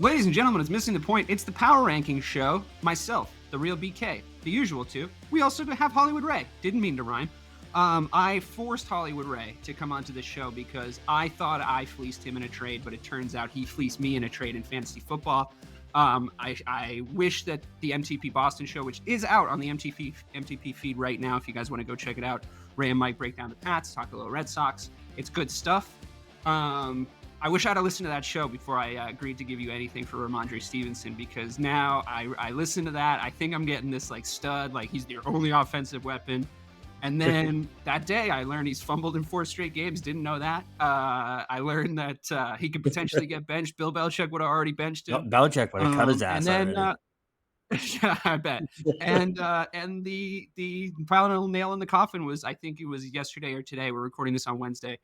Ladies and gentlemen, it's missing the point. It's the Power Rankings show. Myself, the real BK, the usual two. We also have Hollywood Ray. Didn't mean to rhyme. I forced Hollywood Ray to come onto this show because I thought I fleeced him in a trade, but it turns out he fleeced me in a trade in fantasy football. I wish that the MTP Boston show, which is out on the MTP feed right now, if you guys want to go check it out, Ray and Mike break down the Pats, talk a little Red Sox. It's good stuff. I wish I'd have listened to that show before I agreed to give you anything for Ramondre Stevenson, because now I listened to that. I think I'm getting this like stud, like he's your only offensive weapon. And then that day I learned he's fumbled in 4 straight games. Didn't know that. I learned that he could potentially get benched. Bill Belichick would have already benched him. Belichick would have cut his ass. And then, yeah, I bet. And the final nail in the coffin was, I think it was yesterday or today. We're recording this on Wednesday.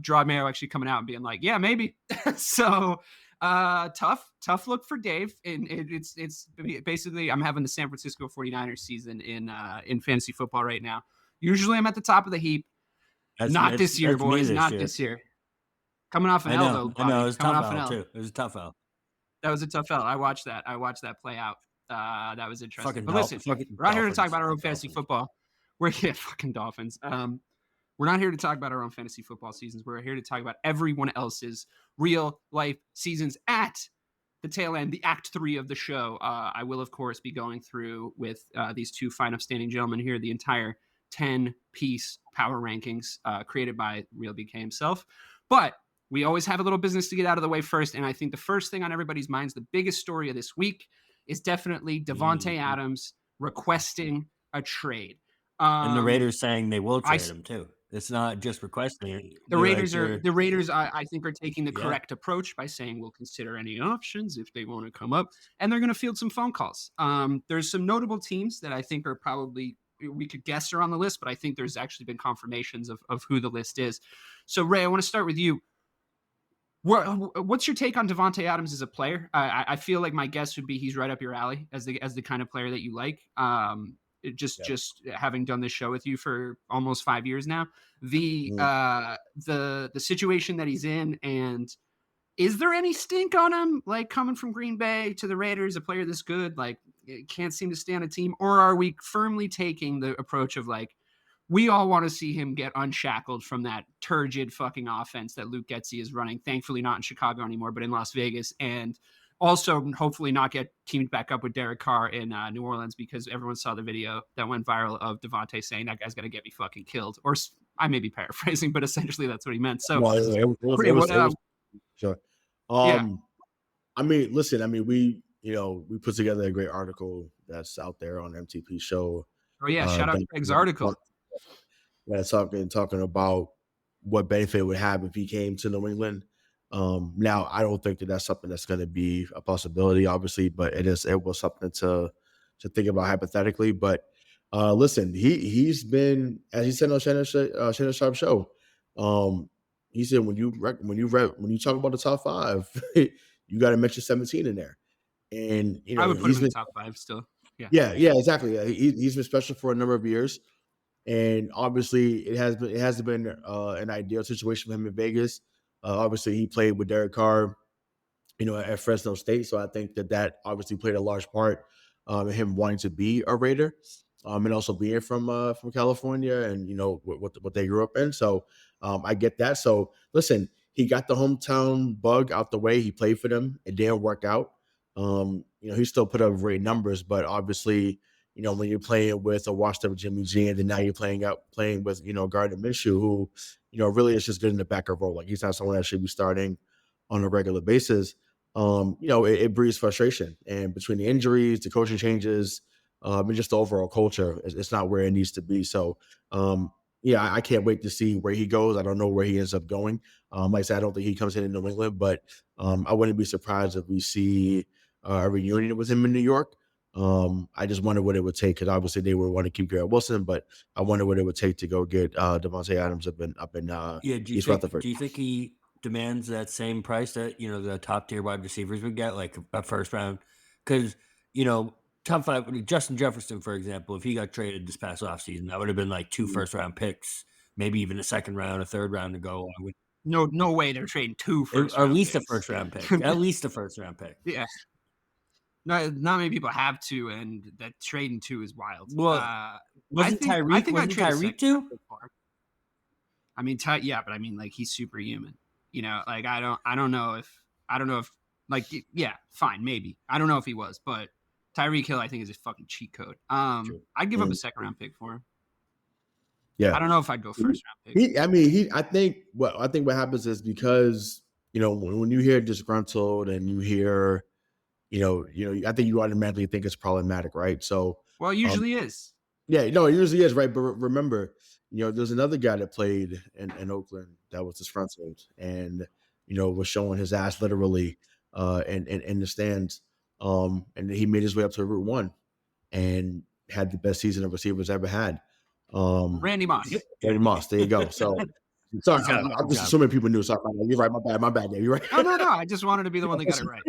Gerard Mayo actually coming out and being like, yeah, maybe. So tough look for Dave. And it's basically, I'm having the San Francisco 49ers season in fantasy football right now. Usually I'm at the top of the heap. Not this year, boys. Not this year. Coming off an L, though. I know. It was a tough L, too. It was a tough L. That was a tough L. I watched that play out. That was interesting. But listen, we're not here to talk about our own fantasy football. We're fucking Dolphins. We're not here to talk about our own fantasy football seasons. We're here to talk about everyone else's real life seasons at the tail end, the act 3 of the show. I will, of course, be going through with these two fine, upstanding gentlemen here, the entire 10-piece power rankings created by Real BK himself. But we always have a little business to get out of the way first. And I think the first thing on everybody's minds, the biggest story of this week, is definitely Davante Adams requesting a trade. And the Raiders saying they will trade him too. It's not just requesting. The Raiders, I think, are taking the correct approach by saying we'll consider any options if they want to come up, and they're going to field some phone calls. There's some notable teams that I think are probably, we could guess are on the list, but I think there's actually been confirmations of who the list is. So Ray, I want to start with you. What's your take on Davante Adams as a player? I feel like my guess would be he's right up your alley as the kind of player that you like. Just having done this show with you for almost 5 years now, the situation that he's in, and is there any stink on him? Like coming from Green Bay to the Raiders, a player this good, like can't seem to stay on a team, or are we firmly taking the approach of like, we all want to see him get unshackled from that turgid fucking offense that Luke Getsy is running? Thankfully not in Chicago anymore, but in Las Vegas, and also, hopefully not get teamed back up with Derek Carr in New Orleans, because everyone saw the video that went viral of Davante saying that guy's going to get me fucking killed. Or I may be paraphrasing, but essentially that's what he meant. So, sure. I mean, listen, I mean, we put together a great article that's out there on MTP show. Oh yeah, shout out to Greg's article. Yeah, talking about what benefit it would have if he came to New England. Now I don't think that that's something that's going to be a possibility, obviously, but it was something to think about hypothetically. But listen, he's been, as he said on Shannon Sharp show, he said when you talk about the top 5, you got to mention 17 in there, and I would put him in the top 5 still. Yeah, exactly. He's been special for a number of years, and obviously it has been an ideal situation for him in Vegas. Obviously, he played with Derek Carr, at Fresno State. So I think that obviously played a large part in him wanting to be a Raider, and also being from California and, what they grew up in. So I get that. So listen, he got the hometown bug out the way. He played for them. It didn't work out. He still put up great numbers, but obviously, when you're playing with a washed up Jimmy G, and then now you're playing with, Gardner Minshew, who, really is just good in the backup role. Like, he's not someone that should be starting on a regular basis. It breeds frustration, and between the injuries, the coaching changes, and just the overall culture, it's not where it needs to be. So, I can't wait to see where he goes. I don't know where he ends up going. Like I said, I don't think he comes in New England, but I wouldn't be surprised if we see a reunion with him in New York. I just wonder what it would take, because obviously they would want to keep Garrett Wilson, but I wonder what it would take to go get Davante Adams up in East Rutherford. Do you think he demands that same price that the top tier wide receivers would get, like a first round? Because top 5. Justin Jefferson, for example, if he got traded this past offseason, that would have been like 2 first-round picks, maybe even a second round, a third round to go. No way they're trading 2 first or at round least picks. a first-round pick. At least a first-round pick. Yeah. Not many people have 2, and that trading 2 is wild. Well, wasn't Tyreek 2? I mean, yeah, but I mean, like, he's superhuman. You know, like, I don't know if like, yeah, fine, maybe. I don't know if he was, but Tyreek Hill, I think, is a fucking cheat code. I'd give up a second round pick for him. Yeah, I don't know if I'd go first round pick. I think what happens is because, you know, when you hear disgruntled and you hear, you know, I think you automatically think it's problematic, right? So, well, it usually is. Yeah, no, it usually is, right? But remember, you know, there's another guy that played in Oakland that was disgruntled and, you know, was showing his ass literally in the stands. And he made his way up to Route 1 and had the best season of receivers ever had. Randy Moss. Randy Moss, there you go. So sorry, I'm just assuming people knew. Sorry, you're right. My bad. You're right. No. I just wanted to be the one that got it right.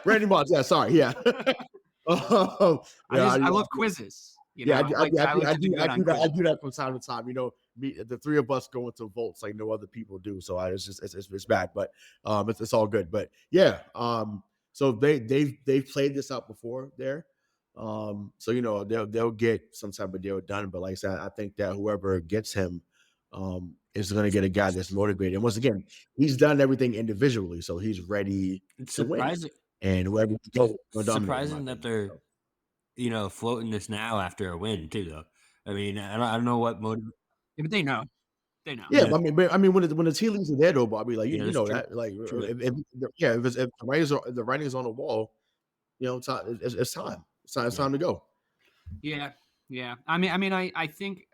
Randy Moss. Yeah, sorry. Yeah. I love quizzes. You know, I do that from time to time. You know, the 3 of us go into votes like no other people do. So it's bad, but it's all good. But yeah, so they've played this out before there. So you know they'll get some type of deal done. But like I said, I think that whoever gets him is going to get a guy that's motivated. And once again, he's done everything individually, so he's ready to win. And whoever surprising that they're, you know, floating this now after a win too, though. I mean, I don't know what motive. Yeah, but they know. Yeah, I mean, when the tea leaves are there, though, Bobby, like you know that, like, if the writing is on the wall, you know, it's time. It's time to go. Yeah. I mean, I think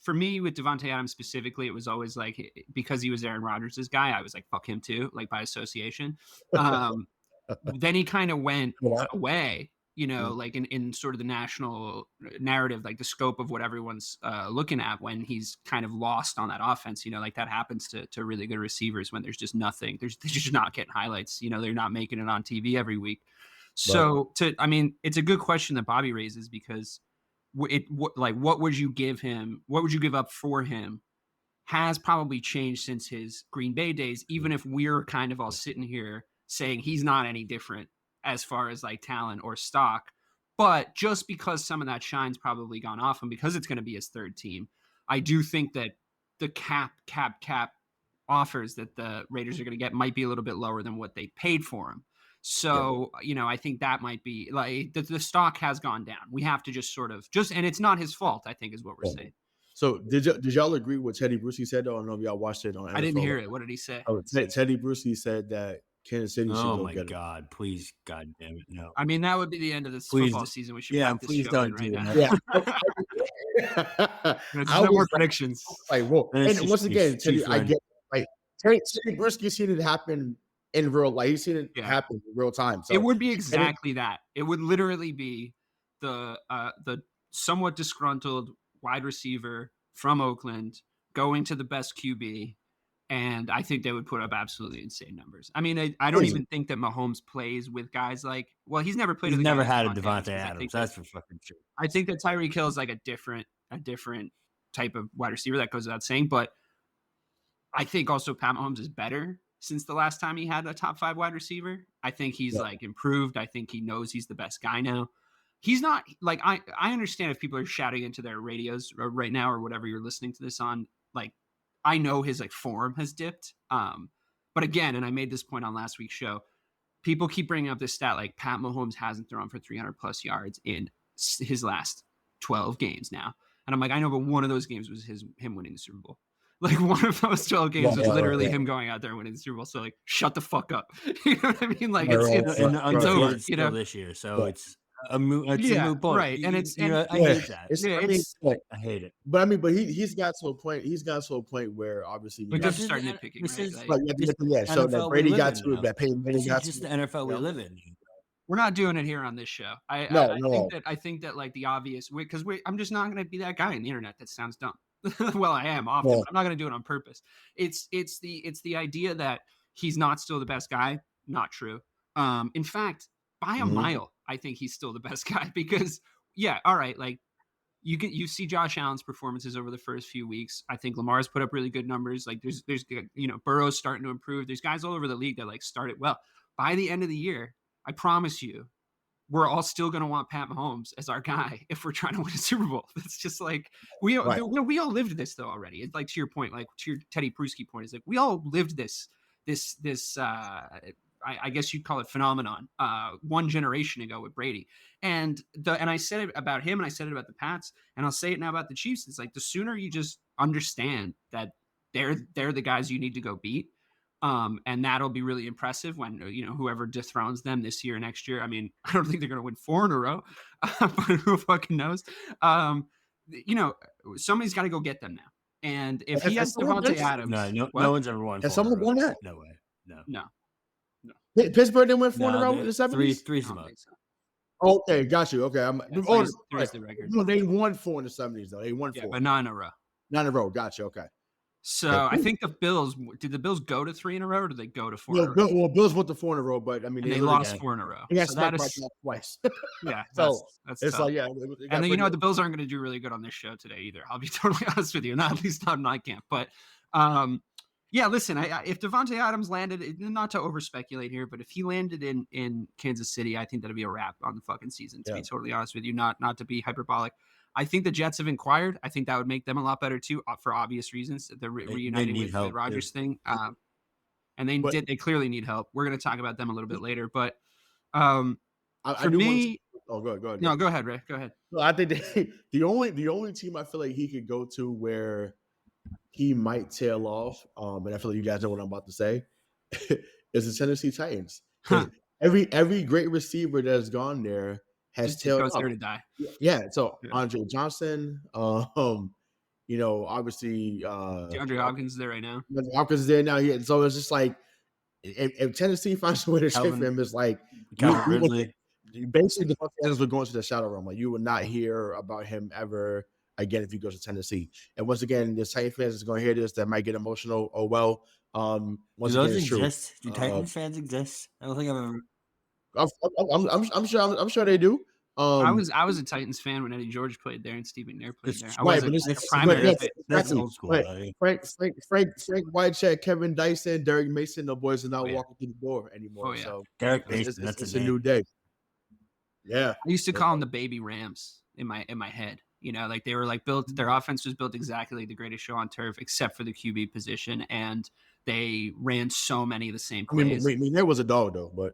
for me with Davante Adams specifically, it was always like because he was Aaron Rodgers' guy, I was like, fuck him too, like by association. Then he kind of went away, you know, like in sort of the national narrative, like the scope of what everyone's looking at when he's kind of lost on that offense, you know, like that happens to really good receivers when there's just nothing, they're just not getting highlights, you know, they're not making it on TV every week. So it's a good question that Bobby raises because what would you give him? What would you give up for him? Has probably changed since his Green Bay days, even if we're kind of all sitting here saying he's not any different as far as like talent or stock. But just because some of that shine's probably gone off him because it's going to be his third team, I do think that the cap offers that the Raiders are going to get might be a little bit lower than what they paid for him. So, you know, I think that might be like the stock has gone down. We have to just sort of and it's not his fault, I think is what we're saying. So did y'all agree with what Teddy Bruschi said? Though? I don't know if y'all watched it on NFL. I didn't hear it. What did he say? Teddy Bruschi said that Kansas City should go get him. Oh my God, please, God damn it, no. I mean, that would be the end of this football season. We should please don't do that. Yeah. No more predictions. Like, well, and once again, Teddy, I get like Teddy Bruschi seen it happen in real life. He's seen it happen in real time. So it would be exactly that. It would literally be the somewhat disgruntled wide receiver from Oakland going to the best QB, and I think they would put up absolutely insane numbers. I mean, I don't even think that Mahomes plays with guys like. Well, he's never played. He's never had a Devante Adams. That's for fucking sure. I think that Tyreek Hill is like a different type of wide receiver. That goes without saying, but I think also Pat Mahomes is better since the last time he had a top 5 wide receiver. I think he's like improved. I think he knows he's the best guy now. He's not like I understand if people are shouting into their radios right now or whatever you're listening to this on. Like, I know his like form has dipped. But again, and I made this point on last week's show, people keep bringing up this stat like Pat Mahomes hasn't thrown for 300 plus yards in his last 12 games now. And I'm like, I know, but one of those games was him winning the Super Bowl. Like one of those 12 games was literally him going out there and winning the Super Bowl. So like, shut the fuck up. You know what I mean? Like it's over, you know, this year. So it's a moot point. Right. And I hate that. I hate it. But I mean, but he's got to a point. He's got to a point where obviously we just start nitpicking. This is so that Brady got to it. That Peyton Manning got to just the NFL we live in. We're not doing it here on this show. I think that like the obvious, because I'm just not going to be that guy on the internet that sounds dumb. Well, I am often. But I'm not going to do it on purpose. It's the idea that he's not still the best guy. Not true. In fact, by a mile, I think he's still the best guy because, yeah, all right, like you see Josh Allen's performances over the first few weeks. I think Lamar's put up really good numbers. Like there's Burrow's starting to improve. There's guys all over the league that like started well. By the end of the year, I promise you, we're all still going to want Pat Mahomes as our guy if we're trying to win a Super Bowl. It's just like we all lived this though already. It's like to your point, like to your Teddy Bruschi point, is like we all lived this I guess you'd call it phenomenon one generation ago with Brady. And I said it about him and I said it about the Pats and I'll say it now about the Chiefs. It's like the sooner you just understand that they're the guys you need to go beat. And that'll be really impressive when, whoever dethrones them this year or next year. I mean, I don't think they're going to win 4 in a row, but who fucking knows? Somebody's got to go get them now. And if he has Davante Adams, no one's ever won. Has someone won that? No way. No. Pittsburgh didn't win 4 in a row in the 70s? Three some up. Okay, got you. Okay, there's the record. No, they won 4 in the 70s though. They won 4, but not in a row. Not in a row. Got you. Okay. So I think the Bills did the Bills go to 3 in a row, or did they go to 4? Well, Bills went to 4 in a row, but I mean they lost 4 in a row. They got so that is twice. Yeah, so that's it's tough. like and then the Bills aren't going to do really good on this show today either. I'll be totally honest with you, not at least on my camp. But yeah, listen, if Davante Adams landed, not to over speculate here, but if he landed in Kansas City, I think that'd be a wrap on the fucking season. To be totally honest with you, not to be hyperbolic. I think the Jets have inquired. I think that would make them a lot better too, for obvious reasons. They're reuniting with the Rodgers thing, and they clearly need help. We're going to talk about them a little bit later, but go ahead. No, go ahead, Ray. Go ahead. No, I think the only team I feel like he could go to where he might tail off, and I feel like you guys know what I'm about to say, is the Tennessee Titans. Every great receiver that has gone there has tailed off. There to die. Yeah. So Andre Johnson, obviously DeAndre Hopkins is there right now. Hopkins is there now. Yeah. So it's just like if Tennessee finds a way to trade for him, it's like basically the Falcons would go into the shadow realm. Like you would not hear about him ever again if he goes to Tennessee. And once again, the Titans fans is going to hear this that might get emotional. Oh well. Do those exist? Do Titans fans exist? I don't think I've ever. I'm sure they do. Um, I was a Titans fan when Eddie George played there and Steve McNair played there. I right, wasn't but a primary fan. That's old school. Right. Frank Whitecheck, Kevin Dyson, Derek Mason, the boys are not walking through the door anymore. So Derek Mason, it's a new day. Yeah, I used to call them the baby Rams in my head. You know, like they were like built. Their offense was built exactly like the greatest show on turf, except for the QB position, and they ran so many of the same plays. I mean, there was a dog though, but.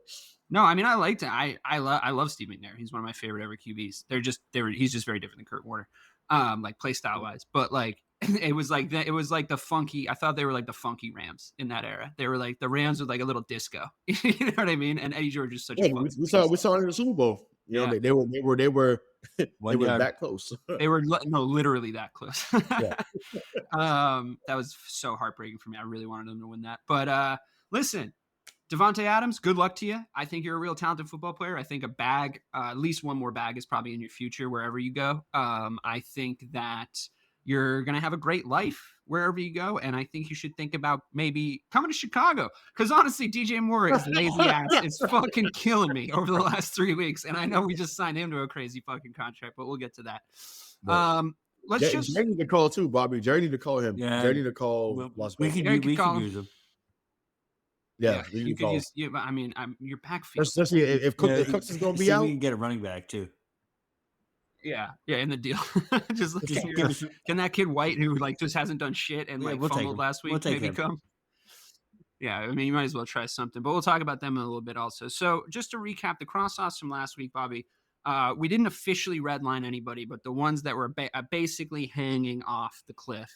No, I mean I liked it. I love Steve McNair. He's one of my favorite ever QBs. He's just very different than Kurt Warner, like play style wise. But like it was like the funky. I thought they were like the funky Rams in that era. They were like the Rams with like a little disco. You know what I mean? And Eddie George is such a we saw it in the Super Bowl. You know, they were that close. They were literally that close. That was so heartbreaking for me. I really wanted them to win that. But listen. Davante Adams, good luck to you. I think you're a real talented football player. I think a bag, at least one more bag is probably in your future wherever you go. I think that you're going to have a great life wherever you go. And I think you should think about maybe coming to Chicago. Because honestly, DJ Moore's lazy ass is fucking killing me over the last 3 weeks. And I know we just signed him to a crazy fucking contract, but we'll get to that. Jerry need to call too, Bobby. Jerry need to call him. Yeah. Jerry need to call Las Vegas. We can use him. Yeah, you could use. Yeah, I mean, your backfield. Especially if Cooks is going to be out. We can get a running back too. Yeah, in the deal. Can that kid White who like just hasn't done shit and fumbled last week maybe come? Yeah, I mean, you might as well try something. But we'll talk about them in a little bit also. So just to recap the cross-offs from last week, Bobby, we didn't officially redline anybody, but the ones that were basically hanging off the cliff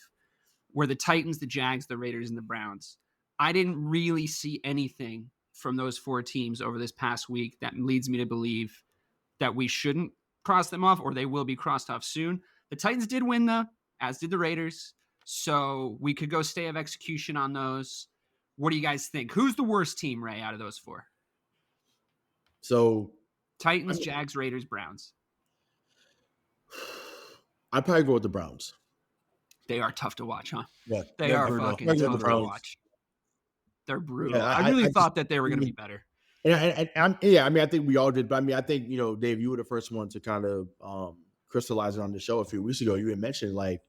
were the Titans, the Jags, the Raiders, and the Browns. I didn't really see anything from those 4 teams over this past week that leads me to believe that we shouldn't cross them off or they will be crossed off soon. The Titans did win, though, as did the Raiders. So we could go stay of execution on those. What do you guys think? Who's the worst team, Ray, out of those 4? So Titans, Jags, Raiders, Browns. I'd probably go with the Browns. They are tough to watch, huh? Yeah, they are fucking tough to watch. They're brutal. Yeah, I really thought that they were going to be better. I think we all did, but I think Dave, you were the first one to kind of crystallize it on the show a few weeks ago. You had mentioned like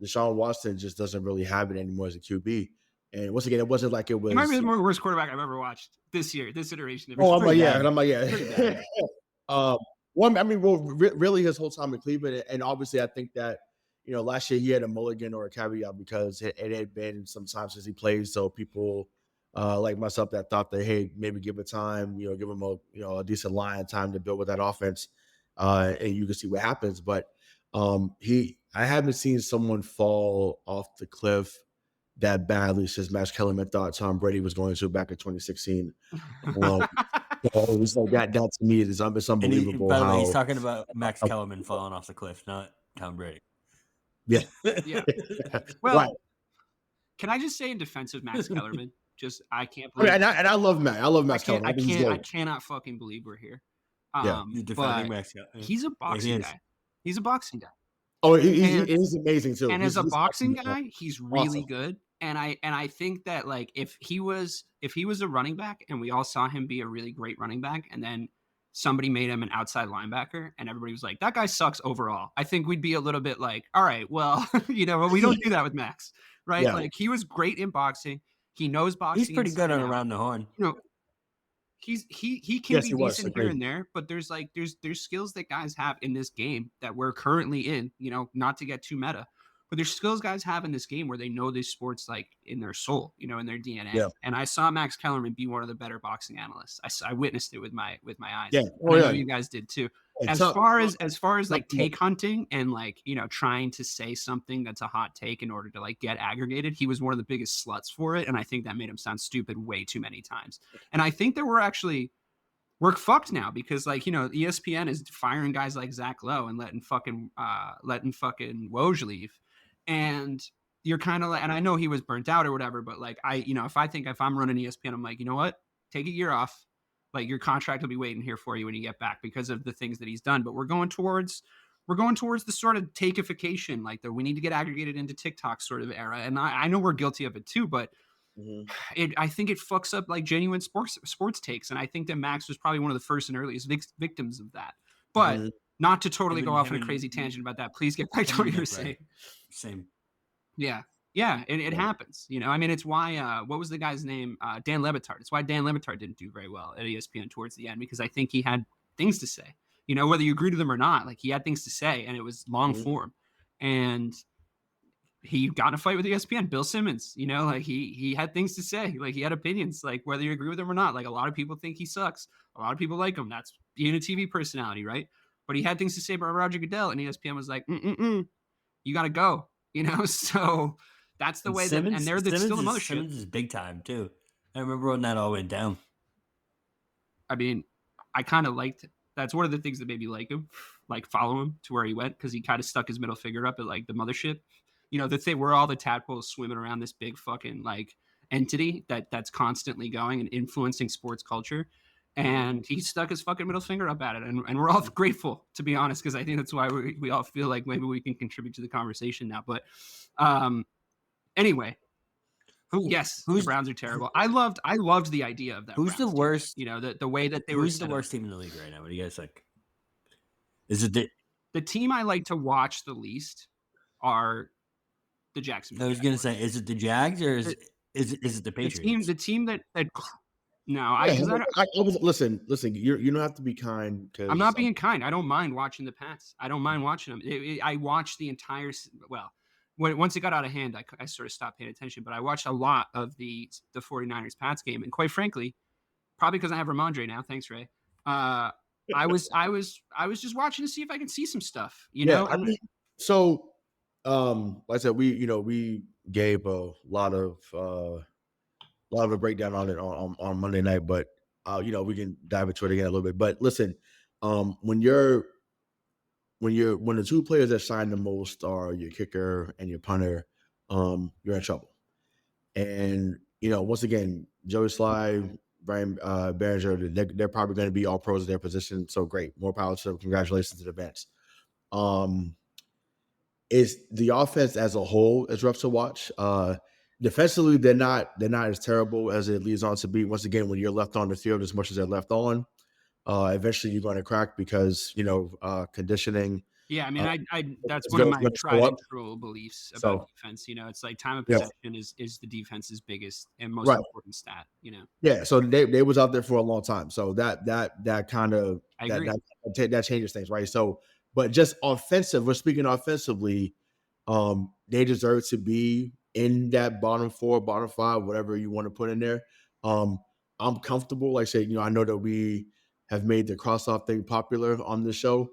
Deshaun Watson just doesn't really have it anymore as a QB. And once again, it wasn't like it was. He might be the worst quarterback I've ever watched this year, this iteration of his. Oh, I'm like, yeah. Really his whole time in Cleveland. And obviously, I think that, last year he had a mulligan or a caveat because it had been some time since he played. So people like myself that thought that, hey, maybe give it time, give him a decent line time to build with that offense. And you can see what happens. But I haven't seen someone fall off the cliff that badly since Max Kellerman thought Tom Brady was going to back in 2016. It was like that to me it's unbelievable. By the way, he's talking about Max Kellerman falling off the cliff, not Tom Brady. Yeah. Well, right. Can I just say in defense of Max Kellerman, I can't believe. And I love Max. I love Max Kellerman. I cannot fucking believe we're here. You're defending Max Kellerman. He's a boxing guy. He's a boxing guy. Oh, he's amazing too. And as a boxing guy, he's really good. And I think that like if he was a running back and we all saw him be a really great running back and then somebody made him an outside linebacker and everybody was like, that guy sucks overall, I think we'd be a little bit like, all right, well, we don't do that with Max, right? Yeah. Like he was great in boxing. He knows boxing. He's pretty good on around the horn. He can be decent here and there, but there's skills that guys have in this game that we're currently in, not to get too meta, but there's skills guys have in this game where they know this sport's like in their soul, in their DNA. Yeah. And I saw Max Kellerman be one of the better boxing analysts. I witnessed it with my eyes. Yeah. I know you guys did too. As far as like take hunting and like, trying to say something that's a hot take in order to like get aggregated, he was one of the biggest sluts for it. And I think that made him sound stupid way too many times. And I think that we're fucked now because like, ESPN is firing guys like Zach Lowe and letting fucking Woj leave. And you're kind of like, and I know he was burnt out or whatever, but like if I'm running ESPN, I'm like, you know what? Take a year off. Like your contract will be waiting here for you when you get back because of the things that he's done. But we're going towards the sort of takeification, like we need to get aggregated into TikTok sort of era. And I know we're guilty of it too, but I think it fucks up like genuine sports takes. And I think that Max was probably one of the first and earliest victims of that. But not to totally go off on a crazy tangent about that. Please get back to what you were saying. Same. Yeah. Yeah. And it happens, it's why, what was the guy's name? Dan Le Batard. It's why Dan Le Batard didn't do very well at ESPN towards the end, because I think he had things to say, whether you agree to them or not, like he had things to say and it was long form and he got in a fight with ESPN, Bill Simmons, like he had things to say, like he had opinions, like whether you agree with them or not, like a lot of people think he sucks. A lot of people like him. That's being a TV personality. Right. But he had things to say about Roger Goodell and ESPN was like, you got to go, so that's the way Simmons, and they're still the mothership. Simmons is big time too. I remember when that all went down. I mean, I kind of liked it. That's one of the things that made me like him, like follow him to where he went, because he kind of stuck his middle finger up at like the mothership. The thing where all the tadpoles swimming around this big fucking like entity that's constantly going and influencing sports culture. And he stuck his fucking middle finger up at it. And we're all grateful, to be honest, because I think that's why we all feel like maybe we can contribute to the conversation now. But anyway, the Browns are terrible. I loved the idea of that. Who's Browns the worst? Team. The way that they were. Who's the worst team in the league right now? What do you guys think? Is it the team I like to watch the least are the Jacksonville. I was going to say, is it the Jags or is it the Patriots? The team that no, listen. You don't have to be kind. I'm not being kind. I don't mind watching the Pats. I don't mind watching them. I watched the entire. Well, once it got out of hand, I sort of stopped paying attention. But I watched a lot of the 49ers Pats game, and quite frankly, probably because I have Ramondre now. Thanks, Ray. I was just watching to see if I can see some stuff. So, like I said, we gave a lot of a breakdown on it on Monday night, but we can dive into it again a little bit. But listen, when the two players that shine the most are your kicker and your punter, you're in trouble. And once again, Joey Sly, Brian Behringer, they're probably going to be all pros in their position. So great, more power to them. Congratulations to the bench. Is the offense as a whole is rough to watch. Defensively, they're not as terrible as it leads on to be. Once again, when you're left on the field as much as they're left on, eventually you're going to crack because conditioning. Yeah, I mean, I that's It's one of going my to tried show and up. true beliefs about So defense. It's like time of yeah, possession is the defense's biggest and most right. important stat. Yeah, so they was out there for a long time. So that kind of I agree. that changes things, right? So, but just offensive, we're speaking offensively, they deserve to be in that bottom 4, bottom 5, whatever you want to put in there. I'm comfortable. Like I said, I know that we have made the cross off thing popular on the show.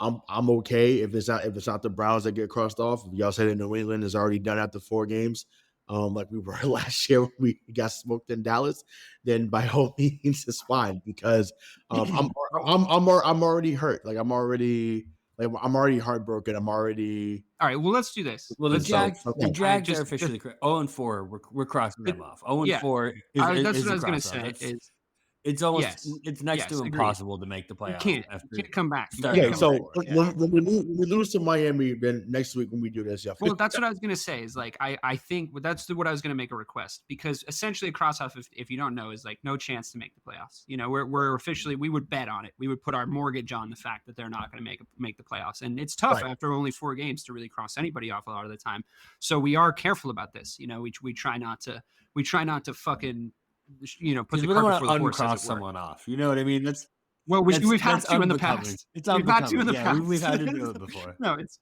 I'm okay if it's not the Browns that get crossed off. Y'all said that New England is already done after 4 games. Like we were last year when we got smoked in Dallas, then by all means it's fine because I'm already hurt. Like I'm already heartbroken. I'm already All right, well, let's do this. Well, the Let's Jags are officially 0-4. We're crossing them off. 0-4 that's is what I the was gonna cross say. off. It's almost Yes, it's next to agreed. impossible to make the You playoffs can't after come back. starting yeah. So 0-4. when we lose to Miami, then next week when we do this, yeah. Well, that's what I was gonna say. Is like I think that's what I was gonna make a request because essentially a cross off, if you don't know, is like no chance to make the playoffs. We're officially we would bet on it. We would put our mortgage on the fact that they're not gonna make the playoffs, and it's tough after only 4 games to really cross anybody off a lot of the time. So we are careful about this. We try not to fucking put the we cart don't want before to the horse. uncross someone off. You know what I mean? We've had to in the past. It's We've had to in the unbecoming. past. We've had to do it before. No, it's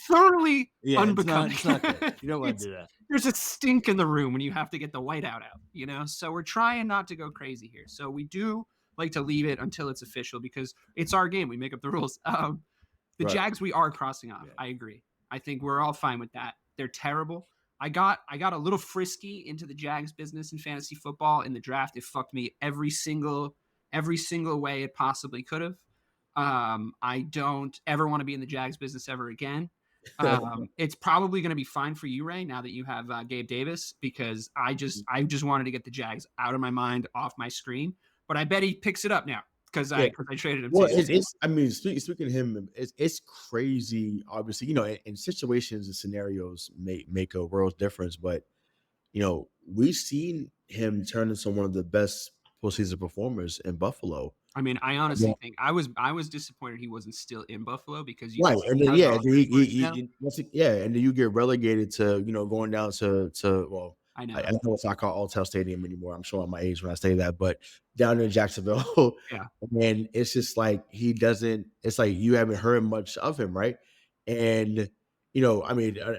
thoroughly Yeah, unbecoming. it's not good. You don't want to do that. There's a stink in the room when you have to get the whiteout out, So we're trying not to go crazy here. So we do like to leave it until it's official because it's our game. We make up the rules. The Jags we are crossing off. Yeah. I agree. I think we're all fine with that. They're terrible. I got a little frisky into the Jags business in fantasy football in the draft. It fucked me every single way it possibly could have. I don't ever want to be in the Jags business ever again. It's probably going to be fine for you, Ray, now that you have Gabe Davis, because I just wanted to get the Jags out of my mind, off my screen. But I bet he picks it up now because I traded him. Well, speaking of him, it's crazy. Obviously, in situations and scenarios make a world difference. But we've seen him turn into one of the best postseason performers in Buffalo. I mean, I honestly think I was disappointed he wasn't still in Buffalo because and then you get relegated to going down to well. I know it's not called Alltel Stadium anymore. I'm showing my age when I say that, but down in Jacksonville, and it's just like he doesn't. It's like you haven't heard much of him, right? And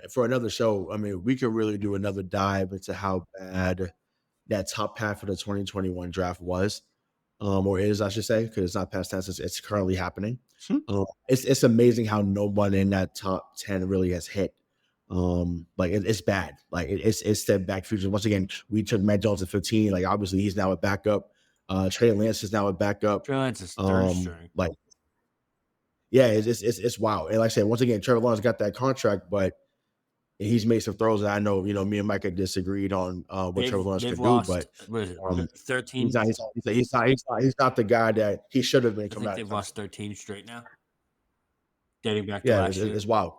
for another show, we could really do another dive into how bad that top half of the 2021 draft was, or is, I should say, because it's not past tense. It's currently happening. It's amazing how no one in that top 10 really has hit. It's bad. Like it's step back future. Once again, we took Matt Jones at 15. Like obviously he's now a backup. Trey Lance is now a backup. Trey Lance is third string. It's wild. And like I said, once again, Trevor Lawrence got that contract, but he's made some throws that I know, me and Micah disagreed on what Trevor Lawrence could do. But 13. He's not the guy that he should have been. I think they've lost 13 straight now. Dating back to last year. It's wild.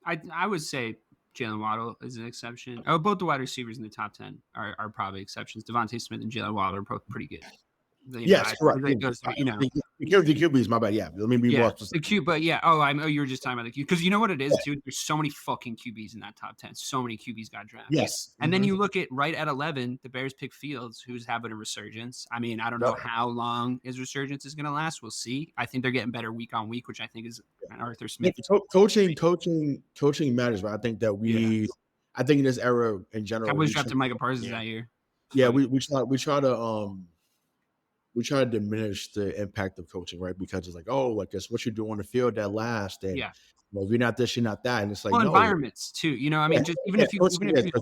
I would say Jalen Waddle is an exception. Oh, both the wide receivers in the top 10 are probably exceptions. Devontae Smith and Jalen Waddle are both pretty good. Correct. The QBs, my bad. Yeah, let me be more specific. The Q, but I know you were just talking about the Q because you know what it is, dude. There's so many fucking QBs in that top 10. So many QBs got drafted. Yes, and then you look at right at 11, the Bears pick Fields, who's having a resurgence. I mean, I don't know how long his resurgence is going to last. We'll see. I think they're getting better week on week, which I think is Arthur Smith. Coaching matters, but I think that I think in this era in general, Cowboys drafted Micah Parsons that year. Yeah, we try to diminish the impact of coaching, right? Because it's like, it's what you do on the field that lasts. And if you're not this, you're not that. And it's like, environments too. Just even if you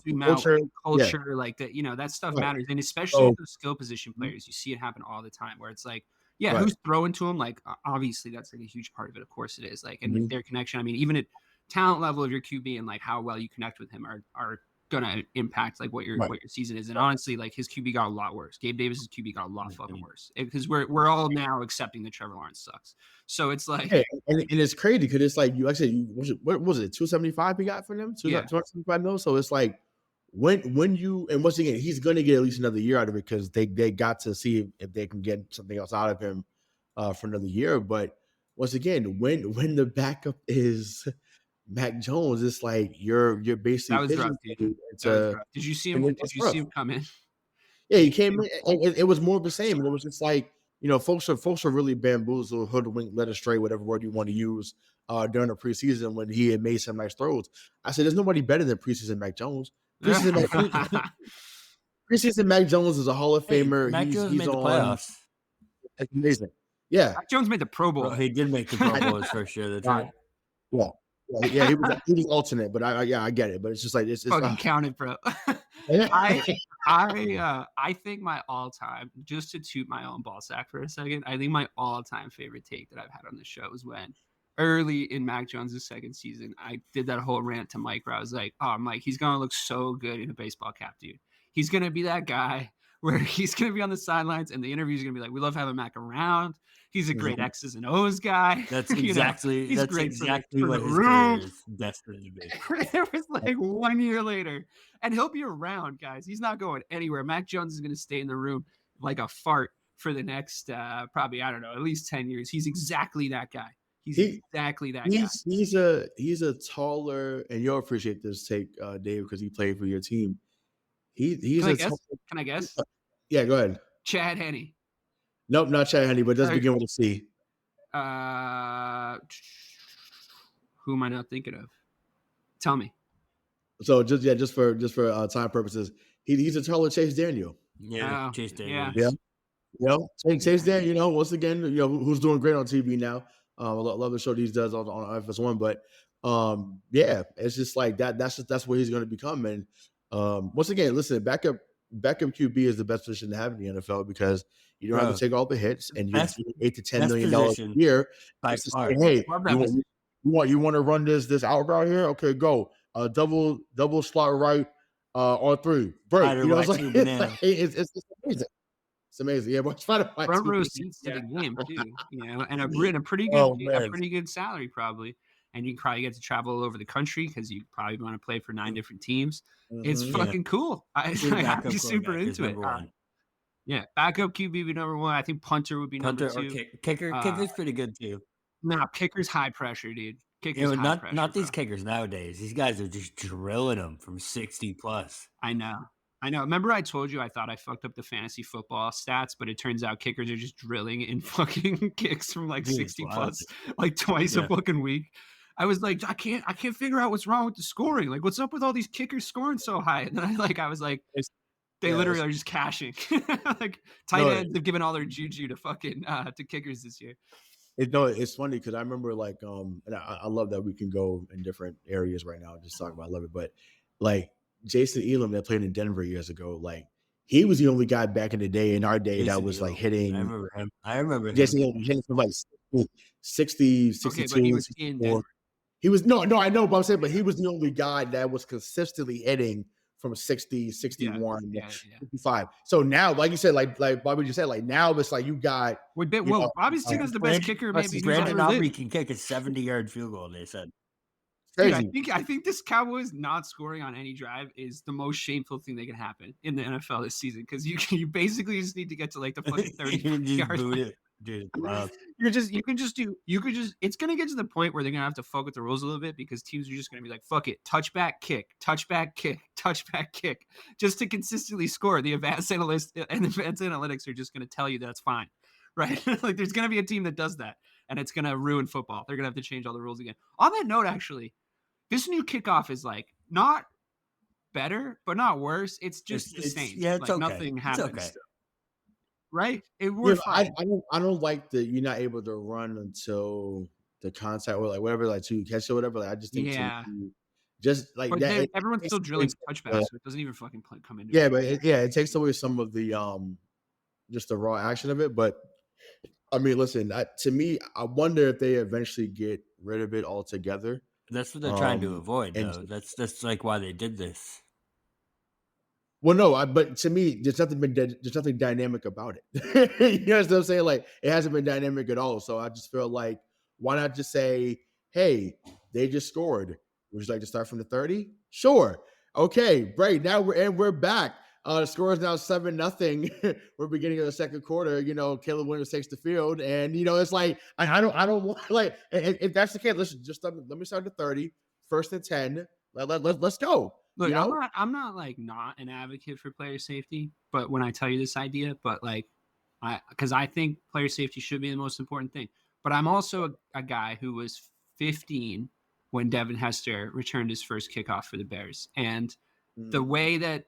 zoom out, culture, like that, that stuff matters. And especially with those skill position players, you see it happen all the time where it's like, who's throwing to them? Like, obviously that's like a huge part of it. Of course it is. Like, and their connection. I mean, even at talent level of your QB and like how well you connect with him are gonna impact like what your season is. And honestly, like his QB got a lot worse. Gabe Davis's QB got a lot fucking worse because we're all now accepting that Trevor Lawrence sucks. So it's like, and it's crazy because it's like what was it 275 he got for them? 275 mil. So it's like, when you, and once again, he's going to get at least another year out of it because they got to see if they can get something else out of him for another year. But once again, when the backup is Mac Jones, it's like you're basically That was rough, dude. That was rough. Did you see him? Did you see him come in? Yeah, he came in. It was more of the same. And it was just like, folks are really bamboozled, hoodwinked, led astray, whatever word you want to use, during the preseason when he had made some nice throws. I said, there's nobody better than preseason Mac Jones. Preseason Mac Jones is a Hall of Famer. Mac Jones made the playoffs. That's amazing. Yeah, Mac Jones made the Pro Bowl. He did make the Pro Bowl his first year. That's right. Yeah, he was alternate, but I get it. But it's just like it's fucking counted, bro. I think my all-time, just to toot my own ball sack for a second, I think my all-time favorite take that I've had on the show was when early in Mac Jones' second season, I did that whole rant to Mike where I was like, oh, Mike, he's going to look so good in a baseball cap, dude. He's going to be that guy where he's going to be on the sidelines and the interview's going to be like, we love having Mac around. He's a great X's and O's guy. That's exactly he's that's great exactly for what the his room. career is destined to be. It was like 1 year later, and he'll be around, guys. He's not going anywhere. Mac Jones is going to stay in the room like a fart for the next probably, I don't know, at least 10 years. He's exactly that guy. He's a taller, and you'll appreciate this take, Dave, because he played for your team. Can I guess? Yeah, go ahead. Chad Henne. Nope, not Chad Henne, but it does begin with a C. Who am I not thinking of? Tell me. So just for time purposes, he's a taller Chase Daniel. Yeah, Chase Daniel. Yeah. Chase Daniel. Once again, who's doing great on TV now. I love the show he does on FS1, but it's just like that. That's what he's going to become. And once again, listen, backup QB is the best position to have in the NFL because you don't have to take all the hits, and you're $8 to $10 million a year. Say, hey, you want to run this out route here? Okay, go. Double slot right on three. Break. It's amazing. It's amazing. Yeah, but front row seats to the game too. And a pretty good salary probably. And you probably get to travel all over the country because you probably want to play for 9 different teams. It's fucking cool. I'm super into it. Backup QB would be number 1. I think punter would be number 2. Kicker's pretty good too. Nah, kicker's high pressure, dude. Not these kickers nowadays. These guys are just drilling them from 60 plus. I know. Remember I told you I thought I fucked up the fantasy football stats, but it turns out kickers are just drilling in fucking kicks from like 60 plus, like twice a fucking week. I was like, I can't figure out what's wrong with the scoring. Like, what's up with all these kickers scoring so high? And then I was like, they literally are just cashing. Like tight ends have given all their juju to fucking to kickers this year. It's funny because I remember and I love that we can go in different areas right now and just talk about. I love it, but like Jason Elam that played in Denver years ago, like he was the only guy back in the day in our day that was like hitting. I remember him. Jason Elam hitting from like 60, 62. Okay, but he was in Denver. He was no, I know, but I'm saying, but he was the only guy that was consistently hitting from 60, 61, 55. So now, like you said, like Bobby just said, like now it's like you got. Bobby's seen as the best kicker. Maybe Brandon Aubrey can kick a 70-yard field goal. They said. Dude, I think this Cowboys not scoring on any drive is the most shameful thing that can happen in the NFL this season because you basically just need to get to like the fucking 30 yard line. Dude, it's gonna get to the point where they're gonna have to fuck with the rules a little bit because teams are just gonna be like, fuck it, touchback kick, just to consistently score. The advanced analytics are just gonna tell you that's fine, right? Like there's gonna be a team that does that, and it's gonna ruin football. They're gonna have to change all the rules again. On that note, actually, this new kickoff is like not better, but not worse. It's just the same. Yeah, it's okay. Nothing happens. Okay. Right? I don't like that you're not able to run until the contact or like whatever, like to catch or whatever. Like I just think just like but that. Everyone's still drilling touchbacks, so it doesn't even fucking come into it. But it takes away some of the just the raw action of it. But I mean, listen, to me, I wonder if they eventually get rid of it altogether. That's what they're trying to avoid, though. That's like why they did this. Well, no, but to me, there's nothing dynamic about it. You know what I'm saying? Like it hasn't been dynamic at all. So I just feel like why not just say, hey, they just scored. Would you like to start from the 30? Sure. Okay, great. Now we're back. The score is now 7-0. We're beginning of the second quarter. Caleb Williams takes the field, and it's like I don't want like if that's the case, listen, just let me start at 30, 1st and 10. Let's go. Look, I'm not like not an advocate for player safety, but when I tell you this idea, but like because I think player safety should be the most important thing. But I'm also a guy who was 15 when Devin Hester returned his first kickoff for the Bears. And the way that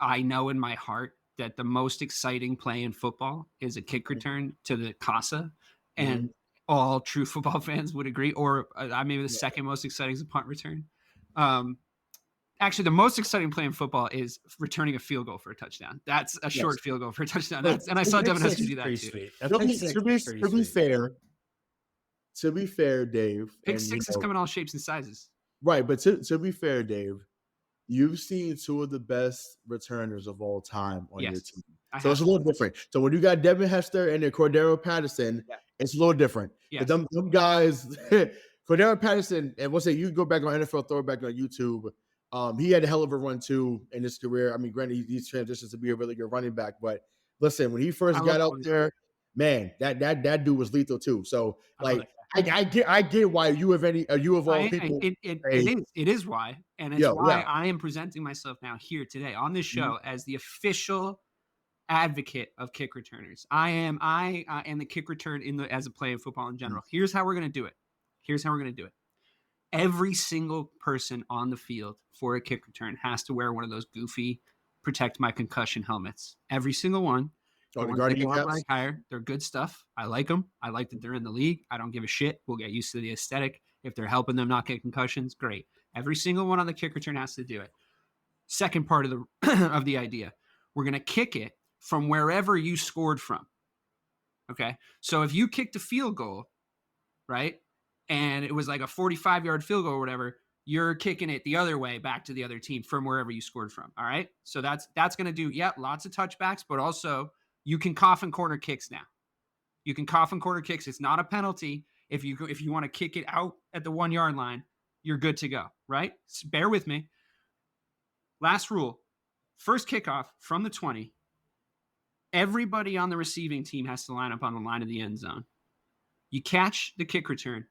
I know in my heart that the most exciting play in football is a kick return to the Casa. And all true football fans would agree, or maybe the second most exciting is a punt return. Actually, the most exciting play in football is returning a field goal for a touchdown. That's a short field goal for a touchdown. And I saw Devin Hester do that too. To be fair, Dave. Pick sixes come in all shapes and sizes. Right, but to be fair, Dave, you've seen two of the best returners of all time on your team. So it's a little different. So when you got Devin Hester and then Cordero Patterson, it's a little different. Yeah. Them guys, Cordero Patterson, and what's it? You go back on NFL Throwback on YouTube. He had a hell of a run too in his career. I mean, granted, he's transitions to be a really good running back, but listen, when he first got out there, man, that dude was lethal too. So like, I get why you of all people. It is why, and it's why I am presenting myself now here today on this show as the official advocate of kick returners. I am the kick return as a play of football in general. Here's how we're gonna do it. Every single person on the field for a kick return has to wear one of those goofy protect my concussion helmets. Every single one. Oh, the Guardian caps? Higher. They're good stuff. I like them. I like that they're in the league. I don't give a shit. We'll get used to the aesthetic. If they're helping them not get concussions, great. Every single one on the kick return has to do it. Second part of the idea, we're going to kick it from wherever you scored from. Okay? So if you kicked a field goal, right, and it was like a 45-yard field goal or whatever, you're kicking it the other way back to the other team from wherever you scored from. All right? So that's going to do, lots of touchbacks, but also you can cough and corner kicks now. You can cough and corner kicks. It's not a penalty. If you want to kick it out at the 1 yard line, you're good to go, right? So bear with me. Last rule. First kickoff from the 20. Everybody on the receiving team has to line up on the line of the end zone. You catch the kick return.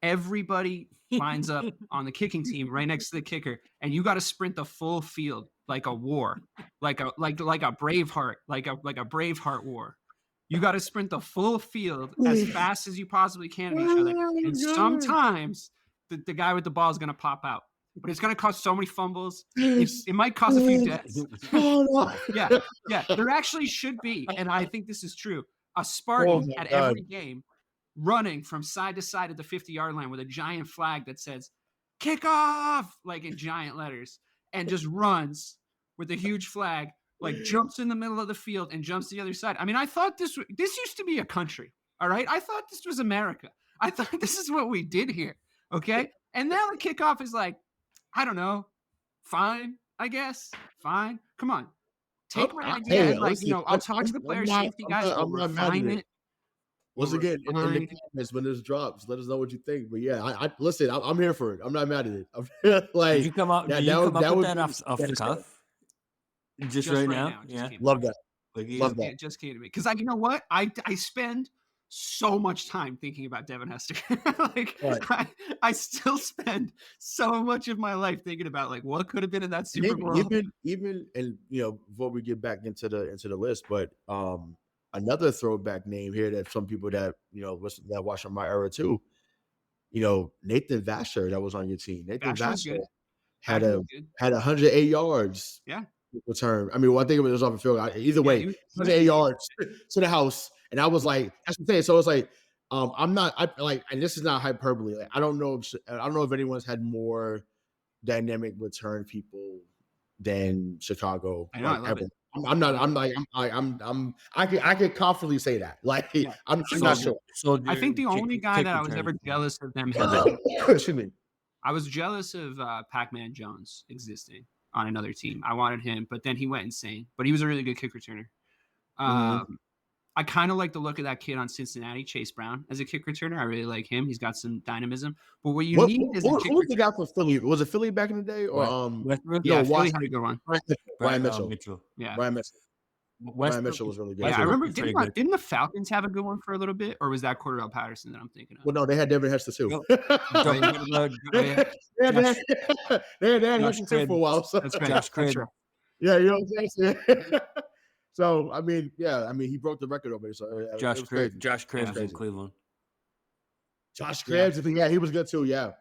Everybody lines up on the kicking team right next to the kicker, and you got to sprint the full field like a war, like a Braveheart, like a Braveheart war. You got to sprint the full field as fast as you possibly can of each other. And sometimes the guy with the ball is going to pop out, but it's going to cause so many fumbles. It might cause a few deaths. Yeah. There actually should be, and I think this is true, a Spartan at every game running from side to side at the 50-yard line with a giant flag that says kick off, like in giant letters, and just runs with a huge flag, like jumps in the middle of the field and jumps to the other side. I mean, I thought this used to be a country. All right. I thought this was America. I thought this is what we did here. Okay. And now the kickoff is like, I don't know. Fine, I guess. Fine. Come on. Take my idea. I'll talk to the player safety guys. I'll refine it. Once again, in the comments when this drops, let us know what you think. But yeah, I listen. I'm here for it. I'm not mad at it. Like, did you come up? Did you come up with that off the cuff? Just right now? Yeah, love that. Love that. It just came to me because you know what? I spend so much time thinking about Devin Hester. I still spend so much of my life thinking about like what could have been in that Super Bowl. Even and before we get back into the list, but another throwback name here that some people that that watch on my era too, Nathan Vasher that was on your team. Nathan Vasher had 108 yards. Yeah. Return. I mean, I think it was off the field. Either way, 108 yards to the house, and I was like, that's the thing. So it's like, and this is not hyperbole. Like, I don't know if anyone's had more dynamic return people than Chicago. I know. I love it. I could confidently say that. Like, I'm not sure. So I think the only guy that I was ever jealous of them. Excuse me. I was jealous of Pac-Man Jones existing on another team. I wanted him, but then he went insane. But he was a really good kick returner. I kind of like the look of that kid on Cincinnati, Chase Brown, as a kick returner. I really like him. He's got some dynamism. But what you need is a kick who was the guy from Philly? Was it Philly back in the day, or Westbrook? Yeah, no, Philly Washington? had a good one. Ryan Mitchell. Mitchell. Yeah. Ryan Mitchell. Ryan Westbrook, Mitchell was really good. Yeah, I Westbrook remember. is pretty good. Didn't the Falcons have a good one for a little bit, or was that Cordell Patterson that I'm thinking of? Well, no, they had Devin Hester too. Don't forget about They had Hester too for a while. So. That's right. Josh That's Craig. right. Yeah, you know what I'm saying? So, I mean, he broke the record over there. So Josh Craig. Josh Craig Yeah. from Cleveland. Josh Krabs, he was good too. Yeah.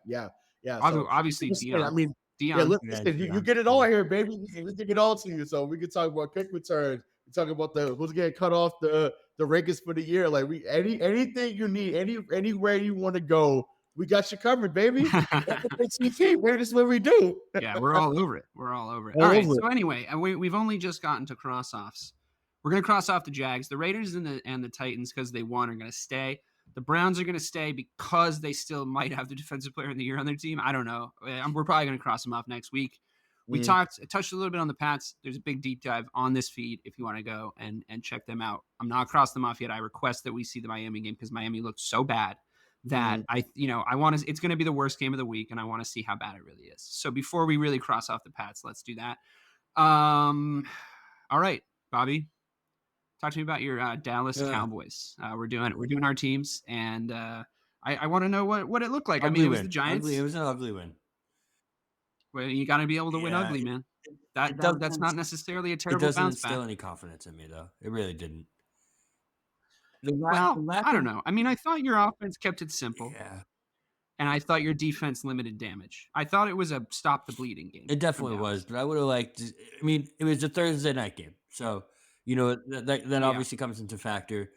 So, Obviously, Dion. I mean, Dion. listen, you get it all here, baby. We get it all to you. So we can talk about kick returns. We talk about who's getting cut off the rankings for the year. Like anything you need, anywhere you want to go, we got you covered, baby. This is what we do. Yeah, we're all over it. We're all over it. All All right. over So anyway, and we've only just gotten to cross-offs. We're going to cross off the Jags. The Raiders and the Titans, because they won, are going to stay. The Browns are going to stay because they still might have the defensive player of the year on their team. I don't know. We're probably going to cross them off next week. We touched a little bit on the Pats. There's a big deep dive on this feed if you want to go and check them out. I'm not crossed them off yet. I request that we see the Miami game because Miami looked so bad that I want to. It's going to be the worst game of the week, and I want to see how bad it really is. So before we really cross off the Pats, let's do that. All right, Bobby. Talk to me about your Dallas Cowboys. We're doing our teams, and I want to know what it looked like. Ugly I mean, it was win. the Giants. It was an ugly win. Well, you got to be able to win ugly, man. That's not necessarily a terrible bounce back. It doesn't instill any confidence in me, though. It really didn't. I don't know. I mean, I thought your offense kept it simple. Yeah. And I thought your defense limited damage. I thought it was a stop the bleeding game. It definitely was, but I would have liked. I mean, it was a Thursday night game, so that obviously comes into factor.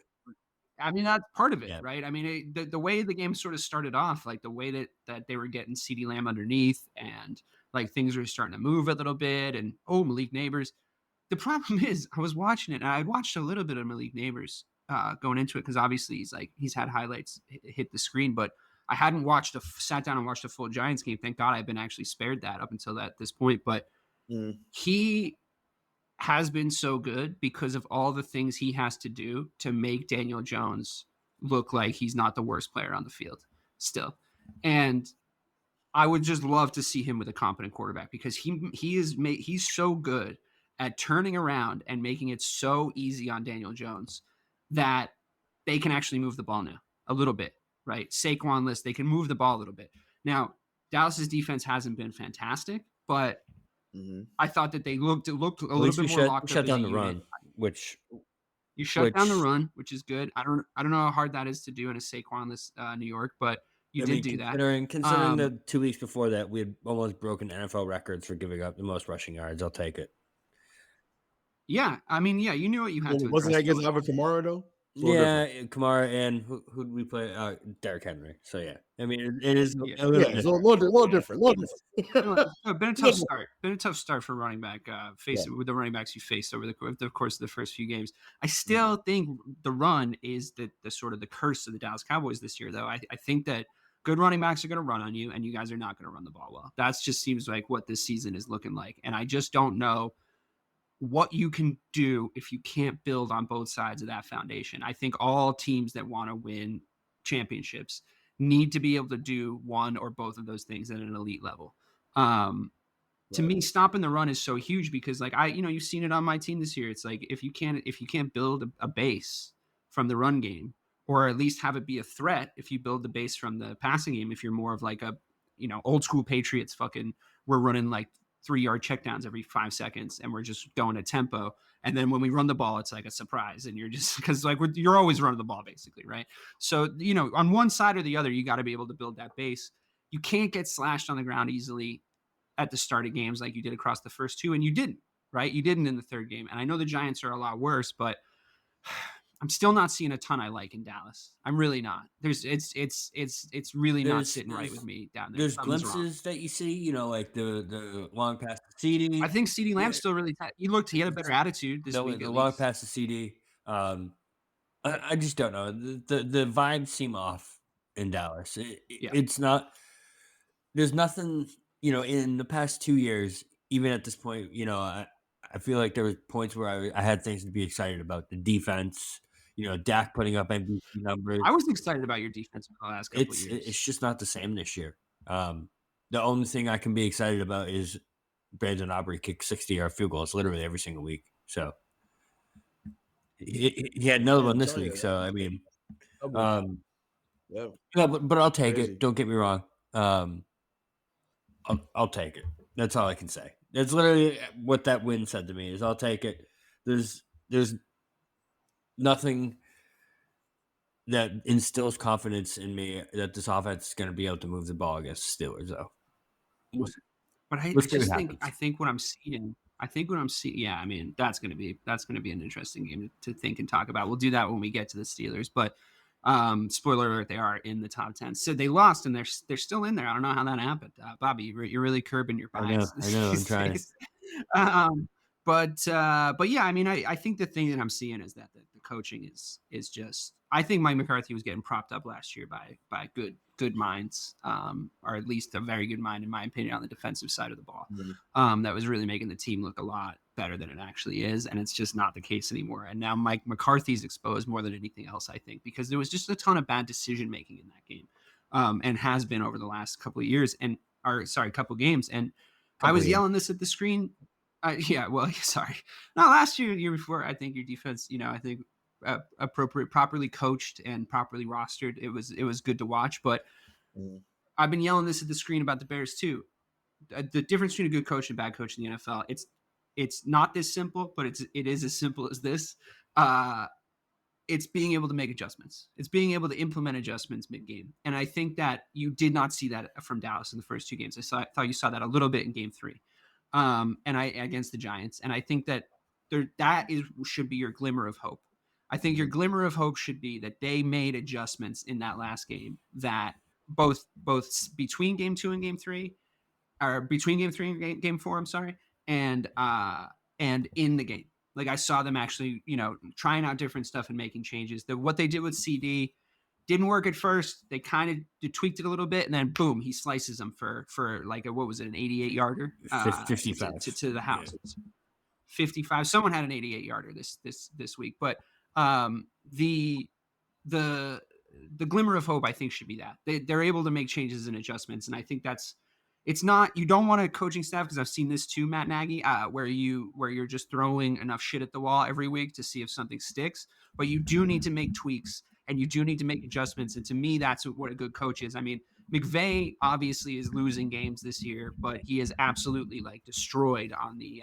I mean, that's part of it, right? I mean, the way the game sort of started off, like the way that they were getting CeeDee Lamb underneath, and like things were starting to move a little bit, and Malik Neighbors. The problem is, I was watching it, and I watched a little bit of Malik Neighbors going into it because obviously he's had highlights hit the screen, but I hadn't sat down and watched a full Giants game. Thank God I've been actually spared that up until this point. But he has been so good because of all the things he has to do to make Daniel Jones look like he's not the worst player on the field still. And I would just love to see him with a competent quarterback because he's so good at turning around and making it so easy on Daniel Jones that they can actually move the ball now a little bit. Right, Saquon list, they can move the ball a little bit. Now, Dallas's defense hasn't been fantastic, but I thought that they looked a little bit more locked up. Shut down the run, which you shut down the run, which is good. I don't know how hard that is to do in a Saquon-less New York, but you did do that. Considering the 2 weeks before that, we had almost broken NFL records for giving up the most rushing yards. I'll take it. Yeah, I mean, you knew what you had to. Wasn't that against Alvin Kamara though? Kamara and who did we play? Derrick Henry. So yeah, I mean it is a little different. Been a tough start. Been a tough start for running back. With the running backs you faced over the course of the first few games. I still think the run is the sort of the curse of the Dallas Cowboys this year, though. I think that good running backs are going to run on you, and you guys are not going to run the ball well. That just seems like what this season is looking like, and I just don't know what you can do if you can't build on both sides of that foundation. I think all teams that want to win championships need to be able to do one or both of those things at an elite level. To me, stopping the run is so huge because you've seen it on my team this year. It's like, if you can't build a base from the run game, or at least have it be a threat, if you build the base from the passing game, if you're more of like a, old school Patriots we're running like 3-yard checkdowns every 5 seconds, and we're just going at tempo. And then when we run the ball, it's like a surprise, and you're just because you're always running the ball basically, right? So on one side or the other, you got to be able to build that base. You can't get slashed on the ground easily at the start of games like you did across the first two, and you didn't, right? You didn't in the third game. And I know the Giants are a lot worse, but I'm still not seeing a ton I like in Dallas. I'm really not. It's really not sitting right with me down there. There's glimpses that you see, like the long pass to CeeDee. I think CeeDee Lamb's still really tight. He had a better attitude this week. The long pass to CeeDee. I just don't know. The vibes seem off in Dallas. It's not. There's nothing. In the past 2 years, even at this point, I feel like there was points where I had things to be excited about. The defense, Dak putting up MVP numbers. I was excited about your defense the last couple of years. It's just not the same this year. The only thing I can be excited about is Brandon Aubrey kicked 60-yard field goals literally every single week. So he had another one this week. So I mean, yeah, but I'll take crazy. it. Don't get me wrong. I'll take it. That's all I can say. That's literally what that win said to me is I'll take it. There's nothing that instills confidence in me that this offense is going to be able to move the ball against the Steelers, though. But I think what I'm seeing. Yeah, I mean that's going to be an interesting game to think and talk about. We'll do that when we get to the Steelers. But spoiler alert, they are in the top 10. So they lost and they're still in there. I don't know how that happened. Bobby, you're really curbing your bias. I know. I'm trying. But yeah, I mean, I think the thing that I'm seeing is that the coaching is just. I think Mike McCarthy was getting propped up last year by good minds, or at least a very good mind, in my opinion, on the defensive side of the ball. Mm-hmm. That was really making the team look a lot better than it actually is, and it's just not the case anymore. And now Mike McCarthy's exposed more than anything else, I think, because there was just a ton of bad decision making in that game, and has been over the last couple of years, couple games. And I was yelling this at the screen. Last year before, I think your defense, I think properly coached and properly rostered. It was good to watch, but I've been yelling this at the screen about the Bears too. The difference between a good coach and a bad coach in the NFL, it's not this simple, but it is as simple as this. It's being able to make adjustments. It's being able to implement adjustments mid-game. And I think that you did not see that from Dallas in the first two games. I thought you saw that a little bit in game 3. Against the Giants. And I think that should be your glimmer of hope. I think your glimmer of hope should be that they made adjustments in that last game that both between game 2 and game 3, or between game 3 and game 4, I'm sorry, and in the game. Like I saw them actually, trying out different stuff and making changes. What they did with CD didn't work at first. They kind of tweaked it a little bit, and then boom, he slices them for like an 88-yarder, 55 to the house. Yeah. 55. Someone had an 88-yarder this week, but the glimmer of hope, I think, should be that they're able to make changes and adjustments, and I think it's not. You don't want a coaching staff, because I've seen this too, Matt Nagy, where you're just throwing enough shit at the wall every week to see if something sticks. But you do need to make tweaks. And you do need to make adjustments. And to me, that's what a good coach is. I mean, McVay obviously is losing games this year, but he is absolutely destroyed on the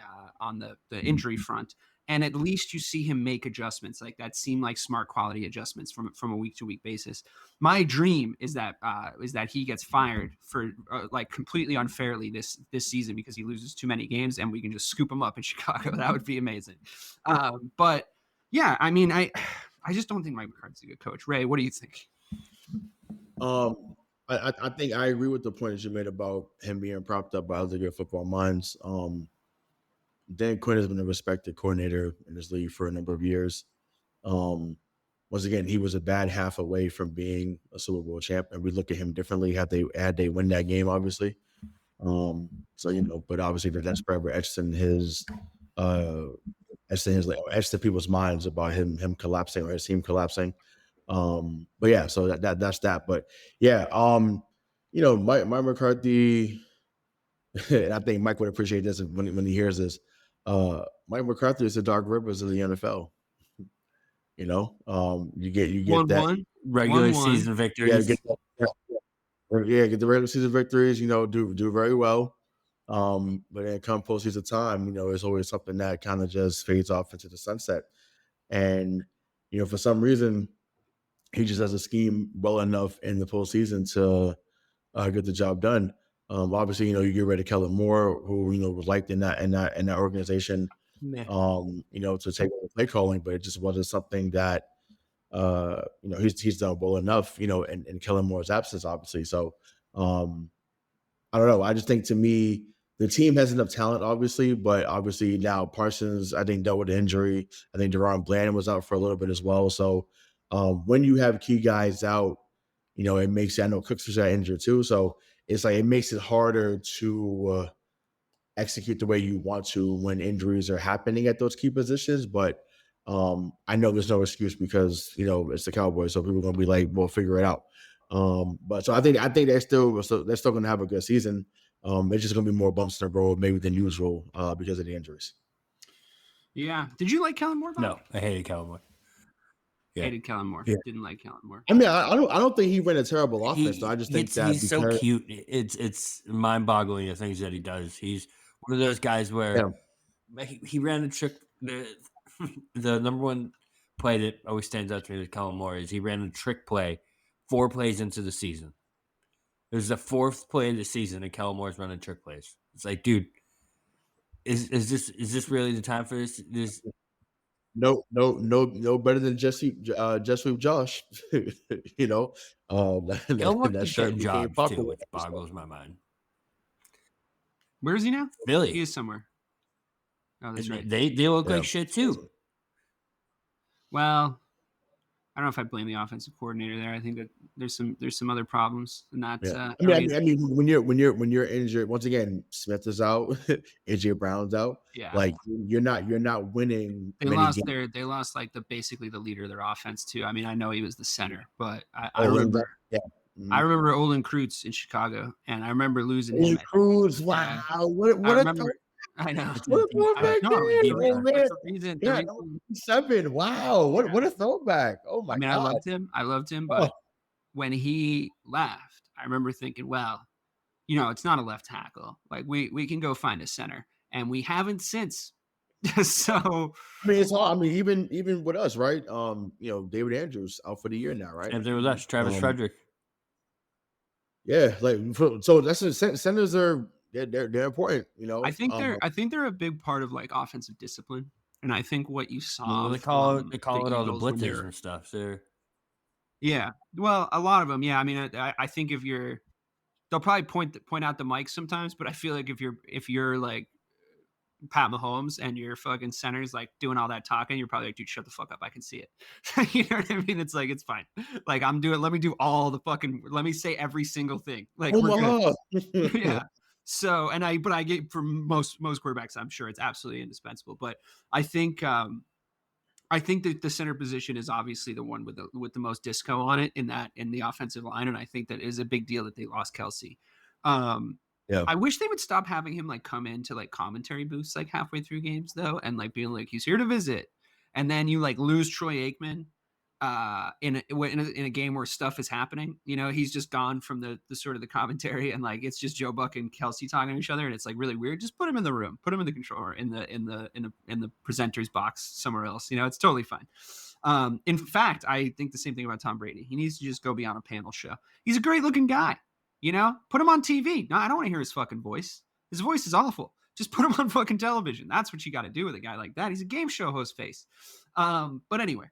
injury front. And at least you see him make adjustments like that seem like smart quality adjustments from a week to week basis. My dream is that he gets fired for completely unfairly this season because he loses too many games and we can just scoop him up in Chicago. That would be amazing. But yeah, I mean, I just don't think Mike McCarthy's a good coach. Ray, what do you think? I think I agree with the point that you made about him being propped up by other good football minds. Dan Quinn has been a respected coordinator in this league for a number of years. Once again, he was a bad half away from being a Super Bowl champ, and we look at him differently had they win that game, obviously. But obviously that's forever etched in his etched to people's minds about him collapsing or his team collapsing. But yeah, so that's that. But yeah, Mike McCarthy, and I think Mike would appreciate this when he hears this. Mike McCarthy is the Dark Rivers of the NFL. You get that regular season victories. Get the regular season victories. Do very well. But then come postseason time, it's always something that kind of just fades off into the sunset. And, for some reason, he just has a scheme well enough in the postseason to get the job done. Obviously, you get rid of Kellen Moore, who, was liked in that organization, to take over play calling, but it just wasn't something that, he's done well enough, in Kellen Moore's absence, obviously. So, I don't know. I just think, to me, the team has enough talent, obviously, but obviously now Parsons, I think, dealt with an injury. I think Deron Bland was out for a little bit as well. So when you have key guys out, it makes, I know Cooks was injured too. So it's it makes it harder to execute the way you want to when injuries are happening at those key positions. But I know there's no excuse because it's the Cowboys, so people are gonna be like, "We'll figure it out." But so I think they're still gonna have a good season. It's just gonna be more bumps in the road maybe than usual because of the injuries. Yeah. Did you like Kellen Moore, Bob? No, I hated Kellen Moore. Yeah. Hated Kellen Moore. Yeah. Didn't like Kellen Moore. I mean, I don't think he ran a terrible offense. Though. I just think that he's so cute. It's mind-boggling the things that he does. He's one of those guys where he ran a trick. The number one play that always stands out to me with Kellen Moore is he ran a trick play 4 plays into the season. It was the 4th play of the season, and Kellen Moore's running trick plays. It's like, dude, is this really the time for this? No better than Jesse with Josh. Kellen Moore that keeps shirt getting became jobs too, popular. which boggles my mind. Where is he now? Philly. He is somewhere. Oh, that's right. They look like shit too. Well, I don't know if I blame the offensive coordinator there. I think that there's some other problems in that. Yeah. I mean, when you're injured, once again, Smith is out, AJ Brown's out. Yeah, like you're not winning. They lost like basically the leader of their offense too. I mean, I know he was the center, but I remember. Yeah. I remember Olin Kreutz in Chicago, and I remember losing Olin him. Kreutz, wow! I know. Yeah, 7. Wow, what a throwback! Oh my god! I loved him, but when he left, I remember thinking, well, it's not a left tackle. Like we can go find a center, and we haven't since. So I mean, it's hard. I mean, even with us, right? David Andrews out for the year now, right? And there was us, Travis Frederick. Yeah, so that's centers are they're important. I think they're a big part of like offensive discipline, and I think what you saw they call it all the blitzes and stuff. So yeah, well, a lot of them. Yeah, I mean, I think they'll probably point out the mic sometimes, but I feel like if you're like Pat Mahomes and your fucking center's like doing all that talking, you're probably like, dude, shut the fuck up. I can see it. You know what I mean? It's like, it's fine. Like let me do all the fucking, let me say every single thing. Like, we're good. Yeah. So, but I get for most quarterbacks, I'm sure it's absolutely indispensable, but I think that the center position is obviously the one with the most disco on it in the offensive line. And I think that is a big deal that they lost Kelsey. Yeah. I wish they would stop having him like come into like commentary booths like halfway through games though, and like being like, he's here to visit, and then you like lose Troy Aikman in a game where stuff is happening. He's just gone from the sort of the commentary, and like it's just Joe Buck and Kelsey talking to each other, and it's like really weird. Just put him in the room, put him in the controller, in the presenter's box somewhere else. It's totally fine. In fact, I think the same thing about Tom Brady. He needs to just go be on a panel show. He's a great looking guy. Put him on TV. No, I don't want to hear his fucking voice. His voice is awful. Just put him on fucking television. That's what you got to do with a guy like that. He's a game show host face. But anyway,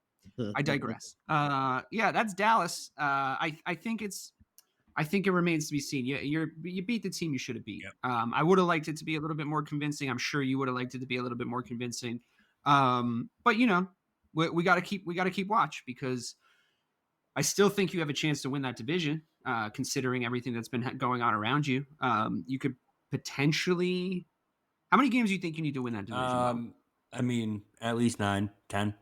I digress. Yeah, that's Dallas. I think it remains to be seen. You beat the team you should have beat. Yep. I would have liked it to be a little bit more convincing. I'm sure you would have liked it to be a little bit more convincing. But we got to keep watch, because I still think you have a chance to win that division, considering everything that's been going on around you. You could potentially. How many games do you think you need to win that division? I mean, at least 9, 10.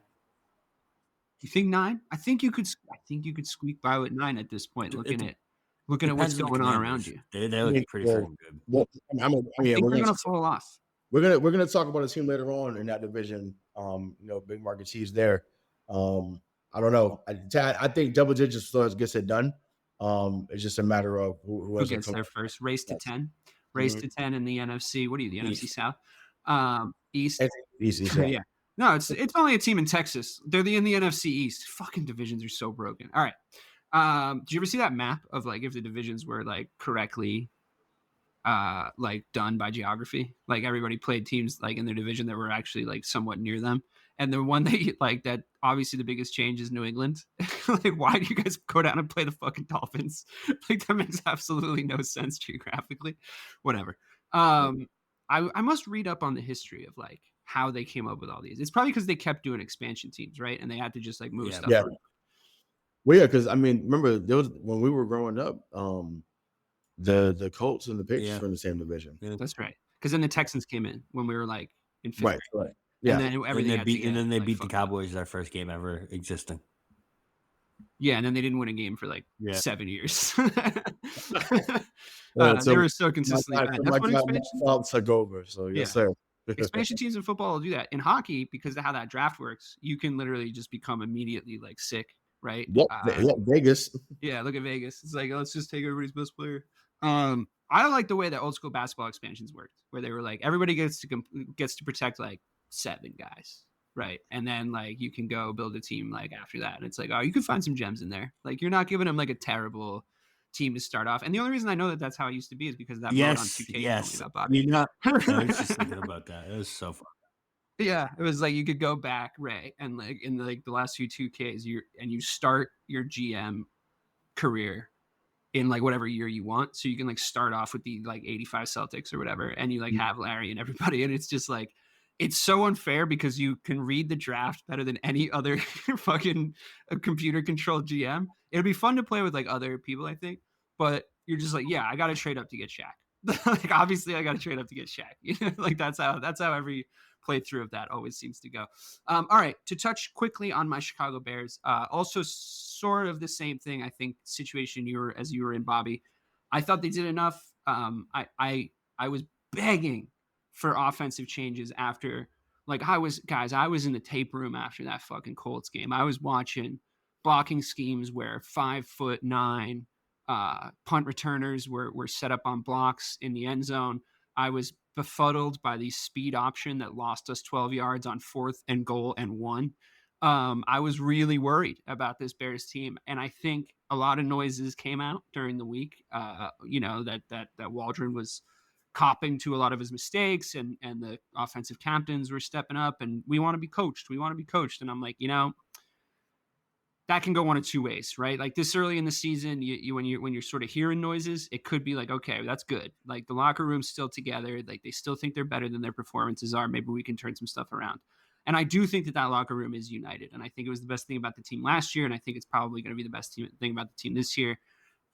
You think 9? I think you could squeak by with 9 at this point. Looking at what's going on around you. They look pretty fucking good. Well, I think we're gonna fall off. We're gonna talk about a team later on in that division. Big market teams there. I don't know. I think double digits gets it done. It's just a matter of who gets there first. Race to 10. Race to 10 in the NFC. What are you, the NFC South? East. East. Yeah. No, it's only a team in Texas. They're in the NFC East. Fucking divisions are so broken. All right. Did you ever see that map of like if the divisions were like correctly like done by geography? Like everybody played teams like in their division that were actually like somewhat near them. And the one that obviously the biggest change is New England. Like, why do you guys go down and play the fucking Dolphins? Like, that makes absolutely no sense geographically. Whatever. I must read up on the history of like how they came up with all these. It's probably because they kept doing expansion teams, right? And they had to just like move stuff around. Well, yeah, because I mean, remember there was when we were growing up, the Colts and the Patriots were in the same division. Yeah, that's right. Because then the Texans came in when we were like in fifth grade. Right. Yeah. And then everything they beat the Cowboys their first game ever existing. Yeah, and then they didn't win a game for 7 years. They were so consistently bad. That's what expansion took over. So yes, sir. Expansion teams in football will do that. In hockey, because of how that draft works, you can literally just become immediately sick, right? Yep, Vegas. Yeah, look at Vegas. It's like, let's just take everybody's best player. I like the way that old school basketball expansions worked, where they were everybody gets to protect 7 guys, right? And then you can go build a team after that. And it's you can find some gems in there. You're not giving them a terrible team to start off. And the only reason I know that that's how it used to be is because of that mode on 2K. Yes. About Bobby. I was just thinking about that. It was so fun. Yeah, it was you could go back, Ray, and in the last few 2Ks, you start your GM career in whatever year you want. So you can start off with the 85 Celtics or whatever, and you have Larry and everybody, and it's just it's so unfair because you can read the draft better than any other fucking computer controlled GM. It'll be fun to play with other people, I think, but you're just yeah, I got to trade up to get Shaq. Obviously I got to trade up to get Shaq. That's how every playthrough of that always seems to go. All right, to touch quickly on my Chicago Bears, also sort of the same thing, I think, situation you were in, Bobby. I thought they did enough. I was begging for offensive changes after, I was in the tape room after that fucking Colts game. I was watching blocking schemes where 5'9" punt returners were set up on blocks in the end zone. I was befuddled by the speed option that lost us 12 yards on 4th and goal and 1. I was really worried about this Bears team, and I think a lot of noises came out during the week. That Waldron was copping to a lot of his mistakes, and the offensive captains were stepping up, and we want to be coached. And I'm that can go one of two ways, right? This early in the season, when you're sort of hearing noises, it could be okay, that's good. The locker room's still together. They still think they're better than their performances are. Maybe we can turn some stuff around. And I do think that locker room is united. And I think it was the best thing about the team last year. And I think it's probably going to be the best thing about the team this year.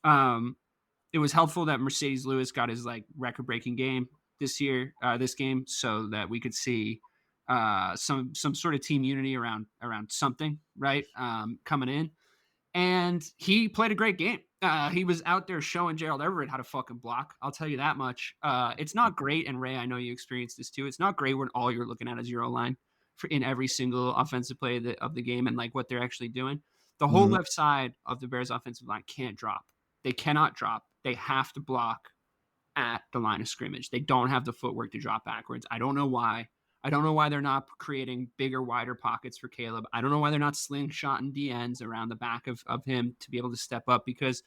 It was helpful that Mercedes Lewis got his record-breaking game this game, so that we could see some sort of team unity around something, right? Coming in, and he played a great game. He was out there showing Gerald Everett how to fucking block. I'll tell you that much. It's not great, and Ray, I know you experienced this too. It's not great when all you're looking at is your O-line in every single offensive play of the game and what they're actually doing. The whole left side of the Bears offensive line can't drop. They cannot drop. They have to block at the line of scrimmage. They don't have the footwork to drop backwards. I don't know why. I don't know why they're not creating bigger, wider pockets for Caleb. I don't know why they're not slingshotting DNs around the back of him to be able to step up, because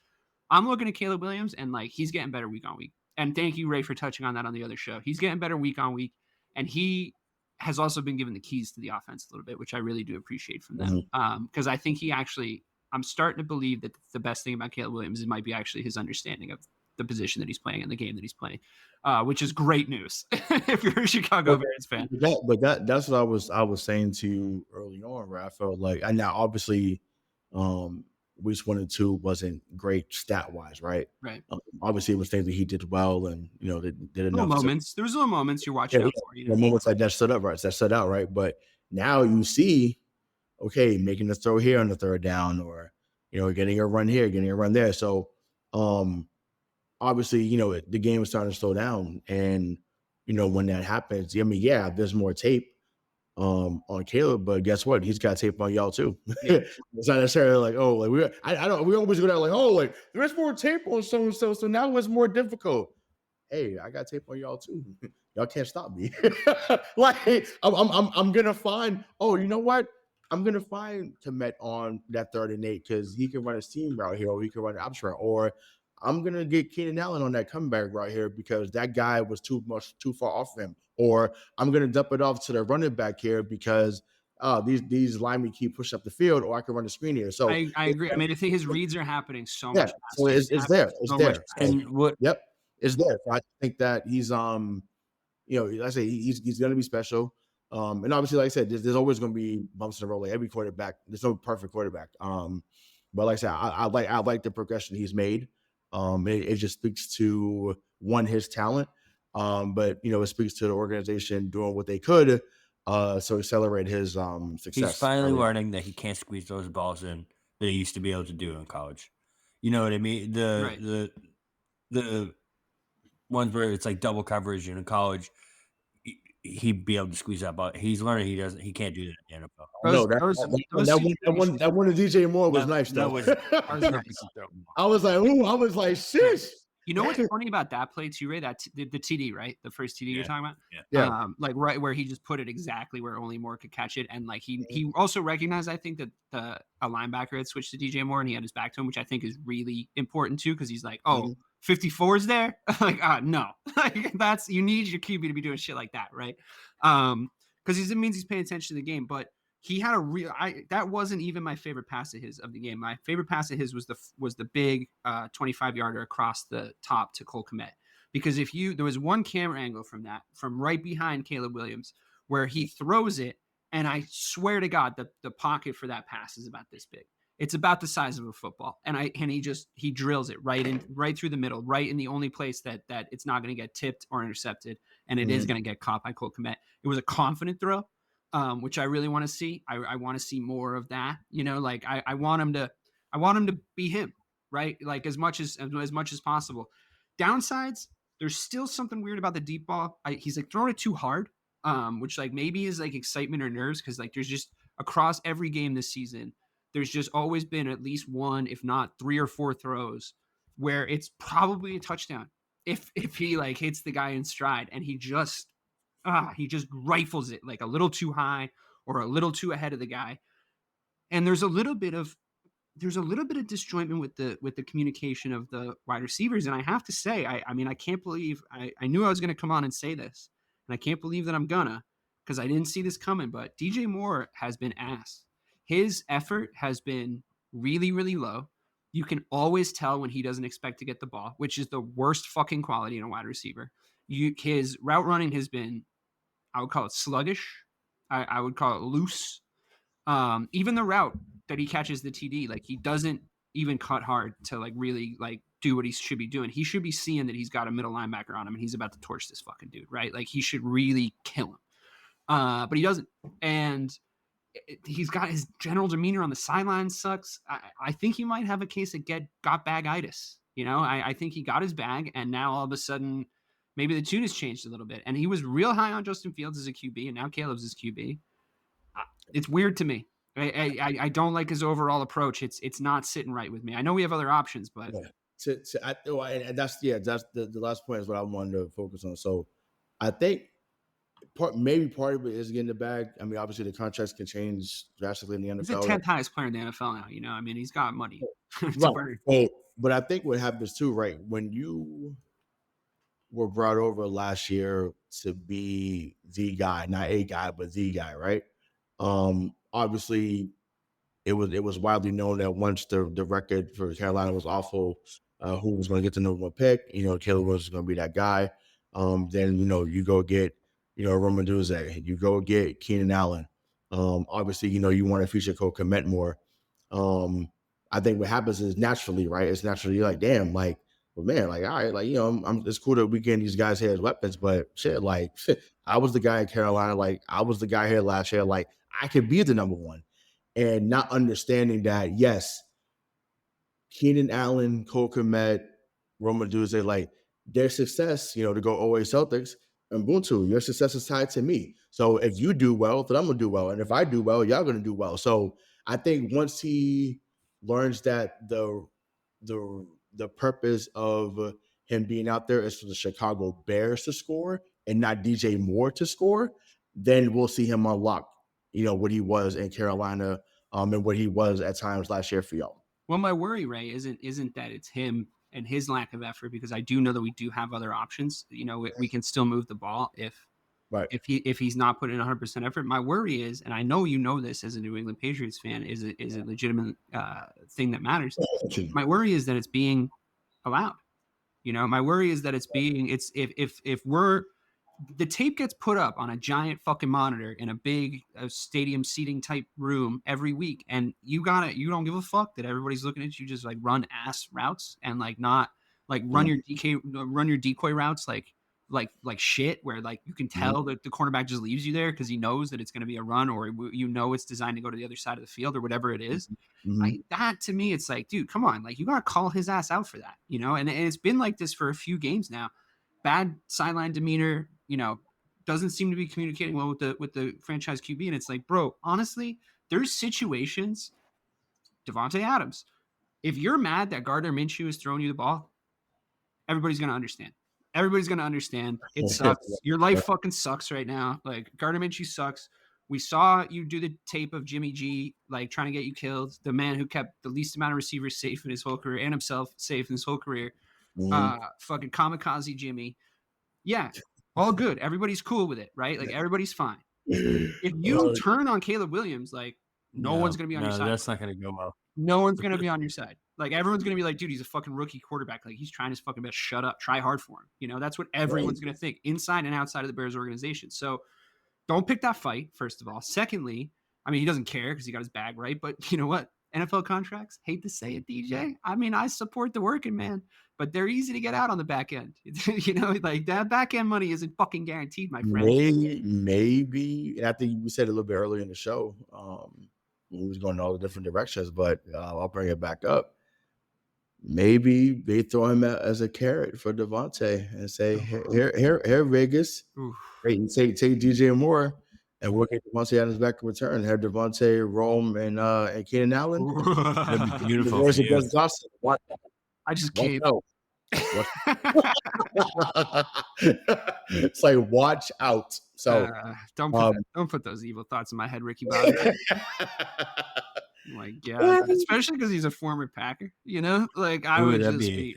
I'm looking at Caleb Williams and he's getting better week on week. And thank you, Ray, for touching on that on the other show. He's getting better week on week. And he has also been given the keys to the offense a little bit, which I really do appreciate from them. Because I think I'm starting to believe that the best thing about Caleb Williams might be actually his understanding of the position that he's playing and the game that he's playing, which is great news if you're a Chicago Bears fan. That's what I was saying to you early on, where I felt and now obviously weeks 1 and 2 wasn't great stat wise, right? Right. Obviously it was things that he did well, and they did enough moments. There was little moments you're watching out for. Moments that stood up, right? That stood out, right? But now you see, okay, making a throw here on the third down, or getting a run here, getting a run there. So obviously, the game is starting to slow down, and when that happens, there's more tape on Caleb, but guess what? He's got tape on y'all too. Yeah. It's not necessarily we always go down there's more tape on so now it's more difficult. Hey, I got tape on y'all too. Y'all can't stop me. I'm gonna find. Oh, you know what? I'm gonna find Komet on that 3rd and 8 because he can run a seam route here, or he can run an option route, or I'm going to get Keenan Allen on that comeback right here because that guy was too far off him. Or I'm going to dump it off to the running back here because these linemen keep pushing up the field, or I can run the screen here. So I agree. I mean, I think his reads are happening so much faster. So it's there. It's there. And yep, it's there. So I think that he's like I say, he's going to be special. And obviously, like I said, there's always going to be bumps in the road. Like every quarterback, there's no perfect quarterback. But like I said, I like the progression he's made. It just speaks to his talent, but it speaks to the organization doing what they could so accelerate his success. He's finally learning that he can't squeeze those balls in that he used to be able to do in college. You know what I mean? The ones where it's like double coverage in college, he'd be able to squeeze that ball. He's learning he can't do that in the NFL. No, that one of DJ Moore was nice though. I was like, ooh, I was like, shish. You know what's funny about that play too, Ray? That the TD, right? The first TD you're talking about? Yeah. Like right where he just put it exactly where only Moore could catch it. And like he also recognized, I think, that a linebacker had switched to DJ Moore and he had his back to him, which I think is really important too, because he's like, 54 is there? Like, no. Like that's, you need your QB to be doing shit like that, right? Because it means he's paying attention to the game. But he had that wasn't even my favorite pass of his of the game. My favorite pass of his was the big 25-yarder across the top to Cole Kmet. Because there was one camera angle from right behind Caleb Williams where he throws it, and I swear to God, the pocket for that pass is about this big. It's about the size of a football, and he drills it right through the middle, right in the only place that it's not going to get tipped or intercepted, and it is going to get caught by Cole Kmet. It was a confident throw. Which I really want to see. I want to see more of that. You know, like I want him to be him, right? Like as much as possible. Downsides, there's still something weird about the deep ball. He's like throwing it too hard, which like maybe is like excitement or nerves, because like there's just across every game this season, there's just always been at least one, if not 3 or 4 throws where it's probably a touchdown if he like hits the guy in stride and he just rifles it like a little too high or a little too ahead of the guy. And there's a little bit of disjointment with the communication of the wide receivers. And I have to say, I mean, I can't believe I knew I was going to come on and say this, and I can't believe that I'm gonna, because I didn't see this coming, but DJ Moore has been ass. His effort has been really, really low. You can always tell when he doesn't expect to get the ball, which is the worst fucking quality in a wide receiver. His route running has been, I would call it sluggish. I would call it loose. Even the route that he catches the TD, like he doesn't even cut hard to like really like do what he should be doing. He should be seeing that he's got a middle linebacker on him and he's about to torch this fucking dude, right? Like he should really kill him. But he doesn't. And he's got his general demeanor on the sideline sucks. I think he might have a case of got bagitis. You know, I think he got his bag, and now all of a sudden maybe the tune has changed a little bit. And he was real high on Justin Fields as a QB, and now Caleb's his QB. It's weird to me. I don't like his overall approach. It's not sitting right with me. I know we have other options, but and that's the last point is what I wanted to focus on. So I think part of it is getting the bag. I mean, obviously the contracts can change drastically in the NFL. He's the 10th highest player in the NFL now. You know, I mean, he's got money. Right. But I think what happens too, right? When you were brought over last year to be the guy, not a guy, but the guy, right? Obviously it was widely known that once the record for Carolina was awful, who was going to get the number 1 pick, you know, Caleb was going to be that guy. Then, you know, you go get, you know, Roman Duze, you go get Keenan Allen. Obviously, you know, you want to feature Cole Kmet more. I think what happens is naturally, right? It's naturally you're like, damn, like, well, man, like, all right, like, you know, it's cool that we getting these guys here as weapons, but shit, I was the guy in Carolina, like, I was the guy here last year, like, I could be the number 1, and not understanding that, yes, Keenan Allen, Cole Kmet, Roman Duze, like, their success, you know, to go away Celtics, and Ubuntu, your success is tied to me. So if you do well, then I'm gonna do well, and if I do well, y'all gonna do well. So I think once he learns that the purpose of him being out there is for the Chicago Bears to score and not DJ Moore to score, then we'll see him unlock, you know, what he was in Carolina, and what he was at times last year for y'all. Well, my worry, Ray, isn't that it's him and his lack of effort, because I do know that we do have other options. You know, we can still move the ball if he's not putting in 100% effort. My worry is, and I know you know this as a New England Patriots fan, is a legitimate thing that matters. My worry is that it's being allowed. You know, my worry is that if the tape gets put up on a giant fucking monitor in a big stadium seating type room every week, and you don't give a fuck that everybody's looking at you just like run ass routes and like not like run your decoy routes like like shit, where like you can tell that the cornerback just leaves you there because he knows that it's going to be a run, or it's designed to go to the other side of the field or whatever it is. That to me, it's like, dude, come on, like you got to call his ass out for that, and it's been like this for a few games now. Bad sideline demeanor, doesn't seem to be communicating well with the franchise QB. And it's like, bro, honestly, there's situations, Davante Adams, if you're mad that Gardner Minshew is throwing you the ball, everybody's going to understand. Everybody's going to understand. It sucks. Your life fucking sucks right now. Like, Gardner Minshew sucks. We saw you do the tape of Jimmy G, like, trying to get you killed. The man who kept the least amount of receivers safe in his whole career and himself safe in his whole career. Fucking kamikaze Jimmy. Yeah, all good. Everybody's cool with it, right? Like, everybody's fine. If you turn on Caleb Williams, like, no one's going to be on your side. That's not going to go well. No one's going to be on your side. Like, everyone's going to be like, dude, he's a fucking rookie quarterback. Like, he's trying his fucking best. Shut up. Try hard for him. That's what everyone's going to think, inside and outside of the Bears organization. So don't pick that fight, first of all. Secondly, I mean, he doesn't care because he got his bag right. But you know what? NFL contracts, hate to say it, DJ. I mean, I support the working man, but they're easy to get out on the back end. Like that back end money isn't fucking guaranteed, my friend. Maybe. And I think we said a little bit earlier in the show, we was going in all the different directions, but I'll bring it back up. Maybe they throw him out as a carrot for Davante and say, here, Vegas. Great, and take DJ Moore and we'll get Davante Adams back in return. Have Devante, Rome, and Keenan Allen. That'd be beautiful. I just can't. It's like, watch out. So don't put those evil thoughts in my head, Ricky Bobby. My God, especially because he's a former Packer. Like I would just be.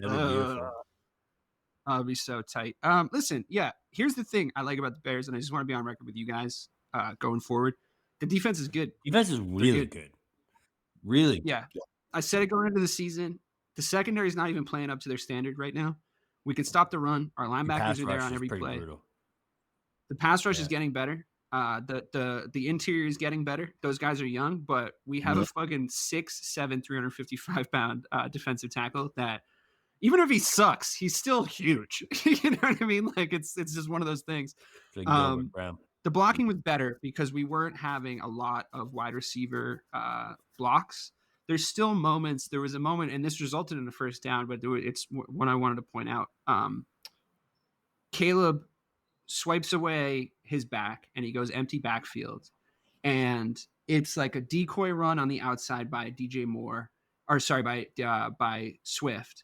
I'll be so tight. Listen, yeah. Here's the thing I like about the Bears, and I just want to be on record with you guys going forward. The defense is good. Defense is really good. Really good. Yeah. I said it going into the season. The secondary is not even playing up to their standard right now. We can stop the run. Our linebackers are there on every play. Brutal. The pass rush is getting better. The interior is getting better. Those guys are young, but we have a fucking 6'7", 355-pound defensive tackle that, even if he sucks, he's still huge. You know what I mean? Like it's just one of those things. The blocking was better because we weren't having a lot of wide receiver blocks. There's still moments. There was a moment, and this resulted in a first down, but it's one I wanted to point out. Caleb swipes away his back, and he goes empty backfield. And it's like a decoy run on the outside by DJ Moore, by Swift.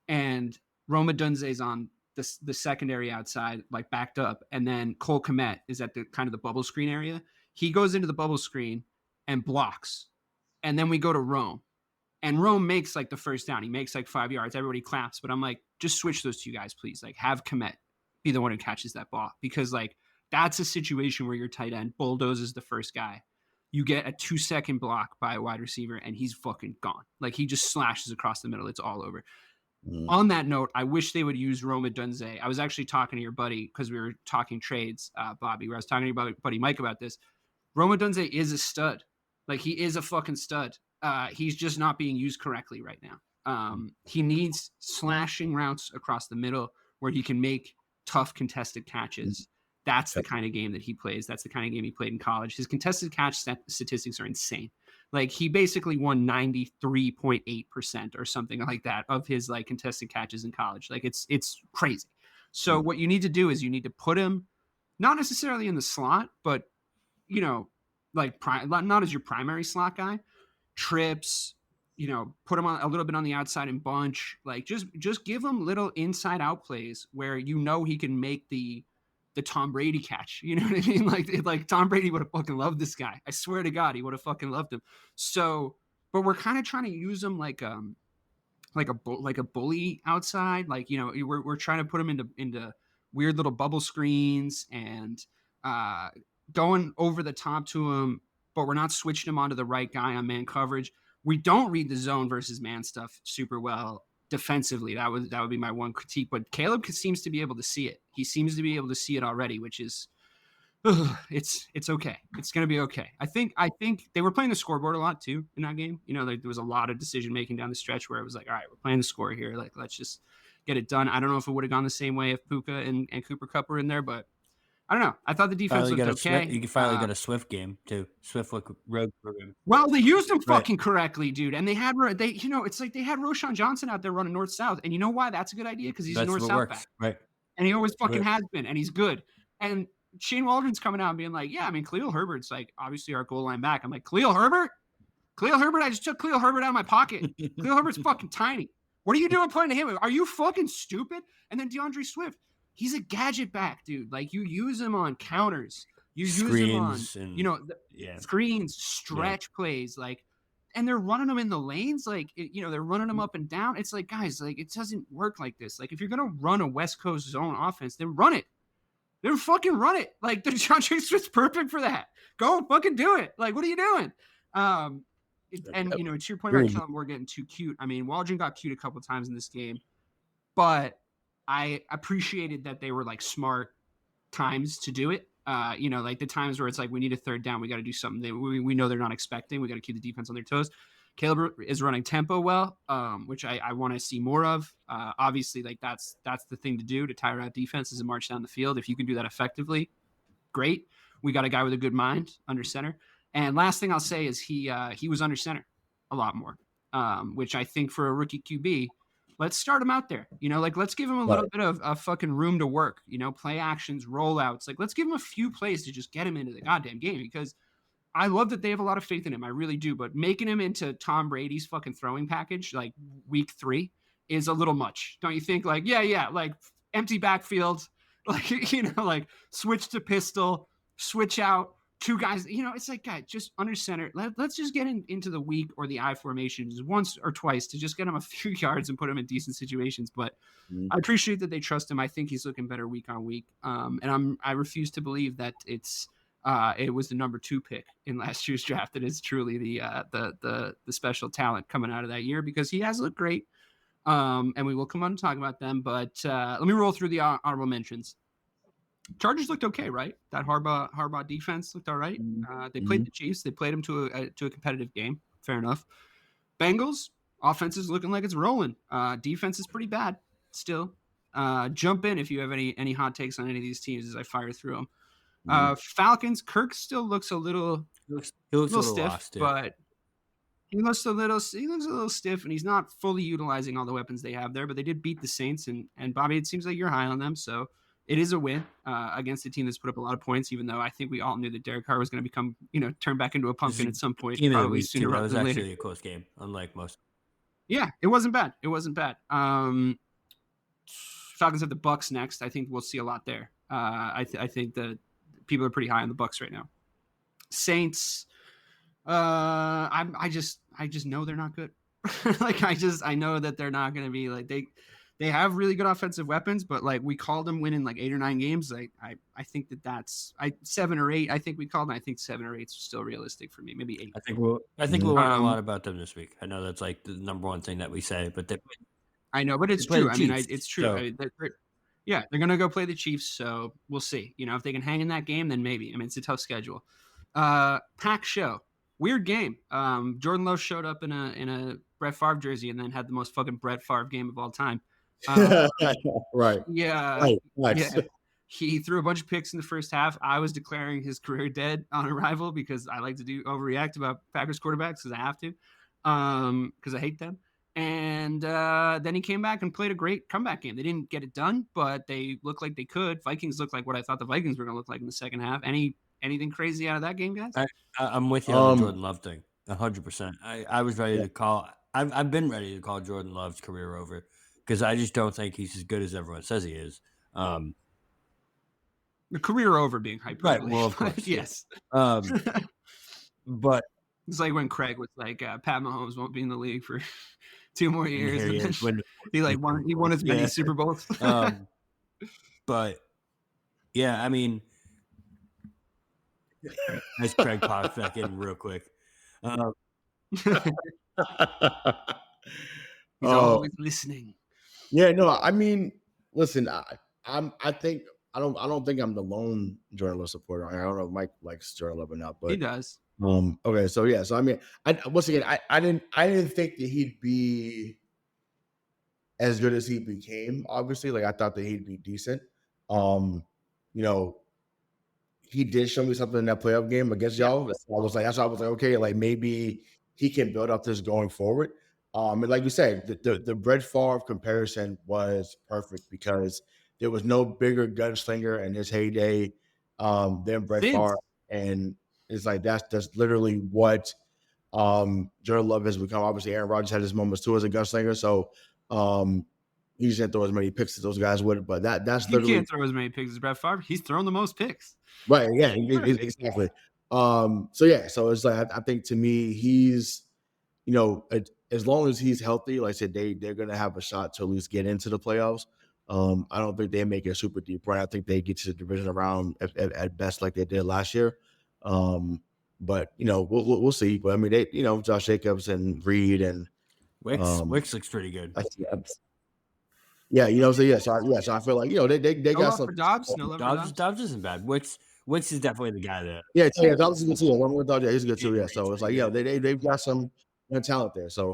And Rome Odunze's on the secondary outside, like backed up. And then Cole Kmet is at the kind of the bubble screen area. He goes into the bubble screen and blocks. And then we go to Rome. And Rome makes like the first down. He makes like 5 yards. Everybody claps. But I'm like, just switch those two guys, please. Like, have Kmet be the one who catches that ball. Because like that's a situation where your tight end bulldozes the first guy. You get a 2-second block by a wide receiver and he's fucking gone. Like he just slashes across the middle. It's all over. On that note, I wish they would use Rome Odunze. I was actually talking to your buddy because we were talking trades, Bobby, where I was talking to your buddy Mike about this. Rome Odunze is a stud. Like he is a fucking stud. He's just not being used correctly right now. He needs slashing routes across the middle where he can make tough contested catches. That's the kind of game that he plays. That's the kind of game he played in college. His contested catch statistics are insane. Like he basically won 93.8% or something like that of his like contested catches in college. Like it's crazy. So what you need to do is you need to put him not necessarily in the slot, but like not as your primary slot guy. Trips, put him on a little bit on the outside and bunch. Like just give him little inside out plays where he can make the Tom Brady catch. You know what I mean? Like Tom Brady would have fucking loved this guy. I swear to God, he would have fucking loved him. So, but we're kind of trying to use him like a bully outside. Like, we're trying to put him into weird little bubble screens and going over the top to him, but we're not switching him onto the right guy on man coverage. We don't read the zone versus man stuff super well defensively. That would be my one critique, but Caleb seems to be able to see it. He seems to be able to see it already, which is it's okay. It's going to be okay. I think they were playing the scoreboard a lot too in that game. There was a lot of decision making down the stretch where it was like, all right, we're playing the score here. Like, let's just get it done. I don't know if it would have gone the same way if Puka and Cooper Kupp were in there, but I don't know. I thought the defense looked okay. You can finally get a Swift game too. Swift road program. Well, they used him fucking correctly, dude. And it's like they had Roschon Johnson out there running north south. And you know why that's a good idea? Because he's a north south back, right? And he always fucking has been, and he's good. And Shane Waldron's coming out and being like, yeah, I mean, Khalil Herbert's like obviously our goal line back. I'm like, Khalil Herbert, I just took Khalil Herbert out of my pocket. Khalil Herbert's fucking tiny. What are you doing playing to him? Are you fucking stupid? And then DeAndre Swift, he's a gadget back, dude. Like you use him on counters, you screens use him on, screens, stretch plays, like, and they're running them in the lanes, like, they're running them up and down. It's like, guys, like, it doesn't work like this. Like, if you're gonna run a West Coast zone offense, then run it. Then fucking run it. Like, the DeAndre Swift's perfect for that. Go fucking do it. Like, what are you doing? To your point about Kellen Moore getting too cute. I mean, Waldron got cute a couple times in this game, but I appreciated that they were like smart times to do it. Like the times where it's like, we need a third down. We got to do something that we know they're not expecting. We got to keep the defense on their toes. Caleb is running tempo well, which I want to see more of. Obviously, like that's the thing to do to tire out defenses and march down the field. If you can do that effectively, great. We got a guy with a good mind under center. And last thing I'll say is he was under center a lot more, which I think for a rookie QB, let's start him out there. Let's give him a little bit of fucking room to work, play actions, rollouts. Like, let's give him a few plays to just get him into the goddamn game, because I love that they have a lot of faith in him. I really do. But making him into Tom Brady's fucking throwing package, like week 3, is a little much. Don't you think? Like, yeah, like empty backfield, like, like switch to pistol, switch out 2 guys. It's like, guys, just under center. Let's just get into the weak or the I formations once or twice to just get him a few yards and put him in decent situations. But I appreciate that they trust him. I think he's looking better week on week. And I refuse to believe that it was the number 2 pick in last year's draft. It is truly the special talent coming out of that year, because he has looked great. And we will come on and talk about them. But let me roll through the honorable mentions. Chargers looked okay, right? That Harbaugh defense looked all right. They played the Chiefs. They played them to a competitive game. Fair enough. Bengals offense is looking like it's rolling. Defense is pretty bad still. Jump in if you have any hot takes on any of these teams as I fire through them. Falcons, Kirk still looks a little stiff, lost, but he looks a little stiff, and he's not fully utilizing all the weapons they have there. But they did beat the Saints, and Bobby, it seems like you're high on them, so it is a win against a team that's put up a lot of points. Even though I think we all knew that Derek Carr was going to become, turn back into a pumpkin at some point, probably sooner rather than later. It was actually a close game, unlike most. Yeah, it wasn't bad. Falcons have the Bucks next. I think we'll see a lot there. I think that people are pretty high on the Bucks right now. Saints, I just know they're not good. Like I know that they're not going to be like they have really good offensive weapons, but like we called them winning like 8 or 9 games. I think that's 7 or 8. I think we called them. I think 7 or 8 is still realistic for me. Maybe 8. I think we'll learn a lot about them this week. I know that's like the number one thing that we say, but I know, but it's true. I mean, it's true. So. They're going to go play the Chiefs, so we'll see. If they can hang in that game, then maybe. I mean, it's a tough schedule. Pack show. Weird game. Jordan Love showed up in a Brett Favre jersey and then had the most fucking Brett Favre game of all time. Right. Yeah. Right. Yeah. He threw a bunch of picks in the first half. I was declaring his career dead on arrival because I like to overreact about Packers quarterbacks because I have to, because I hate them. And then he came back and played a great comeback game. They didn't get it done, but they looked like they could. Vikings looked like what I thought the Vikings were going to look like in the second half. Anything crazy out of that game, guys? I'm with you on the Jordan Love thing, 100%. I was ready to call. I've been ready to call Jordan Love's career over because I just don't think he's as good as everyone says he is. The career over being hyperbole. Right. Well, of course. Yes. But it's like when Craig was like, Pat Mahomes won't be in the league for 2 more years. He won as many Super Bowls. But yeah, I mean, as Craig pops back in real quick. He's always listening. Yeah, no, I mean, listen, I don't think I'm the lone Jordan Love supporter. I don't know if Mike likes Jordan Love or not, but he does. Okay, so yeah, so I mean, once again, I didn't think that he'd be as good as he became. Obviously, like I thought that he'd be decent. You know, he did show me something in that playoff game against y'all. That's why I was like, okay, like maybe he can build up this going forward. And like you said, the Brett Favre comparison was perfect because there was no bigger gunslinger in his heyday than Brett Favre, and it's like that's literally what Jordan Love has become. Obviously, Aaron Rodgers had his moments too as a gunslinger, so he just didn't throw as many picks as those guys would. But that's literally, you can't throw as many picks as Brett Favre. He's thrown the most picks. Right. Yeah. Exactly. So it's like I think to me he's, you know, as long as he's healthy, like I said, they're gonna have a shot to at least get into the playoffs. I don't think they make a super deep run. I think they get to the division round at best, like they did last year. But you know, we'll see. But I mean, they, you know, Josh Jacobs and Reed and Wicks looks pretty good. Yeah, you know, so I feel like, you know, they got some. Dobbs isn't bad. Wicks is definitely the guy that. Yeah, Dobbs is good too. One more Dobbs, yeah, he's good too. Yeah, so it's like, yeah, they've got some talent there. So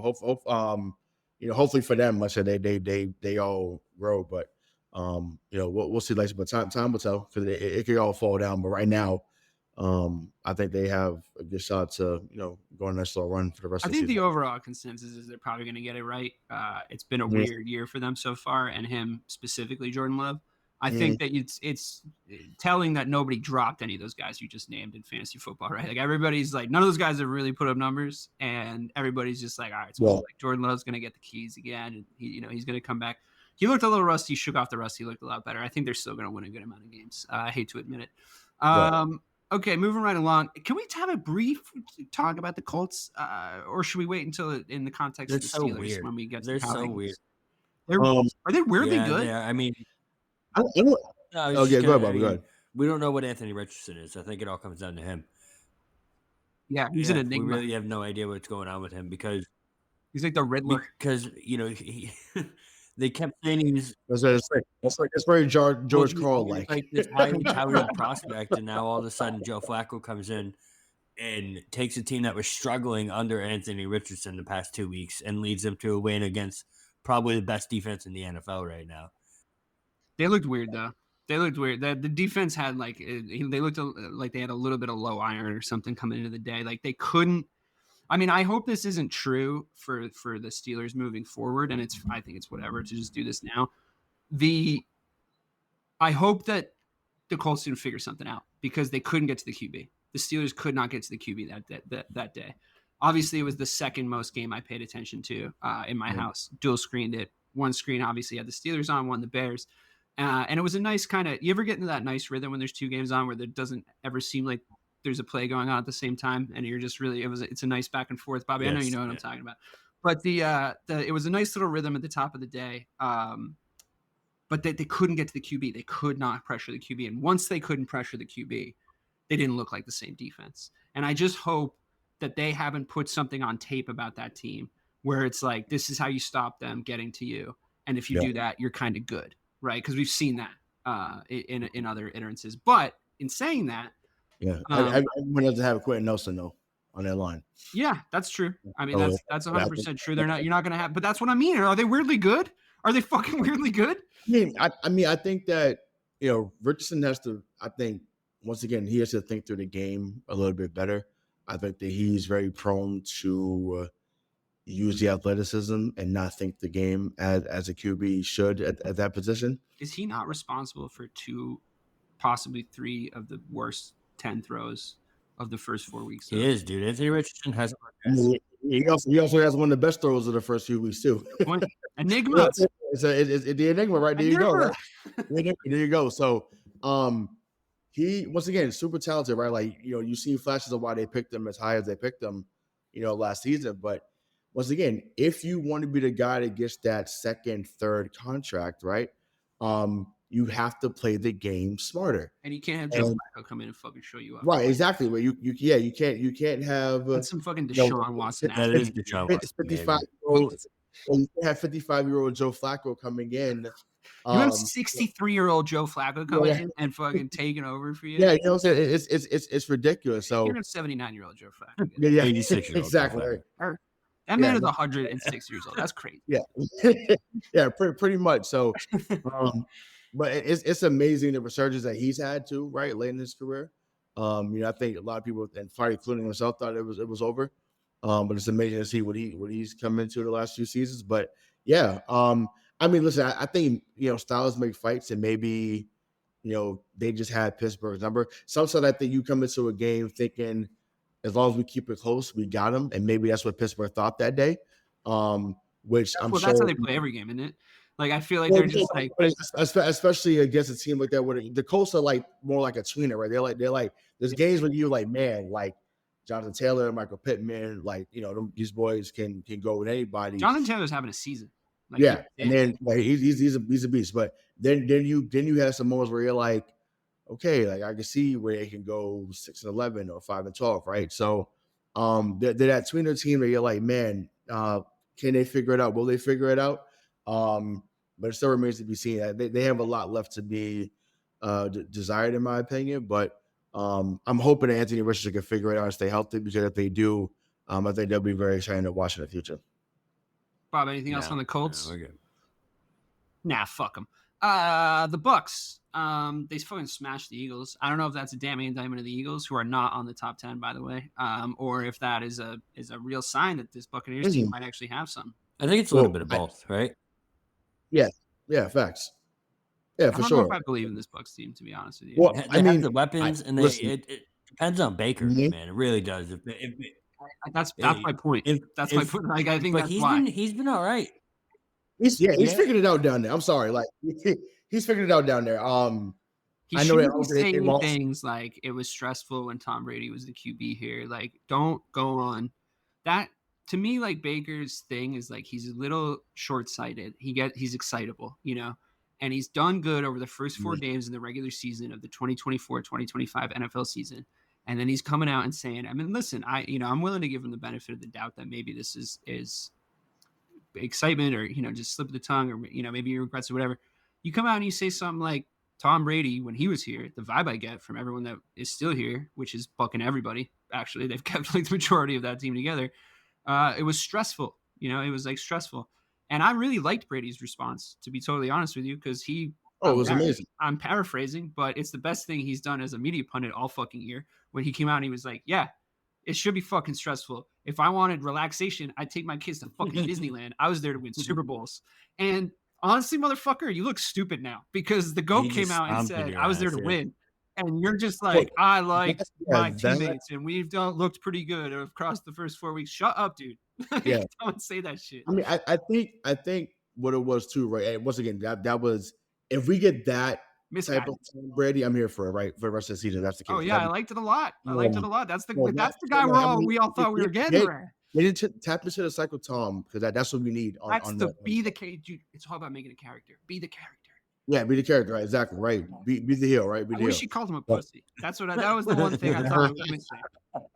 you know, hopefully for them, like I said, they all grow. But you know, we'll see later. But time will tell because it could all fall down. But right now, I think they have a good shot to, you know, go on a nice little run for the rest of the season. I think the overall consensus is they're probably going to get it right. It's been a weird year for them so far, and him specifically, Jordan Love. I think that it's telling that nobody dropped any of those guys you just named in fantasy football, right? Like everybody's like, none of those guys have really put up numbers, and everybody's just like, all right, so like Jordan Love's going to get the keys again, and he's going to come back. He looked a little rusty, shook off the rust. He looked a lot better. I think they're still going to win a good amount of games. I hate to admit it. Okay, moving right along. Can we have a brief talk about the Colts, or should we wait until in the context of the Steelers when we get? They're so weird. Are they weirdly good? Yeah, I mean, go ahead, Bobby. Go ahead. We don't know what Anthony Richardson is. I think it all comes down to him. Yeah, he's an enigma. We really have no idea what's going on with him because he's like the Riddler. Because you know they kept saying he's. It's very George Carl like this highly touted prospect, and now all of a sudden Joe Flacco comes in and takes a team that was struggling under Anthony Richardson the past 2 weeks and leads them to a win against probably the best defense in the NFL right now. They looked weird though. They looked weird. The defense had like they looked like they had a little bit of low iron or something coming into the day. Like they couldn't. I mean, I hope this isn't true for the Steelers moving forward, and I think it's whatever to just do this now. I hope that the Colts didn't figure something out because they couldn't get to the QB. The Steelers could not get to the QB that day. Obviously, it was the second most game I paid attention to in my house. Dual screened it. One screen obviously had the Steelers on, one the Bears. And it was a nice kind of, you ever get into that nice rhythm when there's two games on where there doesn't ever seem like there's a play going on at the same time, and you're just really, it's a nice back and forth, Bobby. Yes, I know you know what I'm talking about. But it was a nice little rhythm at the top of the day. But they couldn't get to the QB. They could not pressure the QB. And once they couldn't pressure the QB, they didn't look like the same defense. And I just hope that they haven't put something on tape about that team where it's like, this is how you stop them getting to you. And if you do that, you're kind of good, right? Because we've seen that in other iterances. But in saying that, everyone doesn't have Quentin Nelson though on that line. Yeah, that's true. I mean, that's 100% true. You're not going to have, but that's what I mean. Are they weirdly good? Are they fucking weirdly good? I think that, you know, Richardson has to, I think, once again, he has to think through the game a little bit better. I think that he's very prone to use the athleticism and not think the game as a QB should at that position. Is he not responsible for 2, possibly 3 of the worst 10 throws of the first 4 weeks? He is, dude. Anthony Richardson has. He also has one of the best throws of the first few weeks too. Enigma. It's the enigma, right? There you go. Right? There you go. So, he once again super talented, right? Like, you know, you see flashes of why they picked him as high as they picked him, you know, last season. But once again, if you want to be the guy that gets that second, third contract, right? You have to play the game smarter. And you can't have Joe Flacco come in and fucking show you up. Right, exactly. Where you can't have that's some fucking Deshaun Watson. That is Deshaun Watson. 55-year-old. You have 55-year-old Joe Flacco coming in. You have 63-year-old Joe Flacco coming in and fucking taking over for you. Yeah, you know what I'm saying? It's ridiculous. So you're a 79-year-old Joe Flacco. Yeah, 86-year-old. Exactly. That man is 106 years old. That's crazy. Yeah, yeah, pretty much. So, but it's amazing the resurgence that he's had too, right, late in his career. I think a lot of people, and probably including himself, thought it was over. But it's amazing to see what he's come into the last few seasons. But yeah, I mean, listen, I think styles make fights, and maybe they just had Pittsburgh's number. Sometimes I think you come into a game thinking, as long as we keep it close, we got them, and maybe that's what Pittsburgh thought that day. Which I'm sure that's how they play every game, isn't it? Like I feel like they're just like, especially against a team like that, where the Colts are like more like a tweener, right? They're like there's games where you like, man, like Jonathan Taylor, Michael Pittman, like these boys can go with anybody. Jonathan Taylor's having a season. Like, yeah, and then like, he's a beast. But then you have some moments where you're like, okay, like I can see where they can go 6-11 or 5-12, right? So they're that tweener team where you're like, man, can they figure it out? Will they figure it out? But it still remains to be seen. They have a lot left to be desired, in my opinion. But I'm hoping that Anthony Richardson can figure it out and stay healthy, because if they do, I think they'll be very exciting to watch in the future. Bob, anything else on the Colts? We're good. Nah, fuck them. The Bucks, they fucking smashed the Eagles. I don't know if that's a damning indictment of the Eagles, who are not on the top 10, by the way, or if that is a real sign that this Buccaneers team might actually have some. I think it's a little bit of both, right? Yeah, facts. Yeah, for sure. I don't know if I believe in this Bucks team, to be honest with you. Well, they have the weapons, and it depends on Baker, man. It really does. That's my point. That's my point. Like, I think that's why he's been all right. He's figured it out down there. I'm sorry, like he's figured it out down there. He shouldn't be saying things like it was stressful when Tom Brady was the QB here. Like, don't go on that. To me, like, Baker's thing is like he's a little short-sighted. He's excitable, and he's done good over the first 4 games in the regular season of the 2024-2025 NFL season. And then he's coming out and saying, I mean, listen, I'm willing to give him the benefit of the doubt that maybe this is excitement, or just slip of the tongue, or maybe he regrets it, whatever. You come out and you say something like Tom Brady when he was here. The vibe I get from everyone that is still here, which is fucking everybody, actually, they've kept like the majority of that team together. It was stressful, it was like stressful, and I really liked Brady's response, to be totally honest with you, because it was amazing. I'm paraphrasing, but it's the best thing he's done as a media pundit all fucking year, when he came out and he was like, yeah, it should be fucking stressful. If I wanted relaxation, I'd take my kids to fucking Disneyland. I was there to win Super Bowls. And honestly, motherfucker, you look stupid now, because the GOAT came out and said, I was there to win. And you're just like, I like my teammates, and we've looked pretty good across the first 4 weeks. Shut up, dude. Yeah. Don't say that shit. I mean, I think what it was too, right? And once again, that was, if we get that type of Brady, I'm here for it, right? For the rest of the season. That's the case. Oh yeah, I liked it a lot. That's the guy we all thought we were getting. They didn't tap into the cycle, Tom, because that's what we need. Be the character. It's all about making a character. Be the character. Yeah, be the character, right? Exactly, right. Be the heel, right? I wish he called him a pussy. That's what that was the one thing I thought was missing.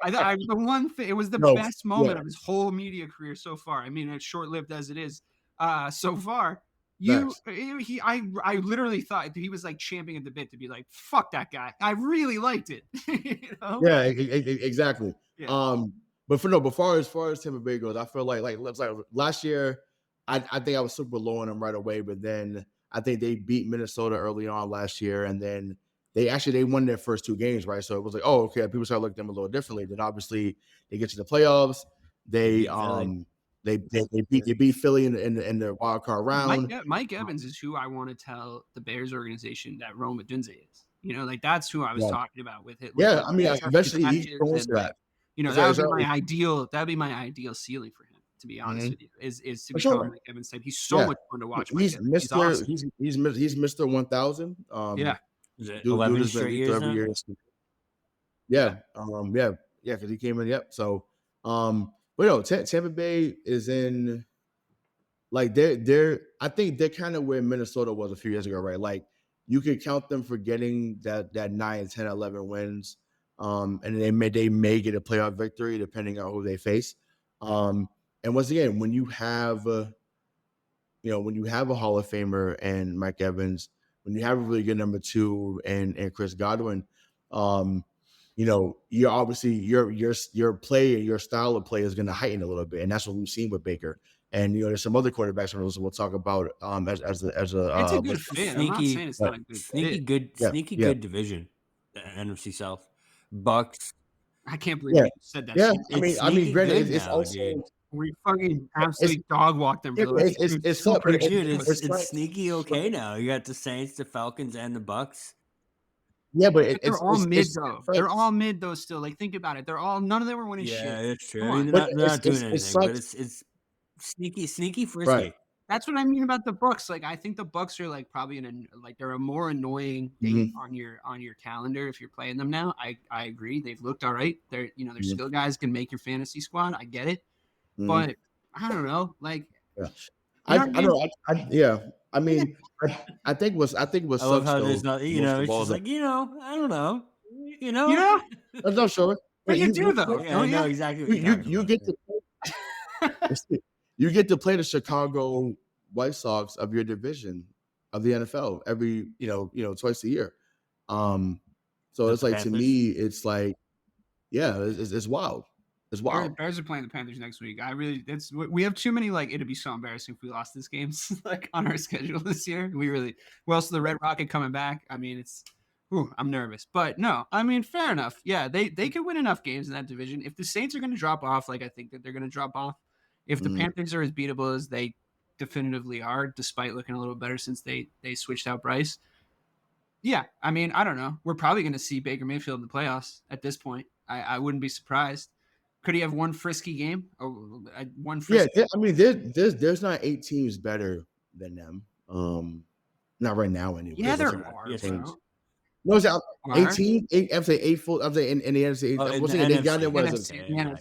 The one thing, it was the best moment of his whole media career so far. I mean, as short-lived as it is, so far. I literally thought he was like champing at the bit to be like, fuck that guy. I really liked it. Yeah, exactly. Yeah. But as far as Tampa Bay goes, I feel like last year, I think I was super low on them right away, but then I think they beat Minnesota early on last year, and then they won their first 2 games, right? So it was like, oh, okay, people started looking at them a little differently. Then obviously they get to the playoffs. They beat Philly in the wild card round. Mike Evans is who I want to tell the Bears organization that Rome Odunze is. Like that's who I was talking about with it. Yeah, I mean, eventually he goes to that. That'd be my ideal ceiling for him, to be honest with you, is to become like Evan said. He's so much fun to watch. He's Mr. Awesome. He's Mr. 1000. Is it 11 straight years? Yeah, because he came in. Yep. So, but Tampa Bay is in, like, they're I think they're kind of where Minnesota was a few years ago, right? Like, you could count them for getting that 9, 10, 11 wins, and they may get a playoff victory depending on who they face. And once again, when you have a Hall of Famer and Mike Evans, when you have a really good number 2 and Chris Godwin, you're obviously your play and your style of play is going to heighten a little bit, and that's what we've seen with Baker. And there's some other quarterbacks we'll talk about as it's a a good fit. I'm not saying it's not a good fit. Sneaky good division, the NFC South. Bucks. I can't believe Yeah, you said that. yeah. It's I mean, granted, good it's now, also dude. We fucking absolutely dog walked them for the last it's two up, but predictions. It's sneaky okay now. You got the Saints, the Falcons, and the Bucks. Yeah, but They're all mid though. Friends. They're all mid though. Still, like think about it. They're all none of them were winning shit. Yeah, it's true. Come I mean, on. they're not doing anything, sucks. but it's sneaky frisky. Right. That's what I mean about the Bucks. Like I think the Bucks are like probably they're a more annoying date on your calendar if you're playing them now. I agree. They've looked all right. They're their skill guys can make your fantasy squad. I get it, but I don't know. Like, I mean, I think what's I love how there's not. It's just like I don't know. I'm not sure. But you do though. Yeah, I know exactly what you get to. You get to play the Chicago White Sox of your division of the NFL every twice a year. So it's like Panthers. To me, it's like, yeah, it's wild. It's wild. Bears are playing the Panthers next week. We have too many it'd be so embarrassing if we lost this games on our schedule this year. Also the Red Rocket coming back. I mean, I'm nervous, but no, I mean, fair enough. Yeah, they could win enough games in that division. If the Saints are going to drop off, I think that they're going to drop off. If the Panthers are as beatable as they definitively are, despite looking a little better since they switched out Bryce. Yeah, I mean, I don't know. We're probably going to see Baker Mayfield in the playoffs at this point. I wouldn't be surprised. Could he have one frisky game? One frisky? Yeah, I mean, there's not 8 teams better than them. Not right now, anyway. Yeah, there are. No, it's 18. I'm saying 8 full. I'm saying in the NFC. I'm saying they got there. What is it? Yeah,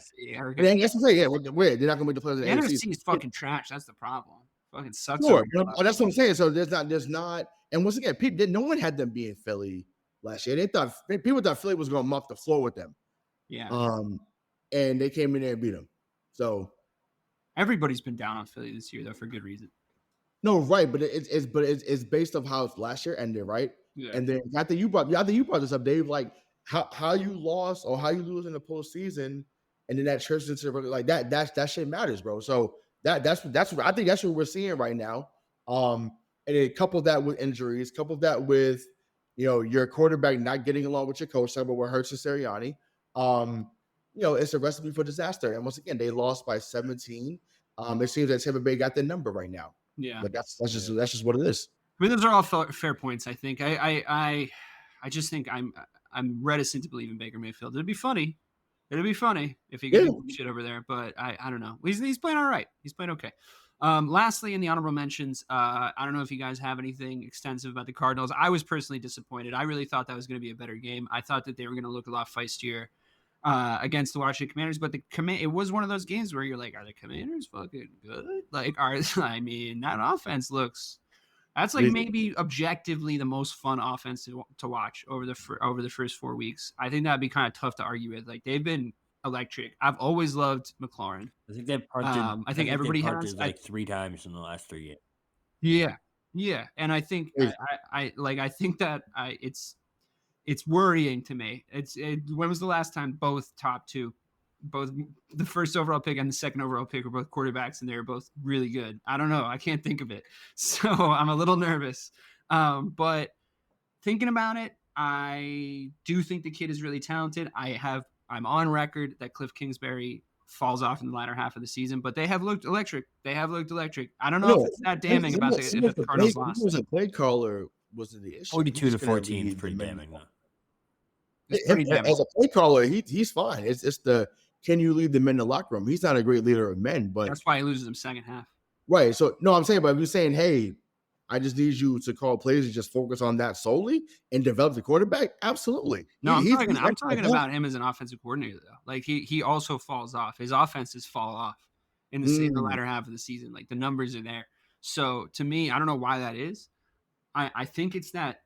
where they're not going to make the playoffs. The NFC is fucking trash. That's the problem. Fucking sucks. Sure, that's what I'm saying. So there's not. And once again, no one had them being Philly last year. People thought Philly was going to mop the floor with them. Yeah. And they came in there and beat them. So everybody's been down on Philly this year, though, for good reason. No, right, but it's based off how last year ended, right? Yeah. And then I think you brought this up, Dave. Like how you lost or how you lose in the postseason, and then that turns into like that shit matters, bro. So that's what I think that's what we're seeing right now. And then couple that with injuries, couple that with your quarterback not getting along with your coach, but what hurts is Sirianni. It's a recipe for disaster. And once again, they lost by 17. It seems that Tampa Bay got the number right now. Yeah, but that's just what it is. I mean, those are all fair points. I think I just think I'm reticent to believe in Baker Mayfield. It'd be funny if he could do shit over there, but I don't know. He's playing all right. He's playing okay. Lastly, in the honorable mentions, I don't know if you guys have anything extensive about the Cardinals. I was personally disappointed. I really thought that was going to be a better game. I thought that they were going to look a lot feistier against the Washington Commanders, but it was one of those games where you're like, are the Commanders fucking good? That offense looks. That's maybe objectively the most fun offense to watch over the first 4 weeks. I think that'd be kind of tough to argue with. They've been electric. I've always loved McLaurin. I think they've punted. I think everybody has 3 times in the last 3 years. Yeah, and I think I think that it's worrying to me. When was the last time both the first overall pick and the second overall pick were both quarterbacks, and they were both really good? I don't know. I can't think of it. So I'm a little nervous. But thinking about it, I do think the kid is really talented. I'm on record that Cliff Kingsbury falls off in the latter half of the season, but they have looked electric. I don't know if it's that damning about the Cardinals lost. He was a play caller. Wasn't the issue? 42-14 is pretty damning, though. As a play caller, he's fine. It's the can you lead the men in the locker room? He's not a great leader of men, but that's why he loses them second half. Right. So no, I'm saying, but if you're saying, hey, I just need you to call plays and just focus on that solely and develop the quarterback. Absolutely. No, I'm talking about him as an offensive coordinator, though. He also falls off. His offenses fall off in the latter half of the season. The numbers are there. So to me, I don't know why that is. I think it's that.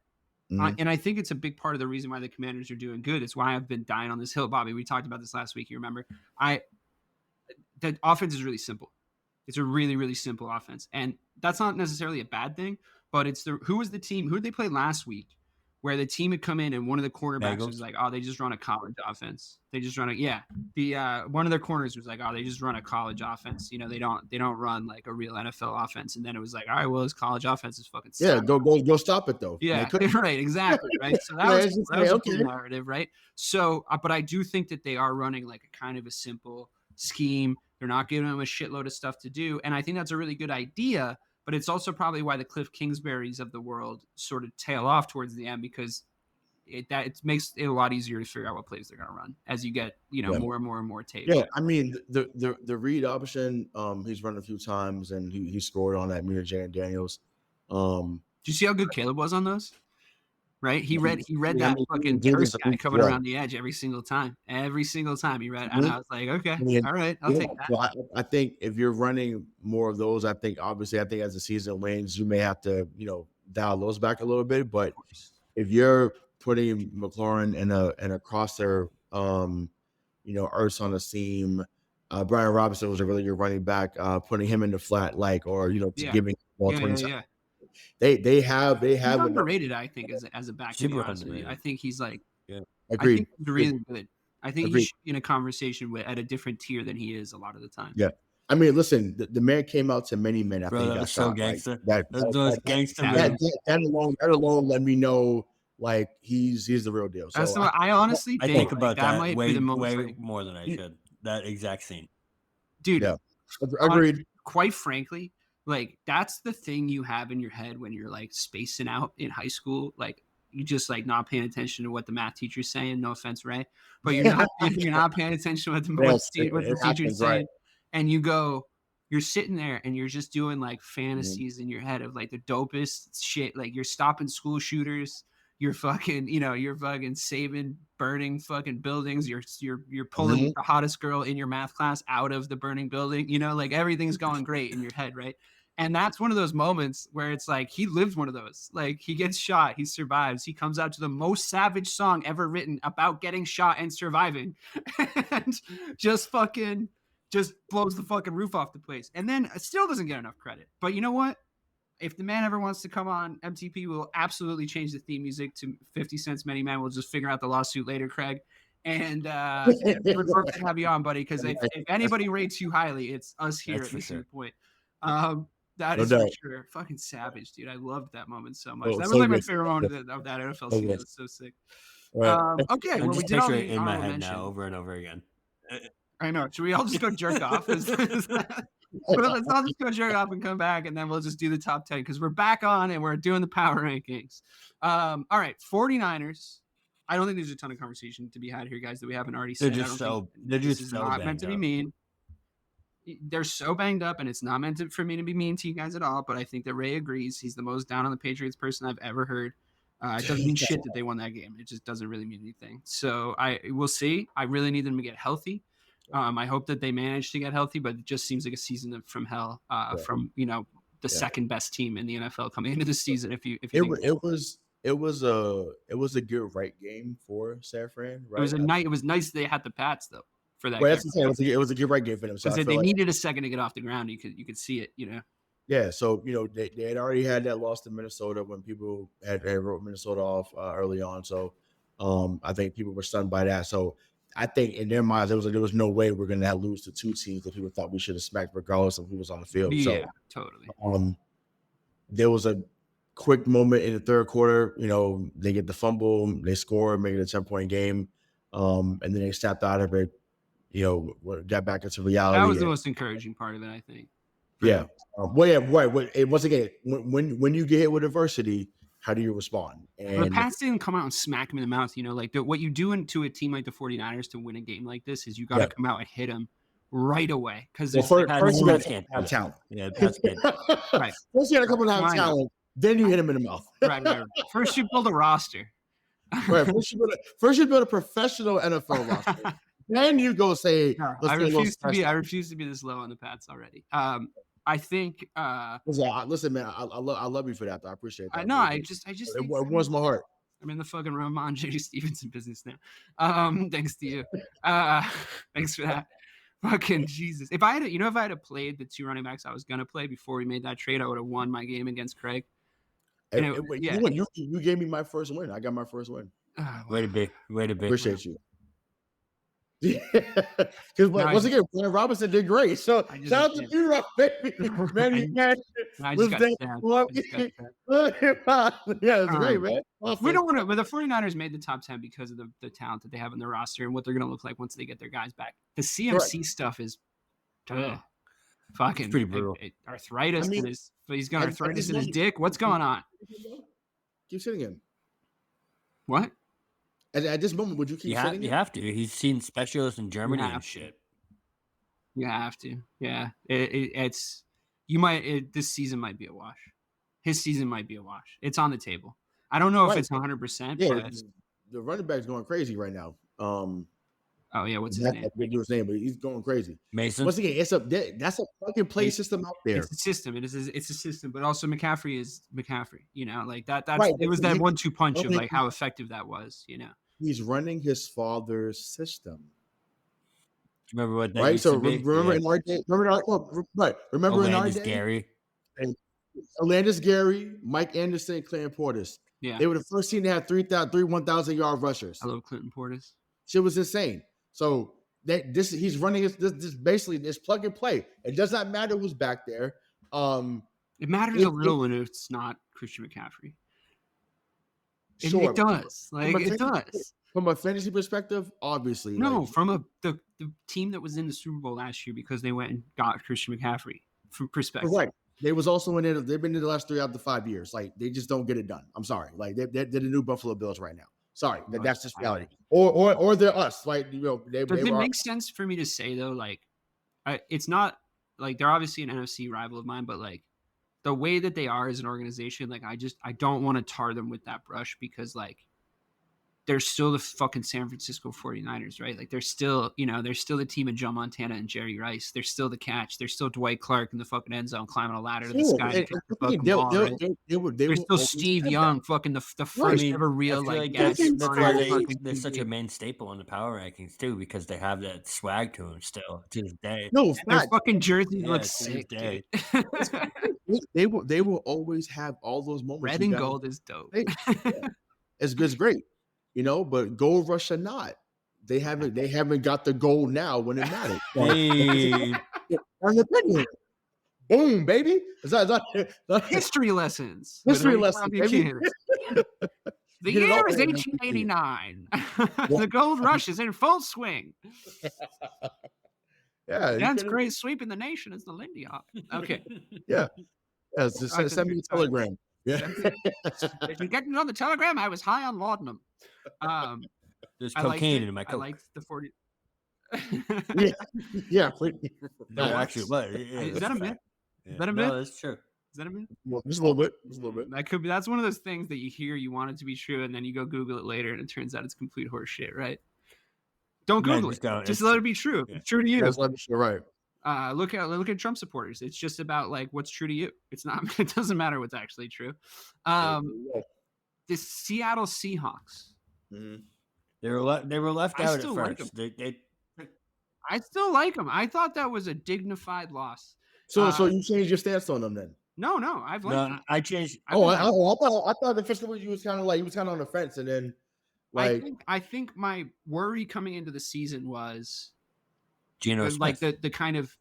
And I think it's a big part of the reason why the Commanders are doing good. It's why I've been dying on this hill, Bobby. We talked about this last week. You remember? The offense is really simple. It's a really, really simple offense, and that's not necessarily a bad thing. But it's who was the team? Who did they play last week? where the team had come in and one of the cornerbacks Bengals? was like, "Oh, they just run a college offense. They just run a one of their corners was like, "Oh, they just run a college offense. You know, they don't run like a real NFL offense." And then it was like, "All right, well, this college offense is fucking Yeah, suck." go stop it though. Yeah, right, exactly, right. So that Yeah, was it's that was okay. a good narrative, right? So, but I do think that they are running like a kind of a simple scheme. They're not giving them a shitload of stuff to do, and I think that's a really good idea. But it's also probably why the Cliff Kingsburys of the world sort of tail off towards the end, because it makes it a lot easier to figure out what plays they're going to run as you get more and more tape. Yeah, I mean the read option, he's run a few times and he scored on that Mir Jalen Daniels. Did you see how good Caleb was on those? Right, he read that fucking curse guy coming around the edge every single time. Every single time he read, and I was like, okay, all right, I'll take that. So I think if you're running more of those, I think as the season wanes, you may have to dial those back a little bit. But if you're putting McLaurin in a crosser, Ertz on the seam, Brian Robinson was a really good running back, putting him in the flat giving ball 20 times. They have he's underrated, I think, as a back. Super underrated. I think he's like, agreed. I think he's really good. I think he should be in a conversation at a different tier than he is a lot of the time. Yeah. I mean, listen, the man came out to many men after Bro, he that got was shot. so gangster. That alone let me know like he's the real deal. So I honestly think about that that might way, be the most, way more than I should. That exact scene. Dude. Yeah. Agreed. Quite frankly, like that's the thing you have in your head when you're like spacing out in high school. Like you just like not paying attention to what the math teacher's saying. No offense, Ray, but you're not paying attention to what the teacher's saying. Right. And you're sitting there and you're just doing like fantasies in your head of like the dopest shit. Like you're stopping school shooters. You're fucking, you're fucking saving burning fucking buildings. You're pulling the hottest girl in your math class out of the burning building. Like everything's going great in your head, right? And that's one of those moments where it's like he lived one of those. Like he gets shot, he survives. He comes out to the most savage song ever written about getting shot and surviving, and just blows the fucking roof off the place. And then it still doesn't get enough credit. But you know what? If the man ever wants to come on, MTP will absolutely change the theme music to 50 Cent's Many Men. We'll just figure out the lawsuit later, Craig. And we're perfect to have you on, buddy, because if anybody rates you highly, it's us here at Missing the Point. That is for sure. Fucking savage, dude. I loved that moment so much. That was like my favorite moment of that NFL season. It was so sick. Right. Okay, well, we did all the in my head mention. now over and over again. I know. Should we all just go jerk off? Let's all just go jerk off and come back, and then we'll just do the top 10 because we're back on and we're doing the power rankings. All right, 49ers. I don't think there's a ton of conversation to be had here, guys, that we haven't already said. They're just not meant to be mean. They're so banged up, and it's not meant for me to be mean to you guys at all, but I think that Ray agrees. He's the most down on the Patriots person I've ever heard. It doesn't mean shit that they won that game. It just doesn't really mean anything. So we'll see. I really need them to get healthy. I hope that they manage to get healthy, but it just seems like a season from hell from the second best team in the NFL coming into the season. It was a good right game for San Fran. Right? It was nice they had the Pats though for that. Well, it was a good right game for them. So they needed a second to get off the ground. You could see it. Yeah, so they had already had that loss to Minnesota when people had wrote Minnesota off early on. So I think people were stunned by that. So I think in their minds there was no way we're going to lose to two teams that people thought we should have smacked regardless of who was on the field. Yeah, so, totally. There was a quick moment in the third quarter. They get the fumble, they score, make it a 10-point game, and then they snapped out of it. Got back into reality. That was the most encouraging part of it, I think. Yeah. Right. Once again, when you get hit with adversity, how do you respond? And the Pats didn't come out and smack him in the mouth. What you do to a team like the 49ers to win a game like this is you got to come out and hit them right away. Because first you got to have talent. Yeah, that's good. Right. First you got to come and have talent. Then you hit him in the mouth. Right. First you build a roster. Right. First you build a professional NFL roster. Then you go say, I refuse to be this low on the Pats already. I think. Listen, man, I love you for that. I appreciate that. I know. I just. It warms my heart. I'm in the fucking Ramon J. Stevenson business now. Thanks to you. Thanks for that. Fucking Jesus. If I had played the two running backs I was gonna play before we made that trade, I would have won my game against Craig. You gave me my first win. I got my first win. Way to be. Appreciate you. Because once again, Brian Robinson did great. So shout out to you, Rob, baby. Man, you had yeah, it's great, man. Awesome. We don't want to, but the 49ers made the top 10 because of the talent that they have in their roster and what they're going to look like once they get their guys back. The CMC stuff is fucking pretty brutal. Arthritis in his, he's got arthritis in his dick. What's going on? Keep sitting in. What? At this moment, would you keep sitting? You have to. He's seen specialists in Germany and shit. You have to. Yeah. This season might be a wash. His season might be a wash. It's on the table. I don't know if it's 100%. Yeah, but the running back's going crazy right now. Oh yeah, what's his name? I forget his name, but he's going crazy. Mason. Once again, that's a fucking play system out there. It's a system. It's a system, but also McCaffrey is McCaffrey. You know, like that. Right. It was that 1-2 punch of like how effective that was. You know, he's running his father's system. Remember what that right? used So to be? remember in our day. Remember in our day. Gary. Alandis Gary, Mike Anderson, and Clinton Portis. Yeah, they were the first team to have 1,000-yard rushers. I love Clinton Portis. Shit was insane. So he's running this basically this plug and play. It does not matter who's back there. It matters a little when it's not Christian McCaffrey. Sure, it does. Like it does. From a fantasy perspective, obviously. No, from the team that was in the Super Bowl last year because they went and got Christian McCaffrey. From perspective, right? They was also in it. They've been in the last 3 out of the 5 years. Like they just don't get it done. I'm sorry. Like they're the new Buffalo Bills right now. Sorry, that's just reality. Or they're us. Like it makes sense for me to say though. Like, it's not like they're obviously an NFC rival of mine, but like the way that they are as an organization, like I don't want to tar them with that brush because like they're still the fucking San Francisco 49ers, right? Like they're still the team of Joe Montana and Jerry Rice. They're still the catch. They're still Dwight Clark in the fucking end zone climbing a ladder to the sky. They're still Steve Young, fucking the first ever real like that's why they're such a main staple in the power rankings too, because they have that swag to them still to this day. No, their fucking jerseys look sick. They will always have all those moments. Red and gold is dope. It's great. You know, but gold rush or not, they haven't got the gold now when it matters. Hey. Boom, baby. Is that history lessons? History lessons. The year is 1889. The gold rush is in full swing. Yeah, Dan's greatest sweep in the nation is the Lindy Hop. Okay. Yeah. Just send me a telegram. Yeah. If you get me on the telegram, I was high on laudanum. There's cocaine in my coke. I liked the 40. Yeah. No, actually, what? Is that a myth? Yeah. Is that a myth? No, that's true. Is that a myth? Well, just a little bit. That could be. That's one of those things that you hear, you want it to be true, and then you go Google it later, and it turns out it's complete horse shit, right? Don't Google it. Just let it be true. Yeah. It's true to you. That's right. Look at Trump supporters. It's just about like what's true to you. It's not. It doesn't matter what's actually true. The Seattle Seahawks. Mm-hmm. They were left out at first. I still like them. I thought that was a dignified loss. So you changed your stance on them then? No, I've liked them. I changed. I thought the first one you was kind of on the fence, and then like I think my worry coming into the season was Geno like Smith. the kind of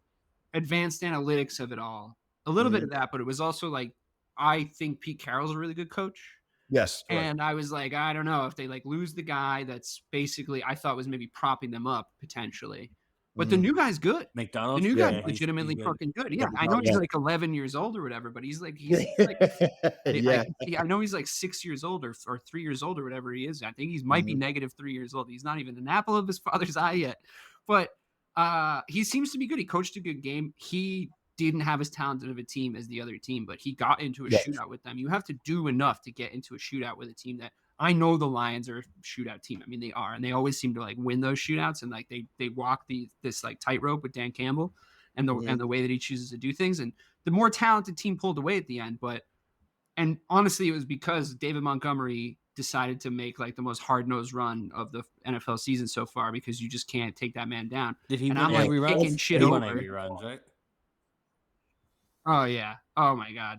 advanced analytics of it all. A little bit of that, but it was also like I think Pete Carroll's a really good coach. Yes. And I was like, I don't know if they like lose the guy that's basically I thought was maybe propping them up potentially. But the new guy's good. McDonald's. The new guy's legitimately fucking good. Yeah, I know he's like 11 years old or whatever, but he's like I know he's like 6 years old or 3 years old or whatever he is. I think he might be negative 3 years old. He's not even an apple of his father's eye yet. But he seems to be good. He coached a good game. He didn't have as talented of a team as the other team, but he got into a shootout with them. You have to do enough to get into a shootout with a team that I know the Lions are a shootout team. I mean, they are, and they always seem to like win those shootouts, and like they walk this like tightrope with Dan Campbell and the way that he chooses to do things. And the more talented team pulled away at the end, and honestly, it was because David Montgomery decided to make like the most hard-nosed run of the NFL season so far because you just can't take that man down. Did he and win I'm like every run? kicking shit He over. won every runs, right? Oh yeah. Oh my God.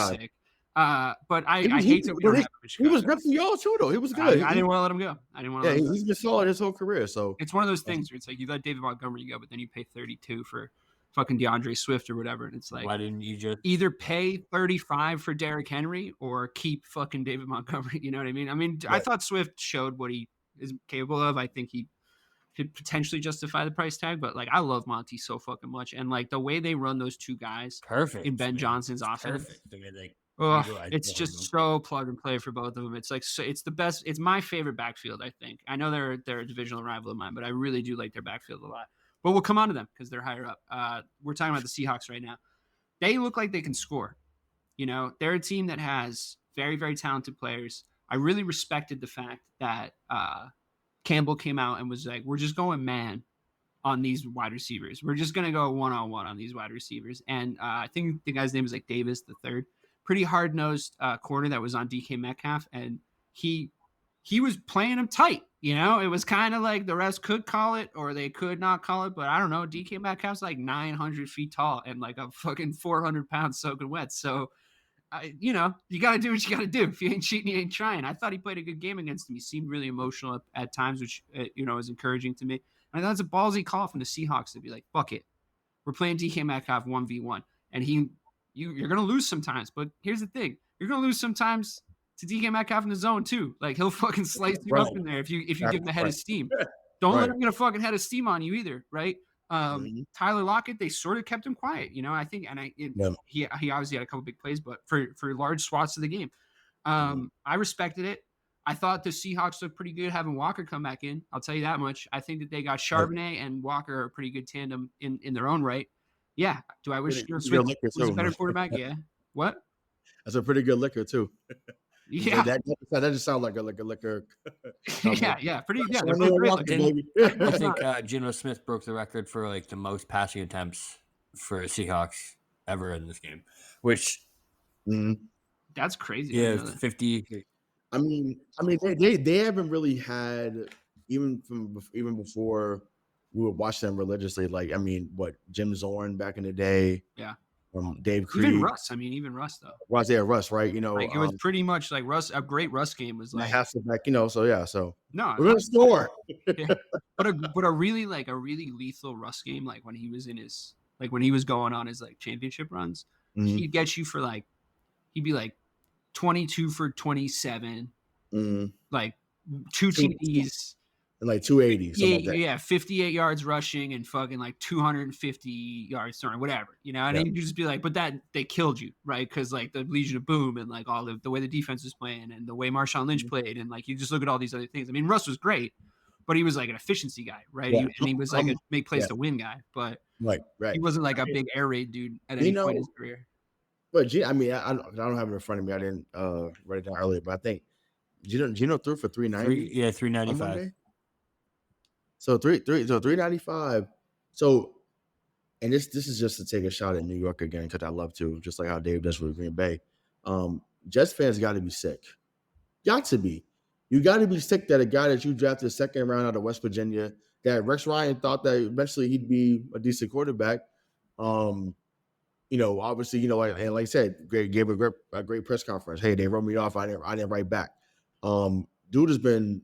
Sick. But I hate that we don't have him in He was Chicago. good for y'all too, though. He was good. I didn't want to let him go. He's been solid his whole career. So it's one of those things where it's like you let David Montgomery go, but then you pay 32 for fucking DeAndre Swift or whatever, and it's like, why didn't you just either pay 35 for Derrick Henry or keep fucking David Montgomery? You know what I mean? right. I thought Swift showed what he is capable of. I think he could potentially justify the price tag, but like I love Monty so fucking much, and like the way they run those two guys perfect in Ben Johnson's offense. Perfect. The way they it's just so plug and play for both of them. It's like it's the best. It's my favorite backfield. I think. I know they're a divisional rival of mine, but I really do like their backfield a lot. But we'll come on to them because they're higher up. We're talking about the Seahawks right now. They look like they can score. You know, they're a team that has very, very talented players. I really respected the fact that Campbell came out and was like, we're just going man on these wide receivers. We're just going to go one-on-one on these wide receivers. And I think the guy's name is like Davis the third. Pretty hard-nosed corner that was on DK Metcalf. And he was playing him tight. You know, it was kind of like the refs could call it or they could not call it. But I don't know. DK Metcalf's like 900 feet tall and like a fucking 400 pounds soaking wet. So, you know, you got to do what you got to do. If you ain't cheating, you ain't trying. I thought he played a good game against him. He seemed really emotional at times, which, you know, was encouraging to me. And I thought it's a ballsy call from the Seahawks to be like, fuck it. We're playing DK Metcalf 1v1. And you're going to lose sometimes. But here's the thing. You're going to lose sometimes to DK Metcalf in the zone too. Like he'll fucking slice you up in there if you give him a head of steam. Don't let him get a fucking head of steam on you either, right? Tyler Lockett, they sort of kept him quiet, you know. I think, and he obviously had a couple big plays, but for large swaths of the game, I respected it. I thought the Seahawks looked pretty good having Walker come back in. I'll tell you that much. I think that they got Charbonnet and Walker are a pretty good tandem in their own right. Yeah. Do I wish Swift was a better quarterback? Yeah. What? That's a pretty good liquor too. Yeah, that just sounds like a liquor. yeah, pretty. Yeah, they're both great. I think Geno Smith broke the record for like the most passing attempts for Seahawks ever in this game, which that's crazy. Yeah, 50. I mean, they haven't really had even before we would watch them religiously. Like, I mean, what Jim Zorn back in the day? Yeah. Dave Creed. Even Russ though. Russ, right? You know, like it was pretty much like Russ. A great Russ game was like half the back, you know. So yeah, no, we're gonna score. Yeah. But a really lethal Russ game, like when he was when he was going on his like championship runs, he'd get you for like he'd be like 22 for 27, like 2 TDs. And like 280, yeah, 58 yards rushing and fucking like 250 yards throwing, whatever, you know. And then you just be like, but that they killed you, right? Because like the Legion of Boom and like all the way the defense was playing and the way Marshawn Lynch played, and like you just look at all these other things. I mean, Russ was great, but he was like an efficiency guy, right? Yeah. He was like a make plays to win guy, but right. He wasn't like a big air raid dude at any point in his career. But I mean, I don't have it in front of me. I didn't write it down earlier, but I think Geno threw for 390. 395. So 395. So, and this is just to take a shot at New York again because I love to, just like how Dave does with Green Bay. Jets fans got to be sick. Got to be. You got to be sick that a guy that you drafted second round out of West Virginia, that Rex Ryan thought that eventually he'd be a decent quarterback. You know, obviously, you know, and like I said, gave a great press conference. Hey, they wrote me off. I didn't write back. Dude has been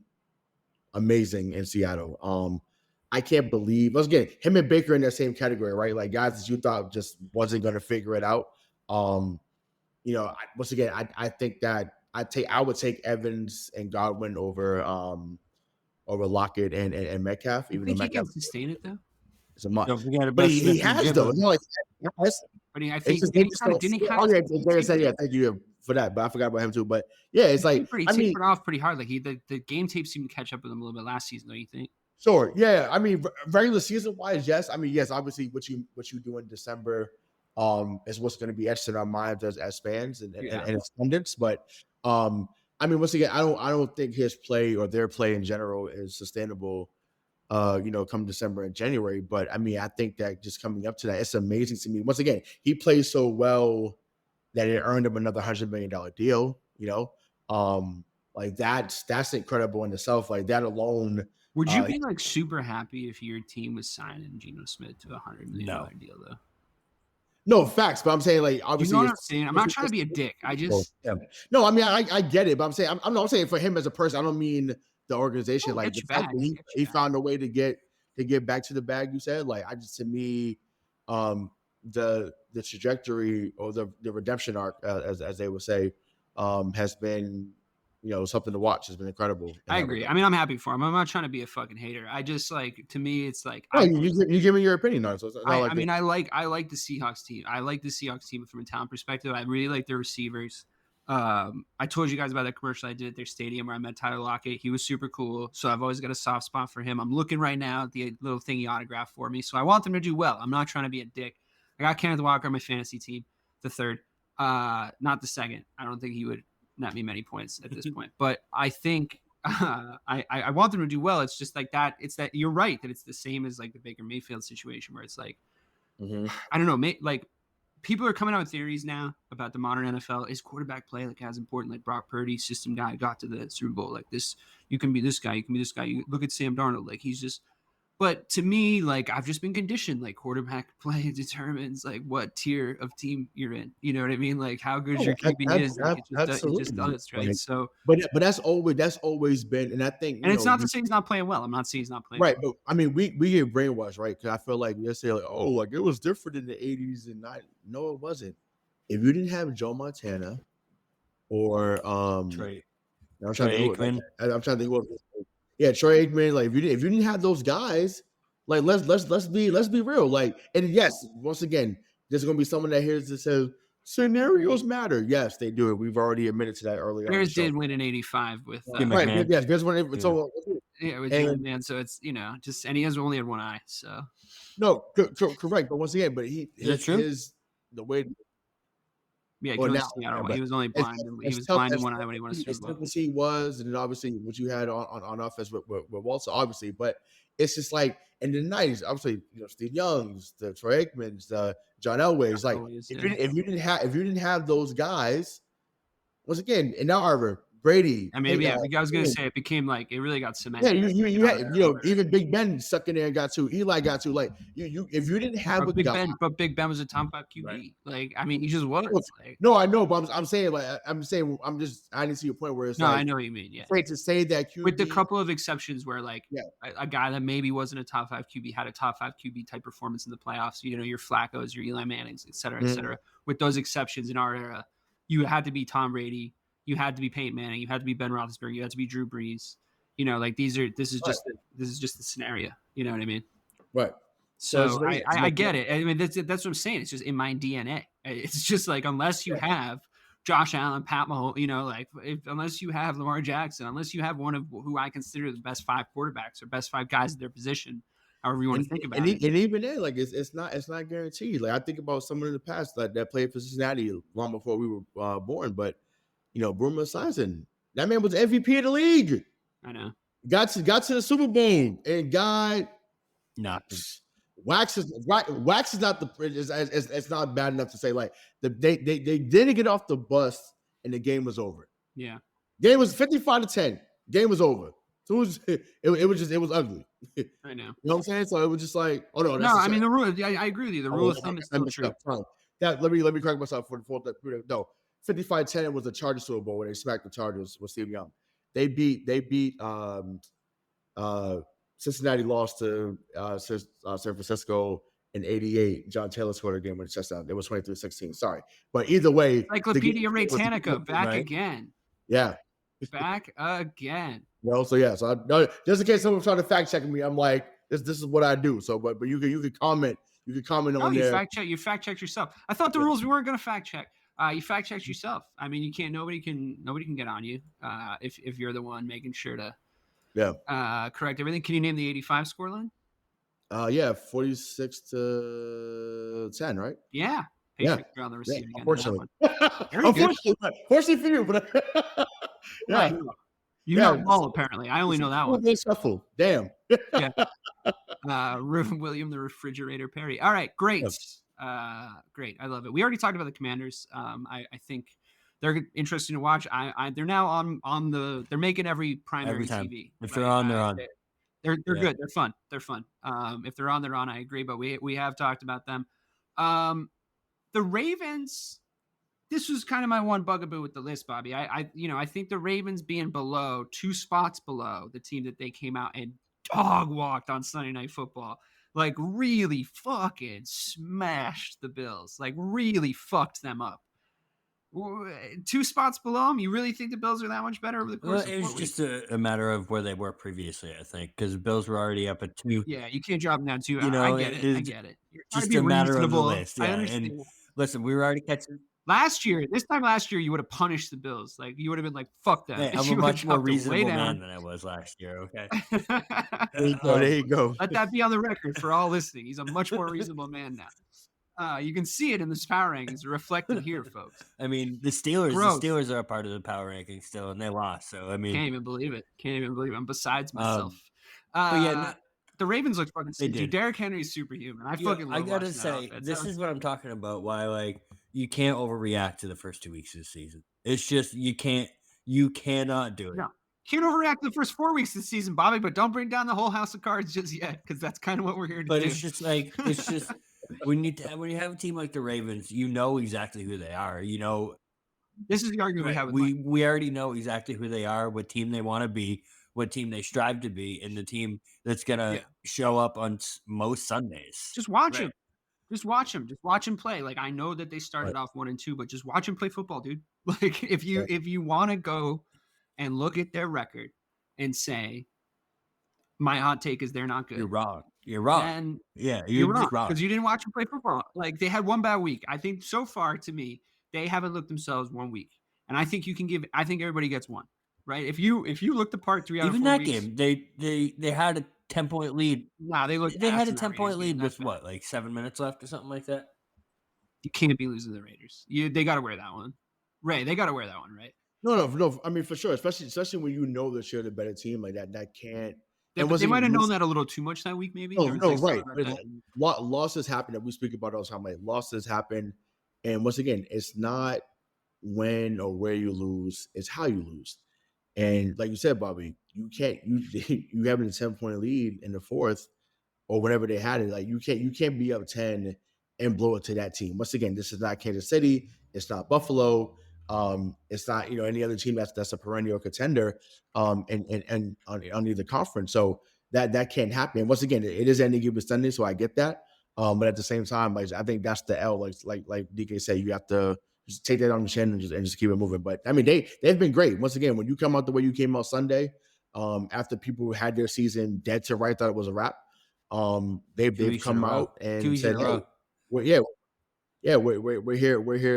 amazing in Seattle. I can't believe, once again, him and Baker in that same category, right? Like guys that you thought just wasn't going to figure it out. You know, once again, I think that I would take Evans and Godwin over Lockett and Metcalf. Even though Metcalf can sustain it though. It's a must. But he has though. No, like, but I think didn't he kind of said, yeah, thank you for that, but I forgot about him too. But yeah, it's like he tapered off pretty hard. Like the game tape seemed to catch up with him a little bit last season, don't you think? Sure. Yeah. I mean, regular season wise, yes. I mean, yes. Obviously, what you do in December is what's going to be etched in our minds as fans and attendants. But I mean, once again, I don't think his play or their play in general is sustainable. You know, come December and January. But I mean, I think that just coming up to that, it's amazing to me. Once again, he plays so well that it earned him another $100 million deal, you know, like that's incredible in itself. Like that alone. Would you be like super happy if your team was signing Geno Smith to a $100 million deal though? No facts, but I'm saying like You obviously. know what I'm saying? I'm not trying to be a dick. I just no. I mean, I get it, but I'm saying I'm saying for him as a person. I don't mean the organization. Like get the you fact back. that he found a way to get back to the bag. You said like I just to me, the trajectory or the redemption arc, as they would say, has been something to watch. Has been incredible. I agree. regard. I mean, I'm happy for him. I'm not trying to be a fucking hater. I just like to me, it's like No, you give me your opinion on it. So I like the Seahawks team. I like the Seahawks team from a talent perspective. I really like their receivers. I told you guys about that commercial I did at their stadium where I met Tyler Lockett. He was super cool. So I've always got a soft spot for him. I'm looking right now at the little thing he autographed for me. So I want them to do well. I'm not trying to be a dick. I got Kenneth Walker on my fantasy team, the third, not the second. I don't think he would net me many points at this point, but I think I want them to do well. It's just like that. It's that you're right that it's the same as like the Baker Mayfield situation where it's like, I don't know, like people are coming out with theories now about the modern NFL. Is quarterback play like as important? Like Brock Purdy, system guy, got to the Super Bowl. Like this, you can be this guy, you can be this guy. You look at Sam Darnold, like he's just. But to me, like I've just been conditioned, like quarterback play determines like what tier of team you're in. You know what I mean? Like how good your QB is. Like, it just does, right? Like, so, but that's always been, and I think, and it's not to say he's not playing well. I'm not saying he's not playing right, well. but I mean, we get brainwashed, right? Because I feel like they say like, oh, like it was different in the '80s and '90s. No, it wasn't. If you didn't have Joe Montana or Troy I'm trying Aikman. I'm trying to think what. Yeah, Troy Aikman. Like if you didn't have those guys, like let's be real. Like, and yes, once again, there's gonna be someone that hears that says scenarios matter. Yes, they do. We've already admitted to that earlier. Bears did win in '85 with right. Yes, Bears won. So with man. So it's just and he has only had one eye. So no, correct. But once again, but his the way. Yeah, he was only blind. He was blind in one eye when he won a Super Bowl. As he was, and then obviously what you had on offense with Walter, obviously. But it's just like in the '90s, obviously, Steve Young's, the Troy Aikmans, the John Elway's. Like if you didn't have those guys, once again, and now Arbor, Brady. I mean, I was gonna say it became like it really got cemented. Yeah, you had even Big Ben stuck in there and got two. Eli got two. Like you if you didn't have Big Ben was a top 5 QB. Right. Like I mean, he just was. Like, no, I know, but I'm saying I didn't see a point where it's no, like, I know what you mean. Yeah, afraid to say that QB with the couple of exceptions where like a guy that maybe wasn't a top 5 QB had a top 5 QB type performance in the playoffs. Your Flacco's, your Eli Mannings, et cetera, et cetera. With those exceptions in our era, you had to be Tom Brady. You had to be Peyton Manning. You had to be Ben Roethlisberger. You had to be Drew Brees. Like this is just the scenario. You know what I mean? Right. So I get it. I mean that's what I'm saying. It's just in my DNA. It's just like unless you have Josh Allen, Pat Mahomes, unless you have Lamar Jackson, unless you have one of who I consider the best 5 quarterbacks or best 5 guys at their position, however you want to think about it. And even then, like it's not guaranteed. Like I think about someone in the past that played for Cincinnati long before we were born, but. Bruno Esiason, that man was MVP of the league. I know. Got to the Super Bowl and got nothing. Wax is not it's not bad enough to say like they didn't get off the bus and the game was over. Yeah, game was 55-10. Game was over. So it was ugly. I know. You know what I'm saying? So it was just like, oh no. No, I mean the rule. I agree with you. The rule of thumb is still true. Let me correct myself for the fourth. No. 55-10 was the Chargers Super Bowl when they smacked the Chargers with Steve Young. They beat Cincinnati lost to San Francisco in '88. John Taylor scored a game with a touchdown. It was 23-16. Sorry, but either way, Encyclopedia Britannica back again. Yeah, back again. So just in case someone's trying to fact check me, I'm like, this is what I do. So, but you can comment. You can comment on there. You fact checked yourself. I thought the rules we weren't going to fact check. You fact checked yourself. I mean, you can't. Nobody can get on you if you're the one making sure to correct everything. Can you name the '85 scoreline? 46-10, right? Yeah. Patriots on the receiving end. Unfortunately, fortunately for you, but yeah. You know them all, apparently. I only know that one. Shuffle. Damn. Yeah. William the Refrigerator Perry. All right, great. Yes. Great. I love it. We already talked about the Commanders. I think they're interesting to watch. They're now on the. They're making every primary TV. If they're on, they're on. They're good. They're fun. They're fun. If they're on, they're on. I agree. But we have talked about them. The Ravens, this was kind of my one bugaboo with the list, Bobby. I think the Ravens being below, 2 spots below the team that they came out and dog walked on Sunday Night Football, like really fucking smashed the Bills, like really fucked them up. 2 spots below them. You really think the Bills are that much better over the course of 4 weeks? It was just a matter of where they were previously, I think, because the Bills were already up at 2. Yeah, you can't drop them down 2. You know, I get it. I get it. You're trying to just be a matter of the reasonable. list. Yeah, I understand. and listen, we were already catching. This time last year, you would have punished the Bills. Like, you would have been like, fuck them. Hey, I'm a much more reasonable man than I was last year, okay? There you go. Let that be on the record for all listening. He's a much more reasonable man now. You can see it in this power rankings reflected here, folks. I mean, the Steelers are a part of the power rankings still, and they lost. So, I mean. Can't even believe it. I'm besides myself. But yeah, the Ravens look fucking sick. did. Derrick Henry's superhuman. I fucking love I gotta watching say, that this is what I'm talking about. Why, like, you can't overreact to the first 2 weeks of the season. It's just you cannot do it. No, can't overreact to the first 4 weeks of the season, Bobby. But don't bring down the whole house of cards just yet, because that's kind of what we're here to do. But it's just when you have a team like the Ravens, you know exactly who they are. You know, this is the argument we have. We already know exactly who they are, what team they want to be, what team they strive to be, and the team that's gonna show up on most Sundays. Just watch them. Just watch them. Just watch them play. Like, I know that they started off 1-2, but just watch them play football, dude. Like, if you want to go and look at their record and say, my hot take is they're not good, you're wrong. And you're wrong because you didn't watch them play football. Like, they had one bad week. I think so far, to me, they haven't looked themselves 1 week, and I think I think everybody gets one. Right? If you looked apart 3 out of 4 even that weeks, game, they had a 10-point lead. Nah, they had a 10-point lead with what, like 7 minutes left or something like that. You can't be losing to the Raiders. They got to wear that one, Ray. They got to wear that one, right? No. I mean, for sure, especially when you know that you're the better team like that. That can't. They might have known that a little too much that week, maybe. No, right. Losses happen that we speak about all the time. Like, losses happen, and once again, it's not when or where you lose; it's how you lose. And like you said, Bobby, you having a 10-point lead in the fourth or whenever they had it. Like, you can't be up 10 and blow it to that team. Once again, this is not Kansas City. It's not Buffalo. It's not any other team that's a perennial contender and on either conference. So that can't happen. And once again, it is any given Sunday, so I get that. But at the same time, like, I think that's the L. Like DK said, you have to just take that on the chin and just keep it moving. But I mean, they've been great. Once again, when you come out the way you came out Sunday, after people had their season dead to right, thought it was a wrap. They've come out and said, "Hey, we're here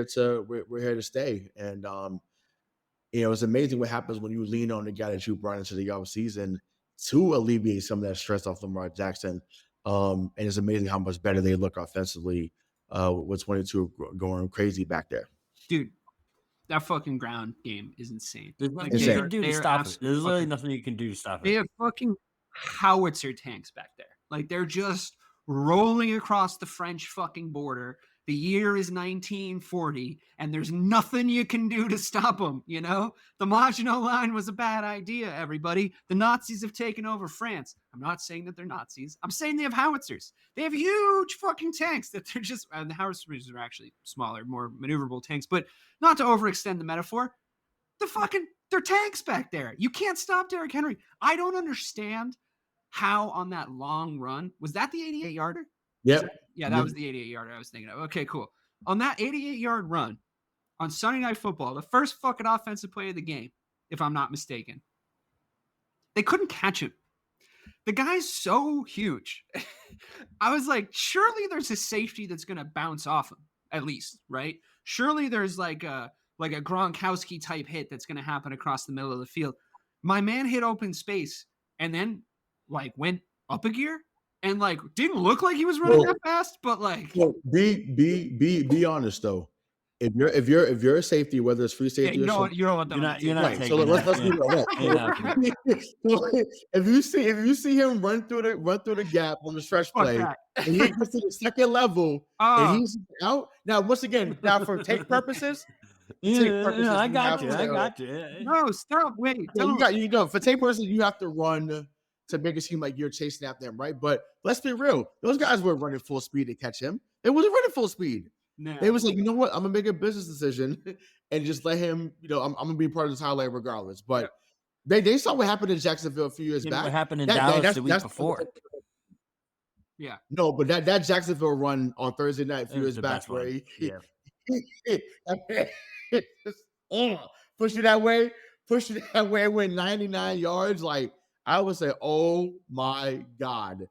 to stay." And it's amazing what happens when you lean on the guy that you brought into the offseason to alleviate some of that stress off Lamar Jackson. And it's amazing how much better they look offensively with 22 going crazy back there. Dude, that fucking ground game is insane. There's nothing you can do to stop it. There's literally nothing you can do to stop it. They have fucking howitzer tanks back there. Like, they're just rolling across the French fucking border. The year is 1940, and there's nothing you can do to stop them, you know? The Maginot Line was a bad idea, everybody. The Nazis have taken over France. I'm not saying that they're Nazis. I'm saying they have howitzers. They have huge fucking tanks that they're just... the howitzers are actually smaller, more maneuverable tanks, but not to overextend the metaphor. They're tanks back there. You can't stop Derrick Henry. I don't understand how on that long run... Was that the 88-yarder? Yep. Yeah, that was the 88-yarder I was thinking of. Okay, cool. On that 88-yard run on Sunday Night Football, the first fucking offensive play of the game, if I'm not mistaken, they couldn't catch him. The guy's so huge. I was like, surely there's a safety that's going to bounce off him, at least, right? Surely there's like a Gronkowski type hit that's going to happen across the middle of the field. My man hit open space and then went up a gear. And didn't look like he was running that fast, but be honest though. If you're a safety, whether it's free safety or something, you don't want that. You're not right. taking So let's be real. If you see him run through the gap on the stretch play, and he gets to the second level, and he's out. Now, once again, for take purposes. I got you. No, stop. Wait. For take purposes, you have to run to make it seem like you're chasing after them, right? But let's be real. Those guys weren't running full speed to catch him. They wasn't running full speed. No. They was like, you know what? I'm gonna make a business decision and just let him. I'm gonna be part of this highlight regardless. But they saw what happened in Jacksonville a few years back. What happened in Dallas the week before? Yeah. No, but that Jacksonville run on Thursday night a few years back, where he push it that way, went 99 yards. Like, I would say, oh my God.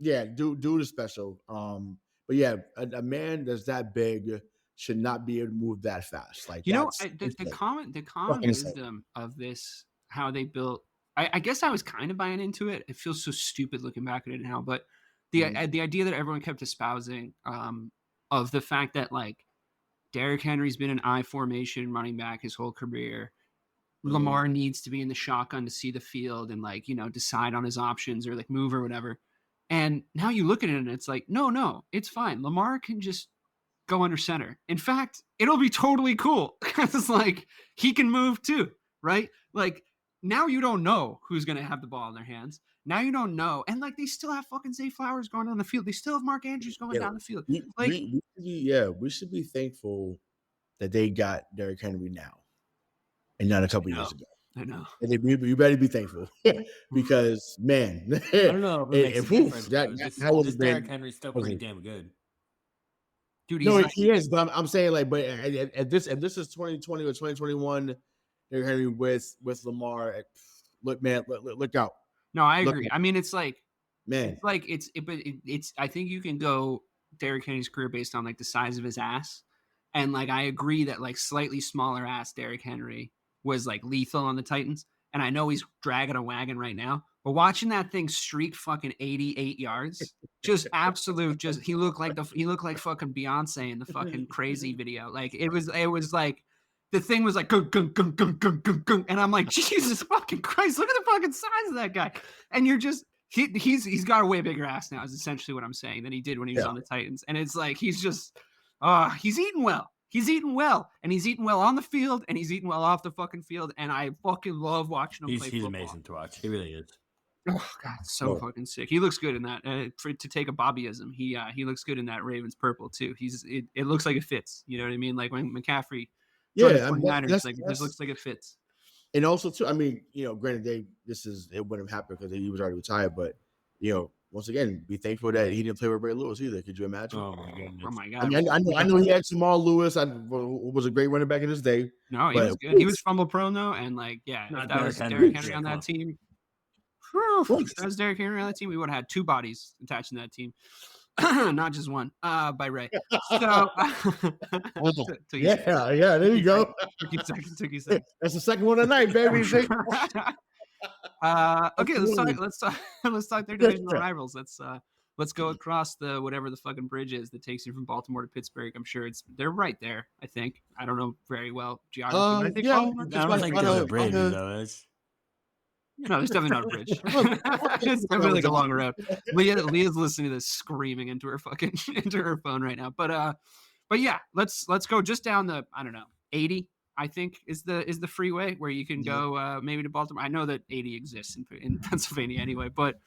Dude is special. But yeah, a man that's that big should not be able to move that fast. Like, the common wisdom of this, how they built. I guess I was kind of buying into it. It feels so stupid looking back at it now, but the idea that everyone kept espousing of the fact that like Derrick Henry's been an I formation running back his whole career. Lamar needs to be in the shotgun to see the field and like, decide on his options or like move or whatever. And now you look at it and it's like, no, it's fine. Lamar can just go under center. In fact, it'll be totally cool because it's like he can move too, right? Like now you don't know who's going to have the ball in their hands. Now you don't know. And like they still have fucking Zay Flowers going down the field. They still have Mark Andrews going down the field. We should be thankful that they got Derrick Henry now and not a couple years ago. I know. And you better be thankful because, man, I don't know. That was Derrick Henry's still pretty damn good. Dude, he is. But I'm saying, like, but at this is 2020 or 2021, Derrick Henry with Lamar. Look, man, look out. No, I agree. I mean, it's like, man, it's. I think you can go Derrick Henry's career based on like the size of his ass, and like I agree that like slightly smaller ass Derrick Henry was like lethal on the Titans. And I know he's dragging a wagon right now, but watching that thing streak fucking 88 yards, just absolute, he looked like fucking Beyonce in the fucking Crazy video. Like it was like the thing was like gung, gung, gung, gung, gung, gung, gung. And I'm like, Jesus fucking Christ, look at the fucking size of that guy. And you're just he's got a way bigger ass now, is essentially what I'm saying, than he did when he was on the Titans. And it's like he's just he's eating well. He's eating well, and he's eating well on the field, and he's eating well off the fucking field, and I fucking love watching him play football. He's amazing to watch. He really is. Oh God, so fucking sick. He looks good in that. To take a Bobbyism, he looks good in that Ravens purple too. It looks like it fits. You know what I mean? Like when McCaffrey, it just looks like it fits. And also too, I mean, granted, it wouldn't have happened because he was already retired, but once again, be thankful that he didn't play with Ray Lewis either. Could you imagine? Oh my God! I mean, I know he had Jamal Lewis. Who was a great running back in his day. No, he was good. He was fumble prone though, and like, if that was Derrick Henry on that team. If that was Derrick Henry on that team, we would have had two bodies attached to that team, not just one. By Ray. So, there you go. Took you seconds. That's the second one tonight, baby. Okay, let's talk their divisional rivals. Let's go across the whatever the fucking bridge is that takes you from Baltimore to Pittsburgh. I'm sure they're right there. I think I don't know very well geography. But I don't think there's a bridge though. No, there's definitely not a bridge. It's definitely like a long road. Leah's listening to this screaming into her phone right now. But yeah, let's go just down the 80. I think is the freeway where you can go maybe to Baltimore. I know that 80 exists in Pennsylvania anyway, but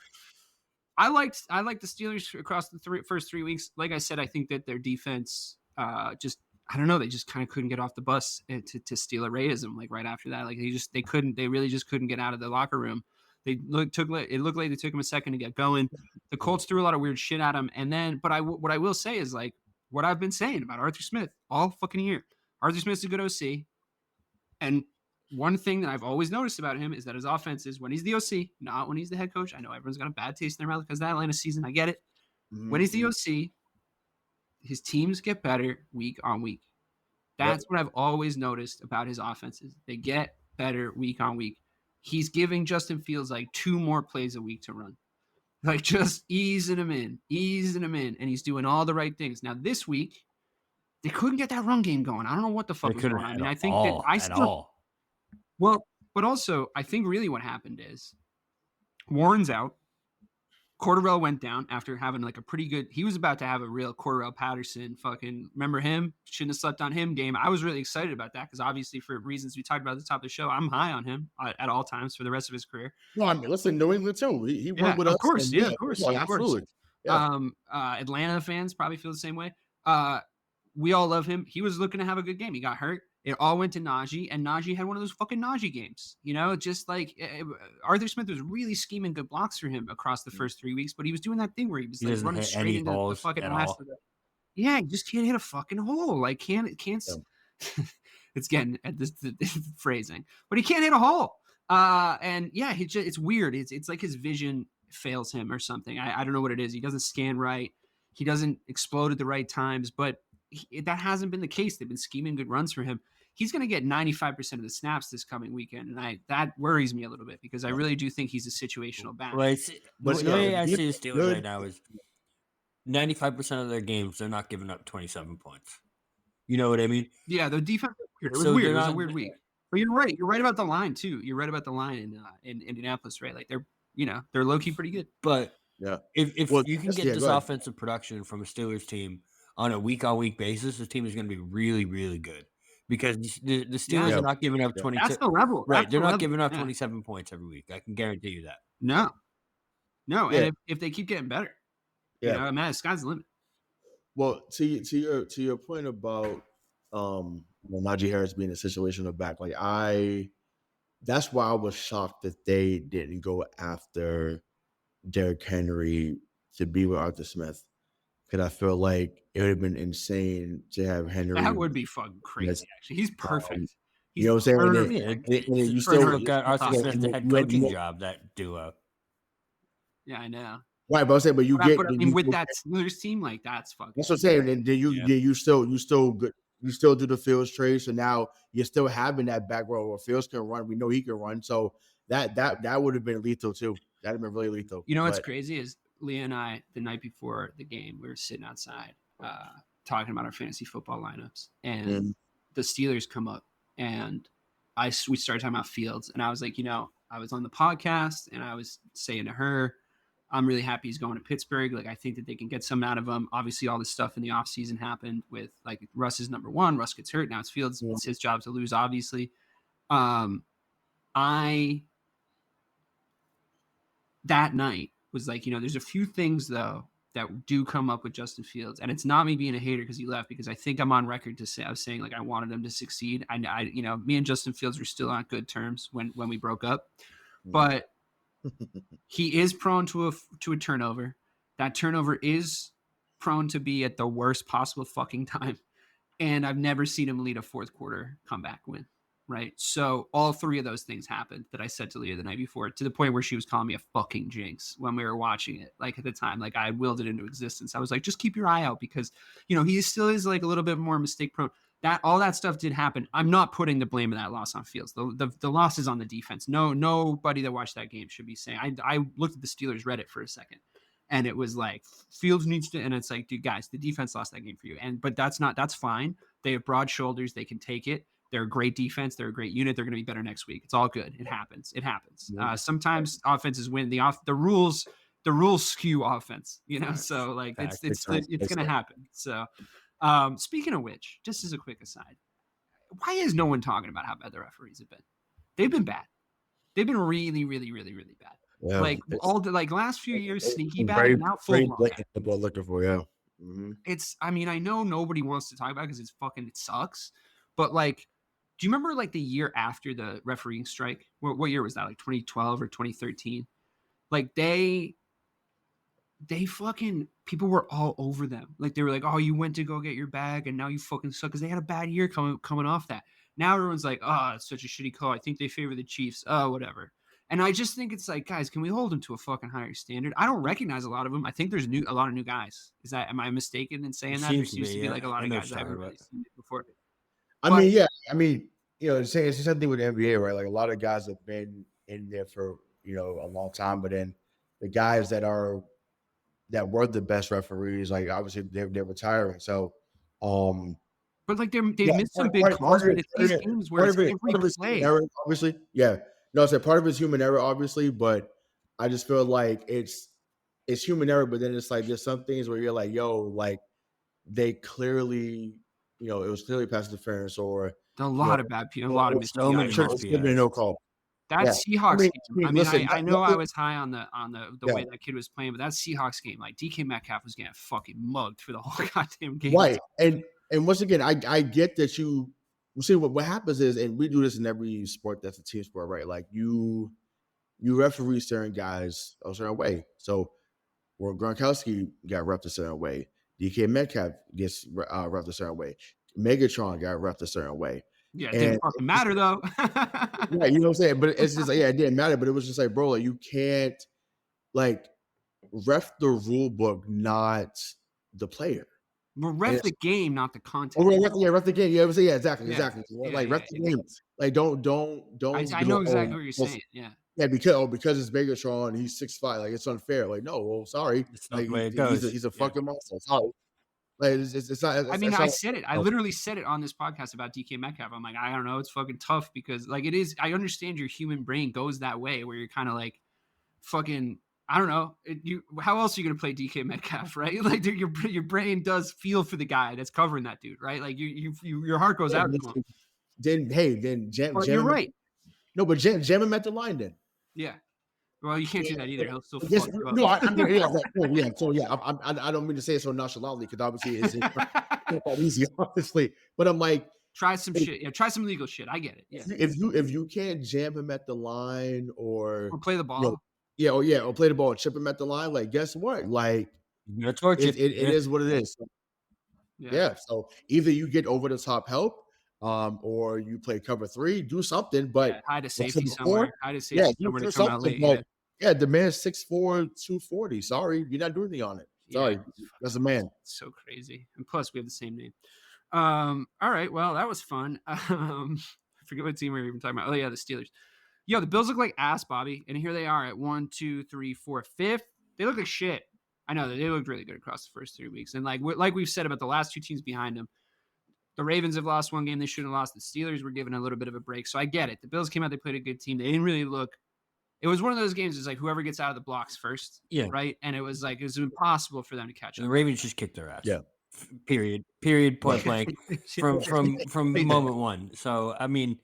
I liked the Steelers across the first 3 weeks. Like I said, I think that their defense they just kind of couldn't get off the bus to steal a Rayism like right after that. Like they really just couldn't get out of the locker room. It looked like they took him a second to get going. The Colts threw a lot of weird shit at him, and then what I will say is like what I've been saying about Arthur Smith all fucking year. Arthur Smith's a good OC. And one thing that I've always noticed about him is that his offense is when he's the OC, not when he's the head coach. I know everyone's got a bad taste in their mouth because of that Atlanta season. I get it. Mm-hmm. When he's the OC, his teams get better week on week. That's what I've always noticed about his offenses. They get better week on week. He's giving Justin Fields like 2 more plays a week to run. Like just easing him in. And he's doing all the right things. Now this week, they couldn't get that run game going. I don't know what the fuck was going on. I mean, I think well, but also I think really what happened is Warren's out. Cordarrelle went down after having like a pretty good. He was about to have a real Cordarrelle Patterson fucking. Remember him? Shouldn't have slept on him game. I was really excited about that because obviously for reasons we talked about at the top of the show, I'm high on him at all times for the rest of his career. No, I mean, listen, New England too. He went with us. Of course. Absolutely. Yeah. Atlanta fans probably feel the same way. We all love him. He was looking to have a good game. He got hurt. It all went to Najee, and Najee had one of those fucking Najee games. Just like Arthur Smith was really scheming good blocks for him across the first 3 weeks, but he was doing that thing where he was like running straight into the fucking last of the. Yeah, he just can't hit a fucking hole. Like can't. It's getting at this phrasing, but he can't hit a hole. And yeah, it's weird. It's like his vision fails him or something. I don't know what it is. He doesn't scan right. He doesn't explode at the right times, but that hasn't been the case. They've been scheming good runs for him. He's going to get 95% of the snaps this coming weekend, and that worries me a little bit because I really do think he's a situational back. But the way I see the Steelers right now is 95% of their games they're not giving up 27 points. You know what I mean? Yeah, the defense was weird. It was weird. It was a weird week. But you're right. You're right about the line too. You're right about the line in Indianapolis, right? Like they're low key pretty good. But if you can get this offensive production from a Steelers team on a week-on-week basis, this team is going to be really, really good because the Steelers are not giving up 22. That's the level, right? They're not giving up 27 points every week. I can guarantee you that. No, and if they keep getting better, man, the sky's the limit. Well, to your point about Najee Harris being a situational back, that's why I was shocked that they didn't go after Derrick Henry to be with Arthur Smith. Because I feel like it would have been insane to have Henry. That would be fucking crazy, actually. He's perfect. You know what I'm saying? You still got Arthur Smith the head coaching job, that duo. Yeah, I know. Right, but I'm saying, with that Steelers team, like that's fucking. That's what I'm saying. And then you still do the Fields trade, so now you're still having that back row where Fields can run. We know he can run, so that would have been lethal too. That'd have been really lethal. You know what's crazy is Leah and I, the night before the game, we were sitting outside talking about our fantasy football lineups, and the Steelers come up, and we started talking about Fields, and I was like, I was on the podcast, and I was saying to her, I'm really happy he's going to Pittsburgh. Like, I think that they can get some out of him. Obviously, all this stuff in the offseason happened with, like, Russ is number one. Russ gets hurt. Now it's Fields. It's his job to lose, obviously. That night was like, there's a few things, though, that do come up with Justin Fields. And it's not me being a hater because he left, because I think I'm on record I was saying, like, I wanted him to succeed. Me and Justin Fields were still on good terms when we broke up. But he is prone to a turnover. That turnover is prone to be at the worst possible fucking time. And I've never seen him lead a fourth quarter comeback win. Right. So all three of those things happened that I said to Leah the night before, to the point where she was calling me a fucking jinx when we were watching it. Like, at the time, like, I willed it into existence. I was like, just keep your eye out, because, he still is like a little bit more mistake prone. All that stuff did happen. I'm not putting the blame of that loss on Fields. The loss is on the defense. Nobody that watched that game should be saying. I looked at the Steelers Reddit for a second, and it was like, Fields needs to, and it's like, dude, guys, the defense lost that game for you. But that's fine. They have broad shoulders. They can take it. They're a great defense. They're a great unit. They're going to be better next week. It's all good. It happens. Sometimes offenses win. The rules skew offense, so like it's going to happen. So speaking of which, just as a quick aside, why is no one talking about how bad the referees have been? They've been bad. They've been really, really, really, really bad. Yeah, like all the last few years, sneaky bad, now full blown. Looking for I know nobody wants to talk about it because it sucks, but like, do you remember like the year after the refereeing strike? What year was that? Like 2012 or 2013? Like they fucking, people were all over them. Like, they were like, oh, you went to go get your bag and now you fucking suck, because they had a bad year coming off that. Now everyone's like, oh, it's such a shitty call. I think they favor the Chiefs. Oh, whatever. And I just think it's like, guys, can we hold them to a fucking higher standard? I don't recognize a lot of them. I think there's a lot of new guys. Am I mistaken in saying that? There seems to be like a lot of guys I haven't really seen it before. It's the same thing with the NBA, right? Like, a lot of guys have been in there for, a long time, but then the guys that were the best referees, like, obviously they're retiring. So, but like they've missed some big calls, but it's these games where it's every play. Error, obviously, yeah. No, it's a part of it's human error, obviously, but I just feel like it's human error. But then it's like, there's some things where you're like, yo, like, they clearly, it was clearly pass interference, or a lot of bad people, a lot of mistakes. No call. That Yeah. Seahawks game. I mean, listen, I know I was high on the yeah. way that kid was playing, but that Seahawks game, like DK Metcalf was getting fucking mugged for the whole goddamn game. Right. And once again, I get that you see what happens is, and we do this in every sport that's a team sport, right? Like you referee certain guys a certain way. So where Gronkowski got ref a certain way, DK Metcalf gets ref a certain way, Megatron got ref a certain way. Yeah, it didn't fucking matter though. Yeah, you know what I'm saying? But it's just like, yeah, it didn't matter. But it was just like, bro, like you can't like ref the rule book, not the player. We're ref the game, not the content. Oh, ref the game. Yeah, exactly. Like ref the game. Like don't. I know exactly what you're saying. Yeah. Yeah, because it's Megatron, he's 6'5", like it's unfair. Like, no, well, sorry. It's not like the way it goes. He's a fucking monster. Sorry. Like it's not. I mean, I said it. I literally said it on this podcast about DK Metcalf. I'm like, I don't know. It's fucking tough because like it is. I understand your human brain goes that way where you're kind of like, fucking. I don't know. How else are you gonna play DK Metcalf, right? Like your brain does feel for the guy that's covering that dude, right? Like your heart goes out to him. Then jam. You're right. No, but jam him at the line then. Yeah. Well, you can't do that either. He'll still yes, fuck you up. No, I don't mean to say it so nonchalantly because obviously it's not easy, honestly. But I'm like, try some shit. Yeah, try some legal shit. I get it. Yeah. If you can't jam him at the line or play the ball. Or play the ball and chip him at the line. Like, guess what? Like, it is what it is. So, yeah. So either you get over the top help, or you play cover 3, do something. But hide a safety somewhere. Hide a safety somewhere to come out late. The man's 6'4", 240. Sorry, you're not doing anything on it. Sorry, that's a man. It's so crazy. And plus, we have the same name. All right. Well, that was fun. I forget what team we were even talking about. Oh yeah, the Steelers. Yo, the Bills look like ass, Bobby, and here they are at 1, 2, 3, 4, 5th. They look like shit. I know that they looked really good across the first 3 weeks, and like we've said about the last 2 teams behind them, the Ravens have lost one game they shouldn't have lost. The Steelers were given a little bit of a break, so I get it. The Bills came out, they played a good team. They didn't really look. It was one of those games. It's like whoever gets out of the blocks first, right? And it was impossible for them to catch up. The Ravens just kicked their ass. Yeah. Period. Point blank. from moment one. So I mean.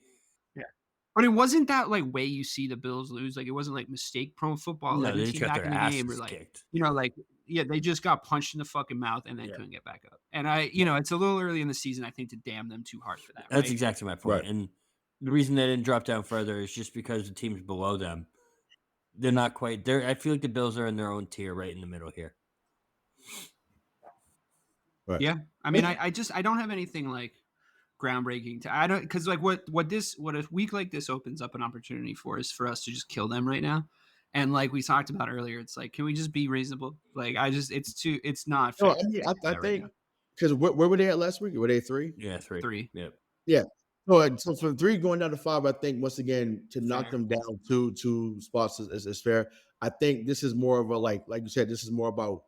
But it wasn't that like way you see the Bills lose. Like it wasn't like mistake prone football. No, they just got their asses kicked. They just got punched in the fucking mouth and then couldn't get back up. And it's a little early in the season, I think, to damn them too hard for that. That's exactly my point. Right. And the reason they didn't drop down further is just because the teams below them, they're not quite there. I feel like the Bills are in their own tier right in the middle here. Right. Yeah. I mean, I don't have anything like groundbreaking because like what a week like this opens up an opportunity for is for us to just kill them right now. And like we talked about earlier, it's like, can we just be reasonable? Like it's not fair. No, I mean, I think because where were they at last week? Were they 3? Yeah, 3. Yep. Yeah. So from 3 going down to 5, I think once again to knock them down two spots is fair. I think this is more of a like you said, this is more about,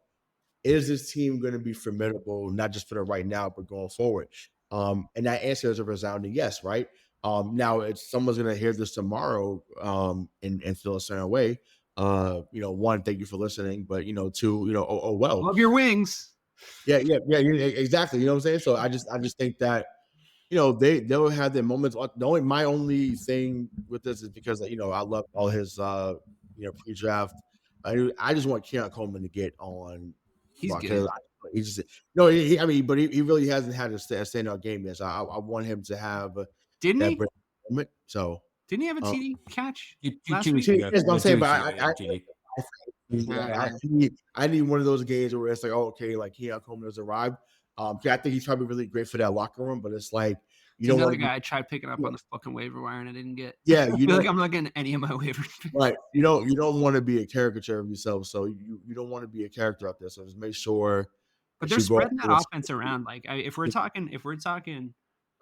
is this team going to be formidable, not just for the right now, but going forward? And that answer is a resounding yes, right? Now it's someone's gonna hear this tomorrow and feel a certain way. 1, thank you for listening, but 2, oh well. Love your wings. Yeah, exactly. You know what I'm saying? So I just think that they'll have their moments. My only thing with this is because I love all his pre-draft. I just want Keon Coleman to get on. He's good. He just but he really hasn't had a standout game yet. So I want him to have. Didn't he? Moment, so didn't he have a TD catch? Last week? That's what I'm saying. But I need one of those games where it's like, oh, okay, like Keon Coleman has arrived. I think he's probably really great for that locker room, but it's like another guy I tried picking up on the fucking waiver wire and I didn't get. Yeah, like I'm not getting any of my waivers. Right. You don't want to be a caricature of yourself, so you don't want to be a character out there. So just make sure. But they're spreading that offense around. Like if we're talking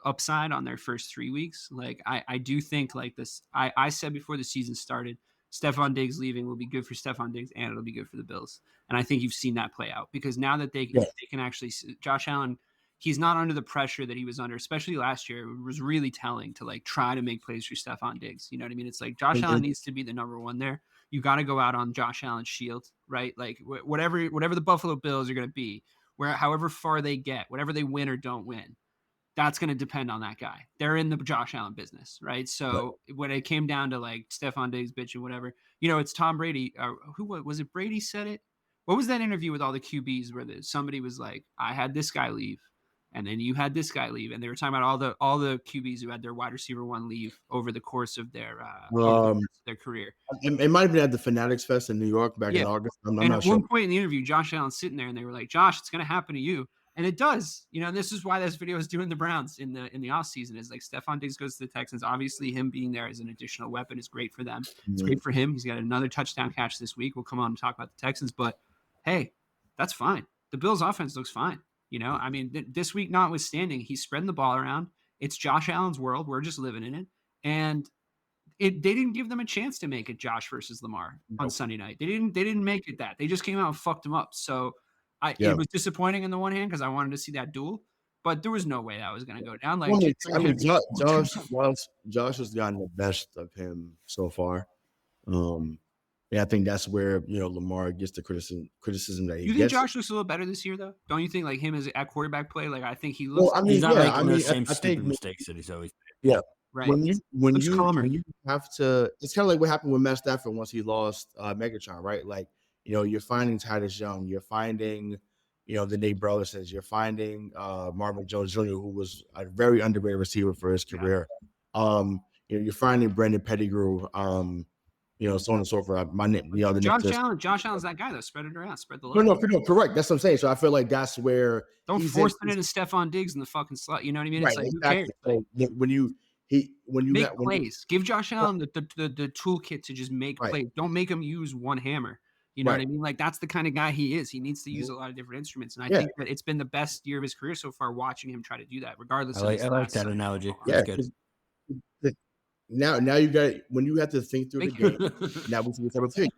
upside on their first 3 weeks, like I do think like this. I said before the season started, Stephon Diggs leaving will be good for Stephon Diggs and it'll be good for the Bills. And I think you've seen that play out because now that they can actually, Josh Allen, he's not under the pressure that he was under, especially last year. It was really telling to like try to make plays for Stephon Diggs. You know what I mean? It's like Josh Allen needs to be the number one there. You got to go out on Josh Allen's shield, right? Like whatever the Buffalo Bills are going to be, however far they get, whatever they win or don't win, that's going to depend on that guy. They're in the Josh Allen business, right? So when it came down to like Stephon Diggs bitch and whatever, it's Tom Brady. Who was it? Brady said it. What was that interview with all the QBs where somebody was like, I had this guy leave, and then you had this guy leave, and they were talking about all the QBs who had their wide receiver one leave over the course of their career. It might have been at the Fanatics Fest in New York back in August. I'm not sure. At one point in the interview, Josh Allen's sitting there, and they were like, "Josh, it's going to happen to you." And it does, and this is why this video is doing the Browns in the offseason is like Stephon Diggs goes to the Texans. Obviously, him being there as an additional weapon is great for them. It's great for him. He's got another touchdown catch this week. We'll come on and talk about the Texans, but hey, that's fine. The Bills' offense looks fine. I mean, this week notwithstanding, he's spreading the ball around. It's Josh Allen's world. We're just living in it, and they didn't give them a chance to make it Josh versus Lamar on Sunday night. They didn't make it that. They just came out and fucked him up. So. It was disappointing on the one hand because I wanted to see that duel, but there was no way that was going to go down. Like, Josh has gotten the best of him so far. I think that's where Lamar gets the criticism that he gets. You think Josh looks a little better this year, though? Don't you think like him as at quarterback play? Like I think he looks. Well, he's not making the same stupid mistakes that he's always. Yeah, right. When you have to, it's kind of like what happened with Matt Stafford once he lost Megatron, right? Like. You're finding Titus Young. You're finding, the Nate Burlesons. You're finding Marvin Jones Jr., who was a very underrated receiver for his career. You're finding Brandon Pettigrew. So on and so forth. Josh Allen's that guy though. Spread it around. Spread the love. No, correct. That's what I'm saying. So I feel like that's where don't force it into Stephon Diggs in the fucking slot. You know what I mean? It's right, like exactly. Who cares? When you make plays, give Josh Allen the toolkit to just make plays. Don't make him use one hammer. You know what I mean? Like that's the kind of guy he is. He needs to use a lot of different instruments, and I think that it's been the best year of his career so far. Watching him try to do that, regardless. I like that analogy. Yeah, that's good. Now you got when you have to think through the game. Now we have a pick.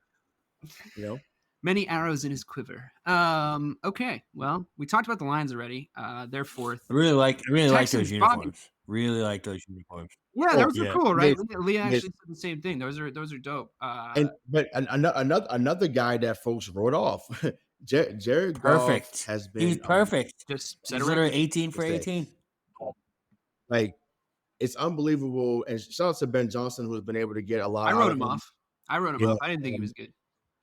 Many arrows in his quiver. Okay, well, we talked about the Lions already. They're fourth. I really like those uniforms. Really like those uniforms. Yeah, those are cool, right? Leah actually said the same thing. Those are dope. But another guy that folks wrote off, Jared Goff has been. He's perfect. Just set around 18 for 18. Like it's unbelievable. And shout out to Ben Johnson, who's been able to get a lot. I wrote him off. I didn't think he was good.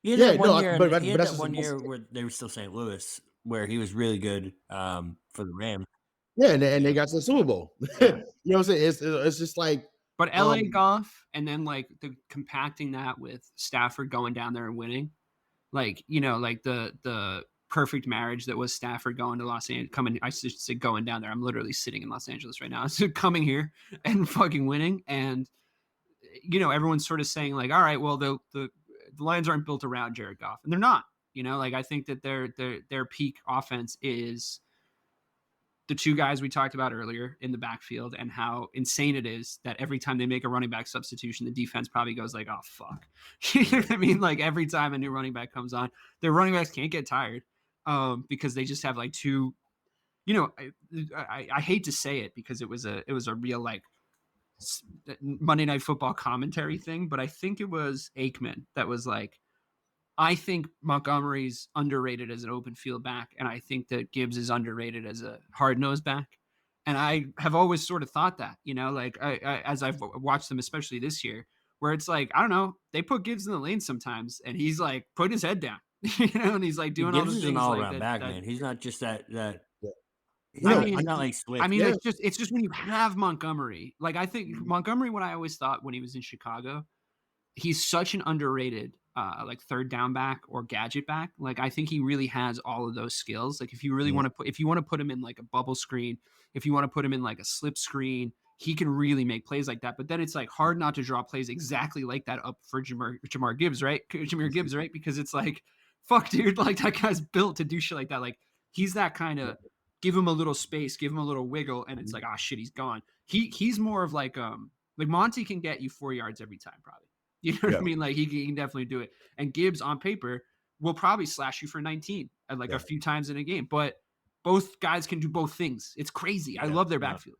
He had that one year where they were still St. Louis, where he was really good for the Rams. Yeah, and they got to the Super Bowl. You know what I'm saying? It's just like. But LA Goff, and then like the compacting that with Stafford going down there and winning, like like the perfect marriage that was Stafford going to Los Angeles, I should say going down there. I'm literally sitting in Los Angeles right now, so coming here and fucking winning, and everyone's sort of saying like, all right, well the Lions aren't built around Jared Goff, and they're not. Like I think that their peak offense is the two guys we talked about earlier in the backfield, and how insane it is that every time they make a running back substitution, the defense probably goes like, oh, fuck. You know what I mean? Like every time a new running back comes on, their running backs can't get tired because they just have like two, I hate to say it because it was a real like Monday Night Football commentary thing, but I think it was Aikman that was like, I think Montgomery's underrated as an open field back, and I think that Gibbs is underrated as a hard-nosed back. And I have always sort of thought that, like I as I've watched them, especially this year, where it's like, I don't know, they put Gibbs in the lane sometimes, and he's like putting his head down, and he's like doing all those things. Gibbs is an all-around like back, man. He's not just that. He's not like Swift. I mean, it's just when you have Montgomery, like I think Montgomery, what I always thought when he was in Chicago, he's such an underrated like third down back or gadget back. Like I think he really has all of those skills. Like if you really want to put him in like a bubble screen, if you want to put him in like a slip screen, he can really make plays like that. But then it's like hard not to draw plays exactly like that up for Jahmyr Gibbs, right? Because it's like, fuck, dude, like that guy's built to do shit like that. Like he's that kind of give him a little space, give him a little wiggle, and it's like, oh shit, he's gone. He's more of like Monty can get you 4 yards every time, probably. You know what I mean? Like he can definitely do it. And Gibbs on paper will probably slash you for 19 at like a few times in a game. But both guys can do both things. It's crazy. I love their backfield.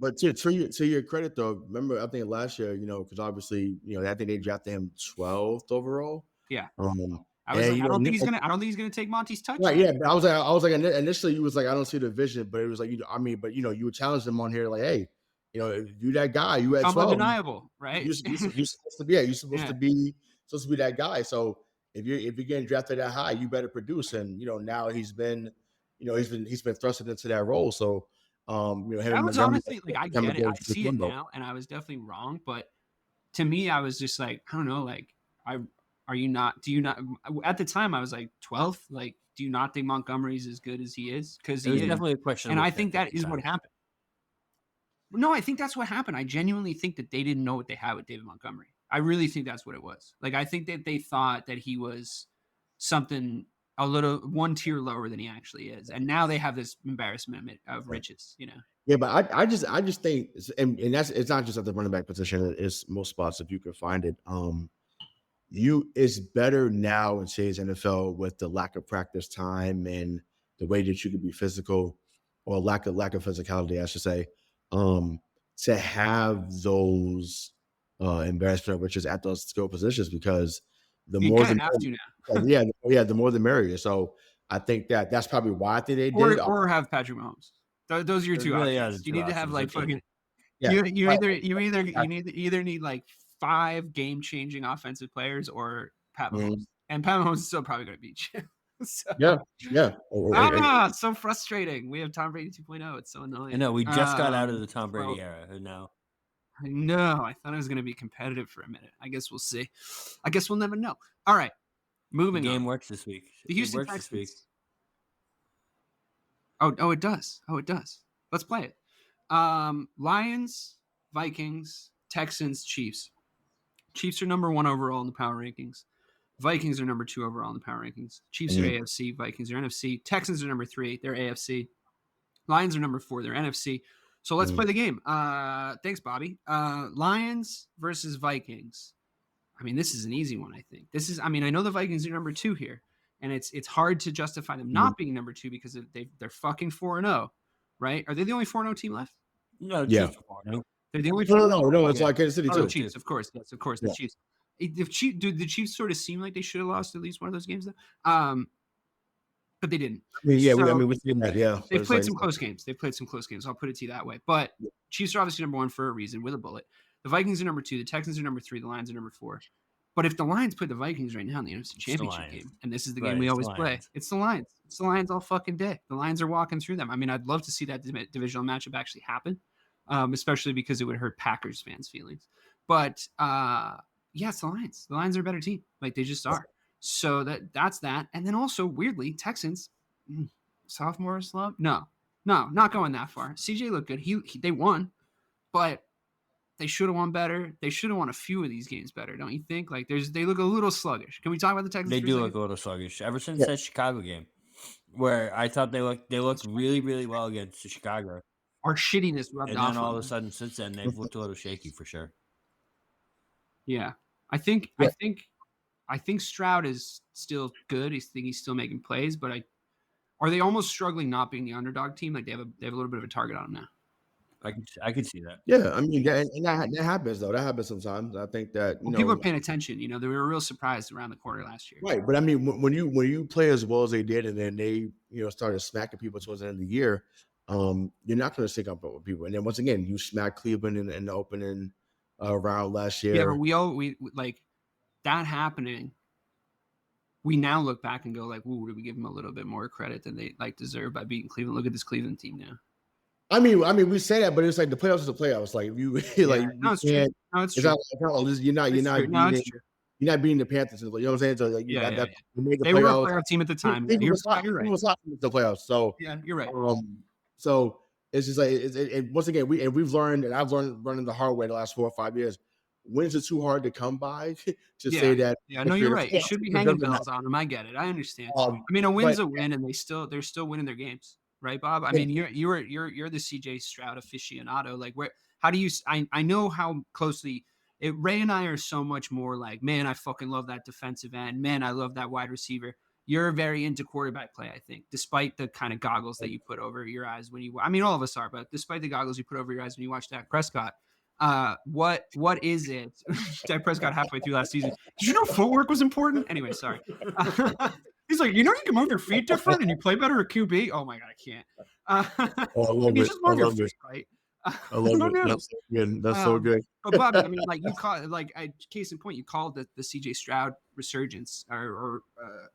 But to your credit though, remember I think last year, because obviously, I think they drafted him 12th overall. Yeah. I was like, I don't think he's gonna take Monty's touch. Right, yeah. But I was like, initially you was like, I don't see the vision, but it was like, but you would challenge them on here, like, hey, you that guy, you at 12, undeniable, right? you're supposed to be, you're supposed to be that guy. So if you're getting drafted that high, you better produce. And now he's been thrusted into that role. So that was honestly like, I get it, I see it now, and I was definitely wrong, but to me, I was just like, I don't know, like, do you not at the time I was like 12th, like, do you not think Montgomery's as good as he is? Because he is definitely a question, and I think that is what happened. No, I think that's what happened. I genuinely think that they didn't know what they had with David Montgomery. I really think that's what it was. Like, I think that they thought that he was something a little one tier lower than he actually is, and now they have this embarrassment of riches. Yeah, but I just think, and it's not just at the running back position. It's most spots if you can find it. It's better now in today's NFL with the lack of practice time and the way that you can be physical, or lack of physicality, I should say, to have those embarrassment of riches at those skill positions, because the more the merrier. The more the merrier. So I think that's probably why they did it. Or have Patrick Mahomes. Those are your two options. You need to have like fucking. Yeah. You either need like 5 game-changing offensive players or Pat Mahomes, and Pat Mahomes is still probably going to beat you. So, yeah. So frustrating. We have Tom Brady 2.0. It's so annoying. I know we just got out of the Tom Brady era, and now I know. I thought it was going to be competitive for a minute. I guess we'll see. I guess we'll never know. All right, moving on. The game works this week. The Houston Texans. Oh, it does. Let's play it. Lions, Vikings, Texans, Chiefs. Chiefs are number 1 overall in the power rankings. Vikings are number 2 overall in the power rankings. Chiefs are AFC. Vikings are NFC. Texans are number 3. They're AFC. Lions are number 4. They're NFC. So let's play the game. Thanks, Bobby. Lions versus Vikings. I mean, this is an easy one, I think. I know the Vikings are number 2 here, and it's hard to justify them not being number 2 because they're fucking 4-0, right? Are they the only 4-0 team left? No, yeah. They're the only. No. It's like Kansas City too. The Chiefs, of course. Yes, of course. The Chiefs. The Chiefs sort of seem like they should have lost at least one of those games, though. But they didn't. We've seen that. Yeah, they've played some close games. I'll put it to you that way. But Chiefs are obviously number 1 for a reason, with a bullet. The Vikings are number 2. The Texans are number 3. The Lions are number 4. But if the Lions play the Vikings right now in the NFC Championship game, and this is the game we always play, it's the Lions. It's the Lions all fucking day. The Lions are walking through them. I mean, I'd love to see that divisional matchup actually happen, especially because it would hurt Packers fans' feelings. But it's the Lions. The Lions are a better team. Like, they just are. So that's that. And then also, weirdly, Texans, sophomore slump? No, not going that far. CJ looked good. They won, but they should have won better. They should have won a few of these games better, don't you think? Like, they look a little sluggish. Can we talk about the Texans? They do look a little sluggish ever since that Chicago game, where I thought they looked really, really well against Chicago. Our shittiness rubbed off. And then all of a sudden, since then, they've looked a little shaky for sure. Yeah, I think Stroud is still good. He's still making plays, but are they almost struggling not being the underdog team? Like, they have a little bit of a target on them now. I could see that. Yeah, I mean, that happens though. That happens sometimes. I think that people are paying attention. They were real surprised around the quarter last year. Right, but I mean, when you play as well as they did, and then they started smacking people towards the end of the year, you're not going to sync up with people. And then once again, you smacked Cleveland in the opening round last year. Yeah, but we like that happening. We now look back and go like, "Ooh, did we give them a little bit more credit than they deserve by beating Cleveland?" Look at this Cleveland team now. I mean, we say that, but it's like the playoffs is the playoffs. Like it's true. No, it's true. You're not beating the Panthers. You know what I'm saying? So like, they were a playoff team at the time. You're right. The playoffs. So yeah, you're right. So it's just like once again, we've learned, and I've learned running the hard way the last 4 or 5 years. Wins are too hard to come by to say that. Yeah, no, you're right. You should be hanging bells on them. I get it. I understand. I mean, a win's a win, and they're still winning their games, right, Bob? I mean, you're the CJ Stroud aficionado. Like, how do you? I know how closely. Ray and I are so much more like, man, I fucking love that defensive end. Man, I love that wide receiver. You're very into quarterback play, I think, despite the kind of goggles that you put over your eyes when you. I mean, all of us are, but despite the goggles you put over your eyes when you watch Dak Prescott. What is it? Dak Prescott halfway through last season. Did you know footwork was important? Anyway, sorry. He's like, you can move your feet different and you play better at QB. Oh my god, I can't. I love it. Just move your feet, right? I love it. That's so good. That's so good. But Bobby, I mean, like you call case in point, you called the CJ Stroud resurgence or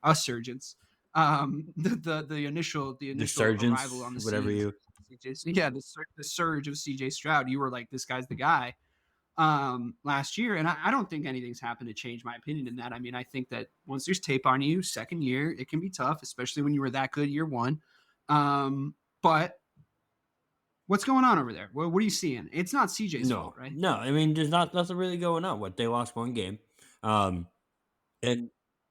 resurgence. The initial arrival on the whatever scene. The surge of CJ Stroud. You were like, this guy's the guy last year, and I don't think anything's happened to change my opinion in that. I mean, I think that once there's tape on you, second year, it can be tough, especially when you were that good year one. But what's going on over there? What are you seeing? It's not CJ's fault, right? No, I mean, there's nothing really going on. They lost one game, and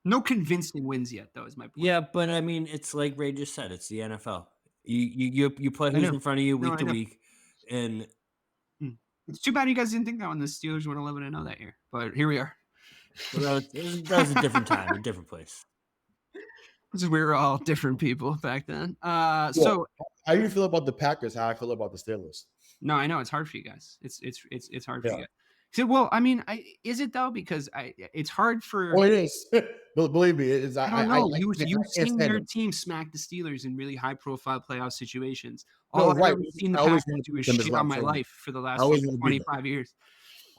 no convincing wins yet, though, is my point. Yeah, but I mean, it's like Ray just said, it's the NFL. You play who's in front of you week to week, and it's too bad you guys didn't think that when the Steelers went 11-0 that year. But here we are. Well, that was a different time, a different place. We were all different people back then. So how do you feel about the Packers? How I feel about the Steelers? No, I know it's hard for you guys. It's hard for you guys. So, well, I mean, is it though? Because it's hard for. Well, it is. Believe me, it is. I don't know. You've seen your team smack the Steelers in really high-profile playoff situations. All I've ever seen the Packers do is shit on my life for the last 25 years.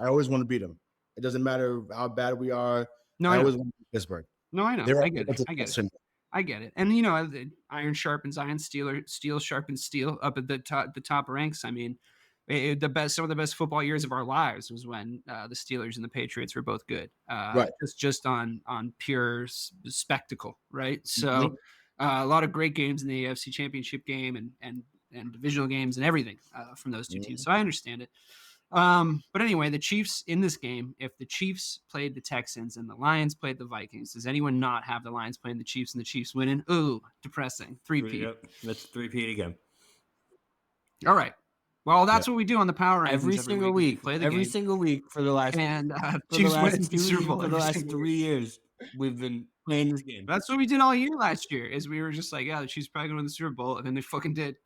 I always want to beat them. It doesn't matter how bad we are. I always want to beat Pittsburgh. No, I know. I get it. I get it. And iron sharpens iron, steel sharpens steel up at the top ranks. I mean, some of the best football years of our lives was when the Steelers and the Patriots were both good. Right. Just on pure spectacle, right? So a lot of great games in the AFC Championship game and divisional games and everything from those two teams. So I understand it. But anyway, the Chiefs in this game, if the Chiefs played the Texans and the Lions played the Vikings, does anyone not have the Lions playing the Chiefs and the Chiefs winning? Ooh, depressing. 3-peat. Yep, that's 3-peat again. All right. Well, that's what we do on the Power Rankings every single week. Every single week for the last Chiefs wins the Super Bowl for the last 3 years. We've been playing this game. That's what we did all year last year. Is we were just like, the Chiefs probably gonna win the Super Bowl, and then they fucking did.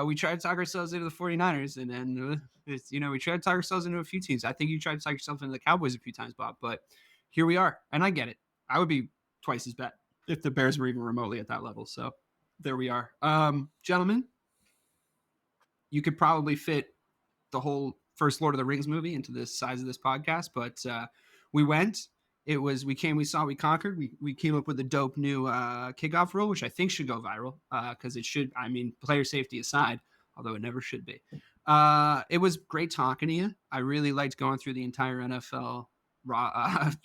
We tried to talk ourselves into the 49ers, and then we tried to talk ourselves into a few teams. I think you tried to talk yourself into the Cowboys a few times, Bob. But here we are, and I get it. I would be twice as bad if the Bears were even remotely at that level. So there we are, gentlemen. You could probably fit the whole first Lord of the Rings movie into the size of this podcast, but we went. We came, we saw, we conquered. We came up with a dope new kickoff rule, which I think should go viral because it should. I mean, player safety aside, although it never should be. It was great talking to you. I really liked going through the entire NFL,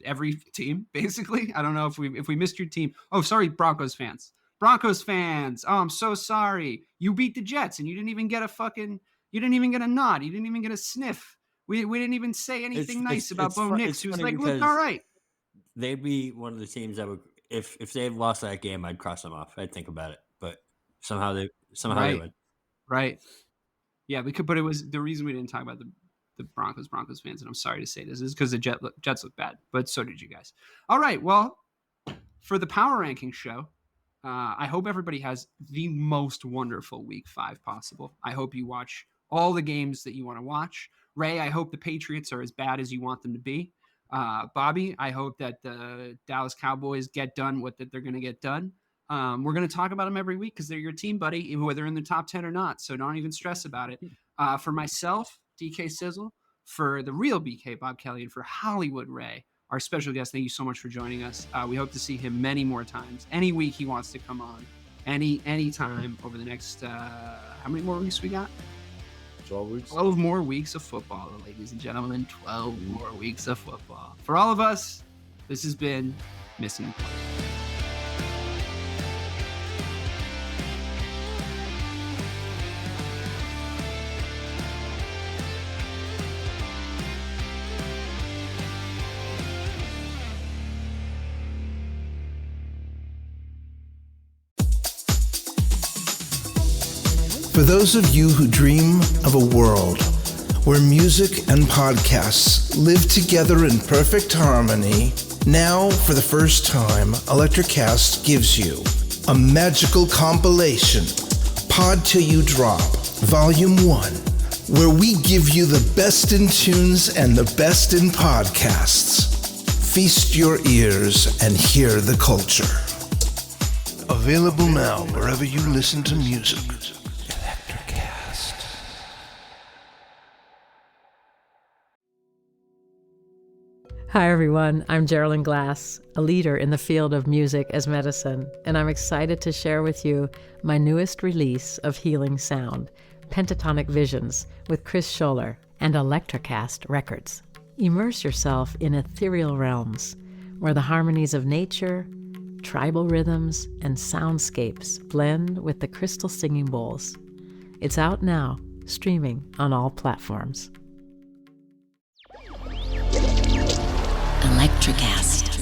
every team basically. I don't know if we missed your team. Oh, sorry, Broncos fans. Oh, I'm so sorry. You beat the Jets and you didn't even get a nod. You didn't even get a sniff. We didn't even say anything nice about Bo Nix, who's like, look, all right. They'd be one of the teams that would, if they had lost that game, I'd cross them off. I'd think about it, but somehow they win. Right. Yeah, but it was the reason we didn't talk about the Broncos fans, and I'm sorry to say this, is because the Jets look bad, but so did you guys. All right, well, for the Power Ranking show, I hope everybody has the most wonderful Week 5 possible. I hope you watch all the games that you want to watch. Ray, I hope the Patriots are as bad as you want them to be. Bobby, I hope that the Dallas Cowboys get done what they're going to get done. We're going to talk about them every week because they're your team, buddy, whether they're in the top 10 or not. So don't even stress about it. For myself, DK Sizzle, for the real BK, Bob Kelly, and for Hollywood Ray, our special guest, thank you so much for joining us. We hope to see him many more times. Any week he wants to come on. Any time over the next, how many more weeks we got? 12 weeks. 12 more weeks of football, ladies and gentlemen. 12 more weeks of football. For all of us, this has been Missing the Point. For those of you who dream of a world where music and podcasts live together in perfect harmony, now, for the first time, Electricast gives you a magical compilation, Pod Till You Drop, Volume 1, where we give you the best in tunes and the best in podcasts. Feast your ears and hear the culture. Available now wherever you listen to music. Electrocast. Hi everyone, I'm Geraldine Glass, a leader in the field of music as medicine, and I'm excited to share with you my newest release of healing sound, Pentatonic Visions, with Chris Scholler and Electrocast Records. Immerse yourself in ethereal realms where the harmonies of nature, tribal rhythms, and soundscapes blend with the crystal singing bowls. It's out now, streaming on all platforms. Electrocast.